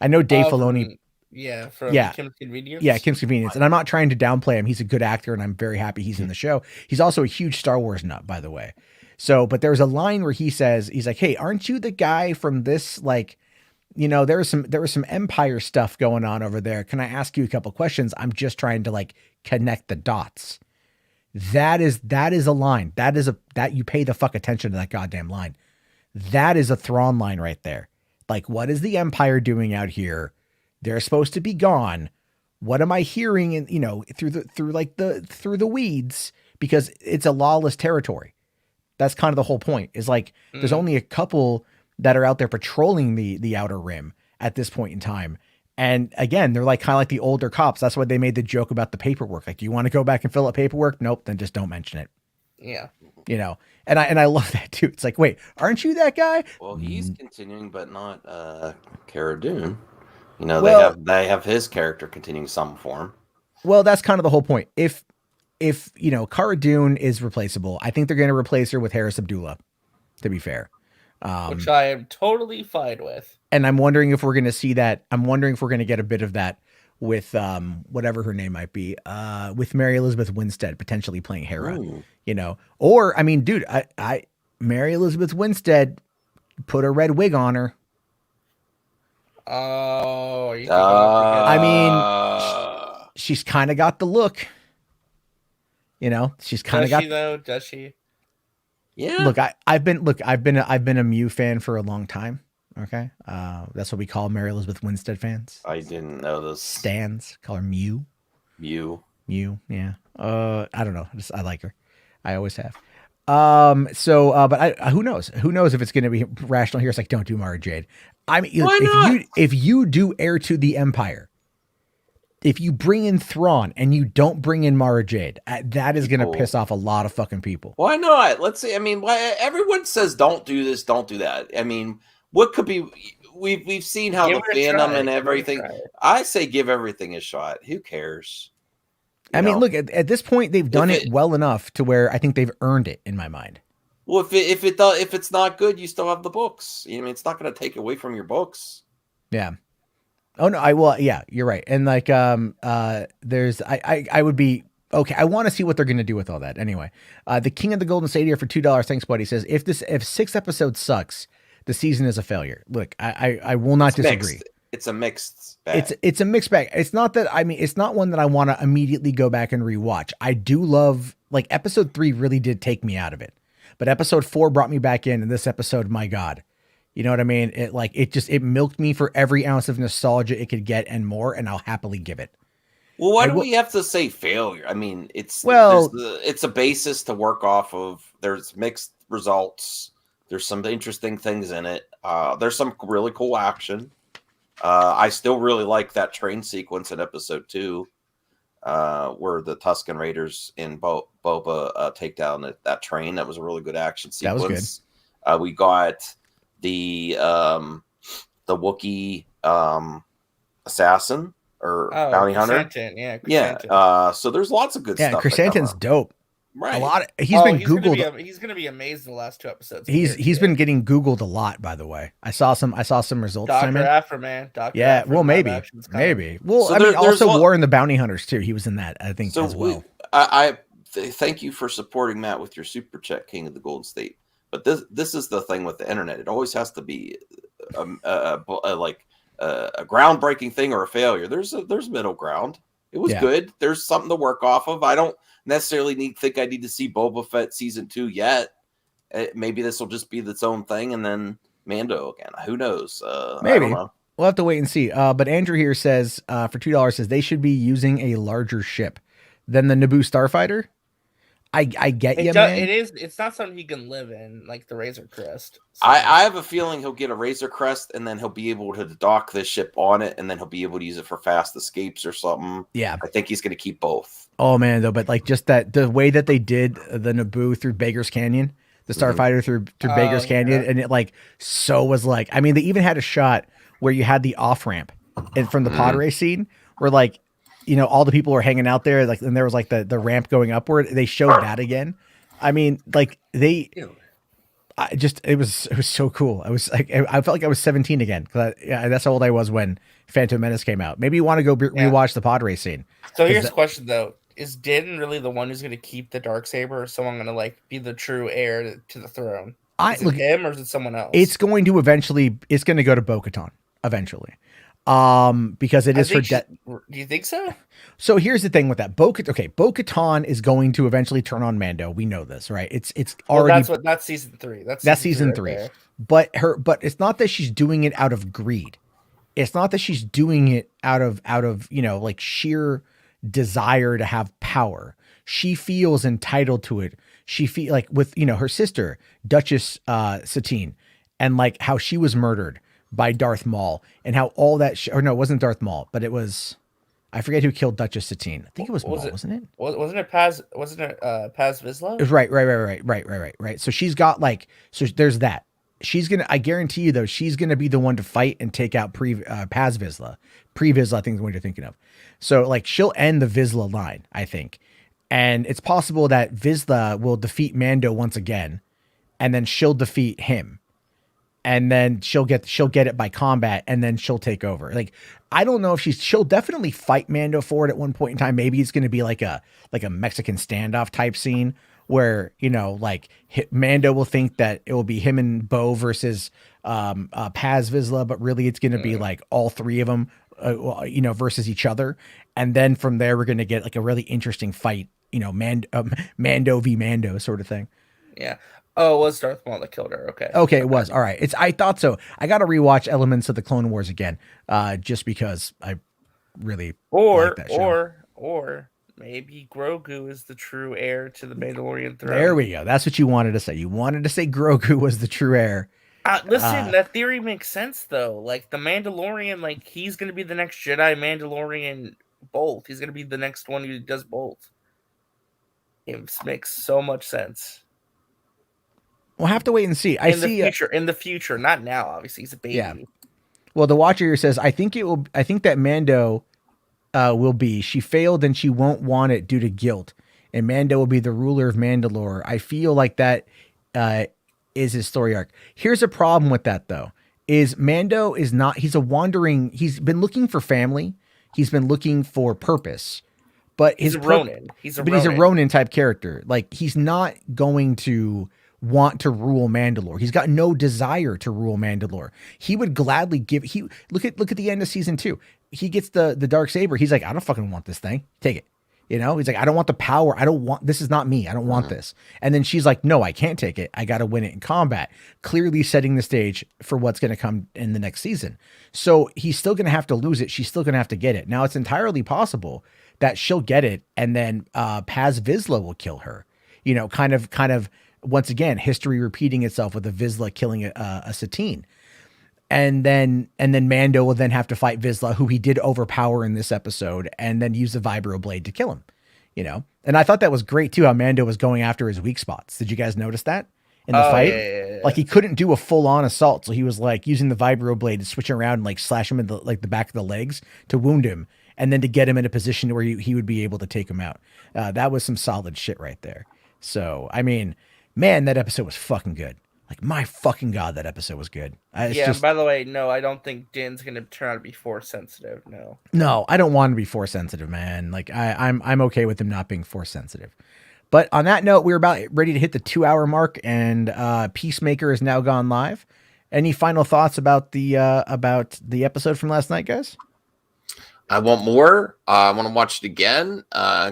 I know Dave Filoni. Kim's Convenience. Yeah, Kim's Convenience. And I'm not trying to downplay him. He's a good actor, and I'm very happy he's in the show. He's also a huge Star Wars nut, by the way. So, but there's a line where he's like, hey, aren't you the guy from this, like, you know, there was some Empire stuff going on over there. Can I ask you a couple questions? I'm just trying to like connect the dots. That is a line. That you pay the fuck attention to that goddamn line. That is a Thrawn line right there. Like, what is the Empire doing out here? They're supposed to be gone. What am I hearing in, you know, through the weeds, because it's a lawless territory. That's kind of the whole point, is like, there's only a couple that are out there patrolling the outer rim at this point in time. And again, they're like kind of like the older cops. That's why they made the joke about the paperwork. Like, do you want to go back and fill out paperwork? Nope. Then just don't mention it. Yeah. You know, and I love that too. It's like, wait, aren't you that guy? Well, he's continuing, but not Cara Dune. You know, they have his character continuing some form. Well, that's kind of the whole point. If you know, Cara Dune is replaceable, I think they're going to replace her with Harris Abdullah, to be fair. Which I am totally fine with. And I'm wondering if we're going to see that. I'm wondering if we're going to get a bit of that with whatever her name might be, with Mary Elizabeth Winstead potentially playing Hera. Ooh. You know, or I mean, dude, I Mary Elizabeth Winstead, put a red wig on her. Oh, I mean, she's kind of got the look. You know, she's kind of got. Does she? Yeah. Look, I've been a Mew fan for a long time. Okay, that's what we call Mary Elizabeth Winstead fans. I didn't know this. Stans call her Mew. Mew. Yeah. I don't know. I like her. I always have. But who knows? Who knows if it's going to be rational here? It's like, don't do Mara Jade. I mean, if you do Heir to the Empire, if you bring in Thrawn and you don't bring in Mara Jade, that is going to piss off a lot of fucking people. Why not? Let's see. I mean, why everyone says don't do this, don't do that. I mean, what could be? We've seen how the fandom and everything. I say give everything a shot. Who cares? I mean, look, at this point, they've done it well enough to where I think they've earned it in my mind. Well, if it's not good, you still have the books. I mean, it's not going to take away from your books. Yeah. Oh no, yeah, you're right. And like, there's, I would be okay. I want to see what they're going to do with all that. Anyway, the King of the Golden State here for $2. Thanks, buddy. Says if 6 episodes sucks, the season is a failure. Look, I will not disagree. Mixed. It's a mixed bag. It's a mixed bag. It's not that, I mean, it's not one that I want to immediately go back and rewatch. I do love, like, episode 3 really did take me out of it, but episode 4 brought me back in, and this episode, my God, you know what I mean? It milked me for every ounce of nostalgia it could get and more, and I'll happily give it. Well, why do we have to say failure? I mean, it's a basis to work off of. There's mixed results. There's some interesting things in it. There's some really cool action. I still really like that train sequence in episode 2, where the Tusken Raiders in Boba take down that train. That was a really good action sequence. That was good. We got the Wookiee assassin or bounty hunter. Yeah. So there's lots of good stuff. Yeah, Chrysanthemum's dope. Right. A lot. He's been Googled. He's gonna be amazed in the last 2 episodes. He's been getting Googled a lot, by the way. I saw some results. Dr. Afra, man. Yeah. Well, maybe. Well, so also War in the Bounty Hunters too. He was in that, I think, as well. I thank you for supporting Matt with your super chat, King of the Golden State. But this is the thing with the internet. It always has to be a groundbreaking thing or a failure. There's middle ground. It was good. There's something to work off of. I don't necessarily think I need to see Boba Fett season 2 yet. Maybe this will just be its own thing, and then Mando again. Who knows? Maybe. I don't know. We'll have to wait and see. But Andrew here says for $2 says they should be using a larger ship than the Naboo Starfighter. I get you, man. It's not something he can live in, like the Razor Crest. So. I have a feeling he'll get a Razor Crest, and then he'll be able to dock this ship on it, and then he'll be able to use it for fast escapes or something. Yeah. I think he's going to keep both. Oh, man, though, but like just the way that they did the Naboo through Baker's Canyon, the Starfighter through Baker's Canyon, and it was like, I mean, they even had a shot where you had the off-ramp and from the pod race scene where all the people were hanging out there, and there was the ramp going upward. They showed that again. I mean, it was so cool. I was like, I felt like I was 17 again. That's how old I was when Phantom Menace came out. Maybe you want to go rewatch the pod race scene. So here's the question though: is Din really the one who's going to keep the Darksaber, or someone going to be the true heir to the throne? Is it him or is it someone else? It's going to go to Bo-Katan eventually. Because it is for death. Do you think so? So here's the thing with that. Bo-Katan is going to eventually turn on Mando. We know this, right? It's already that's season 3. That's season 3. But it's not that she's doing it out of greed. It's not that she's doing it out of sheer desire to have power. She feels entitled to it. She feel with her sister, Duchess Satine, and how she was murdered by Darth Maul, and how all that it wasn't Darth Maul, but it was, I forget who killed Duchess Satine. I think it was Maul, wasn't it? Wasn't it Paz Vizsla? It was right. So she's got so there's that. I guarantee you though, she's gonna be the one to fight and take out Paz Vizsla. Pre-Vizsla, I think is what you're thinking of. So she'll end the Vizsla line, I think. And it's possible that Vizsla will defeat Mando once again, and then she'll defeat him. And then she'll get it by combat, and then she'll take over. I don't know if she'll definitely fight Mando for it at one point in time. Maybe it's going to be like a Mexican standoff type scene where Mando will think that it will be him and Bo versus Paz Vizsla, but really it's going to be all three of them, versus each other. And then from there we're going to get a really interesting fight, Mando v Mando sort of thing. Yeah. Oh, it was Darth Maul that killed her. Okay, it was. All right. I thought so. I got to rewatch elements of the Clone Wars again, just because I really like that show. Or maybe Grogu is the true heir to the Mandalorian throne. There we go. That's what you wanted to say. You wanted to say Grogu was the true heir. Listen, that theory makes sense though. The Mandalorian, he's going to be the next Jedi Mandalorian both. He's going to be the next one who does both. It makes so much sense. We'll have to wait and see. In the future, not now. Obviously, he's a baby. Yeah. Well, the Watcher here says, I think that Mando will be. She failed and she won't want it due to guilt, and Mando will be the ruler of Mandalore. I feel like that is his story arc. Here's a problem with that though: is Mando is not. He's a wandering. He's been looking for family. He's been looking for purpose. But he's a Ronin. He's a Ronin type character. He's not going to want to rule Mandalore. He's got no desire to rule Mandalore. He would gladly look at the end of season 2. He gets the Darksaber. He's like, I don't fucking want this thing. Take it. You know, he's like, I don't want the power. This is not me. I don't want this. And then she's like, no, I can't take it. I got to win it in combat. Clearly setting the stage for what's going to come in the next season. So he's still going to have to lose it. She's still going to have to get it. Now it's entirely possible that she'll get it. And then Paz Vizsla will kill her, you know, kind of once again, history repeating itself with a Vizsla killing a Satine. And then Mando will then have to fight Vizsla, who he did overpower in this episode, and then use the vibro blade to kill him, you know? And I thought that was great too, how Mando was going after his weak spots. Did you guys notice that in the fight? Yeah. Like he couldn't do a full on assault. So he was like using the vibro blade to switch around and like slash him in the back of the legs to wound him. And then to get him in a position where he would be able to take him out. That was some solid shit right there. So, I mean, man, that episode was fucking good. Like, my fucking God, that episode was good. And by the way, no, I don't think Din's going to turn out to be force sensitive. No, I don't want him to be force sensitive, man. Like, I'm okay with him not being force sensitive. But on that note, we're about ready to hit the 2-hour mark, and Peacemaker has now gone live. Any final thoughts about the episode from last night, guys? I want more. I want to watch it again.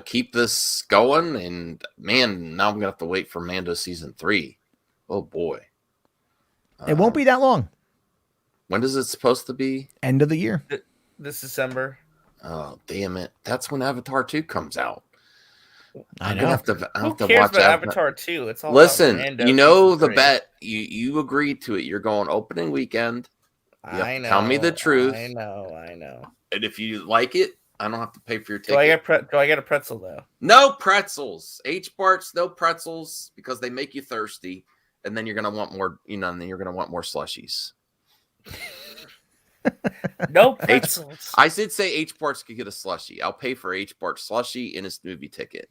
Keep this going. And, man, now I'm going to have to wait for Mando Season 3. Oh, boy. It won't be that long. When is it supposed to be? End of the year. This December. Oh, damn it. That's when Avatar 2 comes out. I I'm know. gonna have to cares watch about Avatar 2? It's all Listen, about Mando you know Season the 3. bet. You agreed to it. You're going opening weekend. I know. Tell me the truth. I know. And if you like it, I don't have to pay for your Do I ticket. get a pretzel though? No pretzels. H-Barts, no pretzels, because they make you thirsty. And then you're gonna want more, and then you're gonna want more slushies. No pretzels. I did say H-Barts could get a slushie. I'll pay for H-Bart slushie and his movie ticket.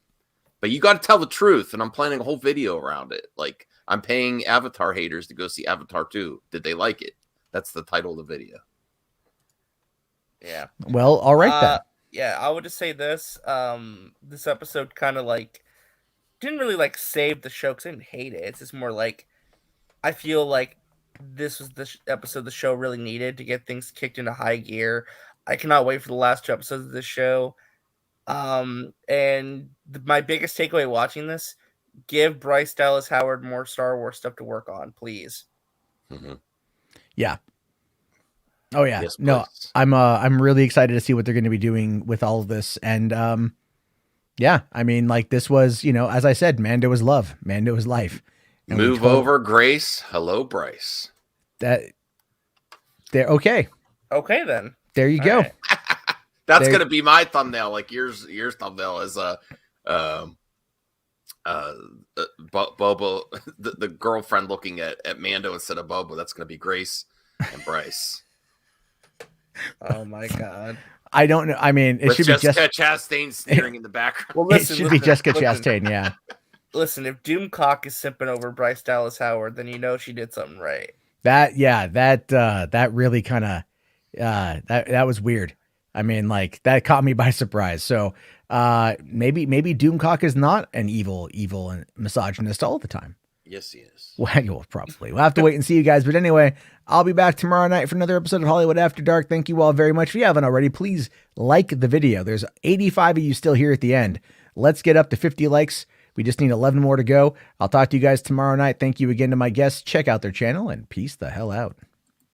But you got to tell the truth, and I'm planning a whole video around it. Like, I'm paying Avatar haters to go see Avatar 2. Did they like it? That's the title of the video. Yeah. Well, all right then. Yeah, I would just say this. This episode kind of like didn't really like save the show because I didn't hate it. It's just more like I feel like this was the episode the show really needed to get things kicked into high gear. I cannot wait for the last 2 episodes of this show. And my biggest takeaway watching this: give Bryce Dallas Howard more Star Wars stuff to work on, please. Mm-hmm. Yeah. Oh yeah. Yes, no, please. I'm really excited to see what they're going to be doing with all of this. And yeah, I mean, like this was, as I said, Mando is love, Mando is life. And Move over, Grace. Hello, Bryce. They're okay. Okay, then. There you All go. right. That's gonna be my thumbnail. Like yours thumbnail is Boba, the girlfriend looking at Mando instead of Boba. That's gonna be Grace and Bryce. Oh my God. I don't know. I mean, it With should be Jessica Chastain sneering in the background. Well, it should be Jessica Chastain. Yeah. Listen, if Doomcock is simping over Bryce Dallas Howard, then you know she did something right. That really kind of, that was weird. I mean, like that caught me by surprise. So, maybe Doomcock is not an evil and misogynist all the time. Yes, he is. Well, probably. We'll have to wait and see, you guys. But anyway, I'll be back tomorrow night for another episode of Hollywood After Dark. Thank you all very much. If you haven't already, please like the video. There's 85 of you still here at the end. Let's get up to 50 likes. We just need 11 more to go. I'll talk to you guys tomorrow night. Thank you again to my guests. Check out their channel and peace the hell out.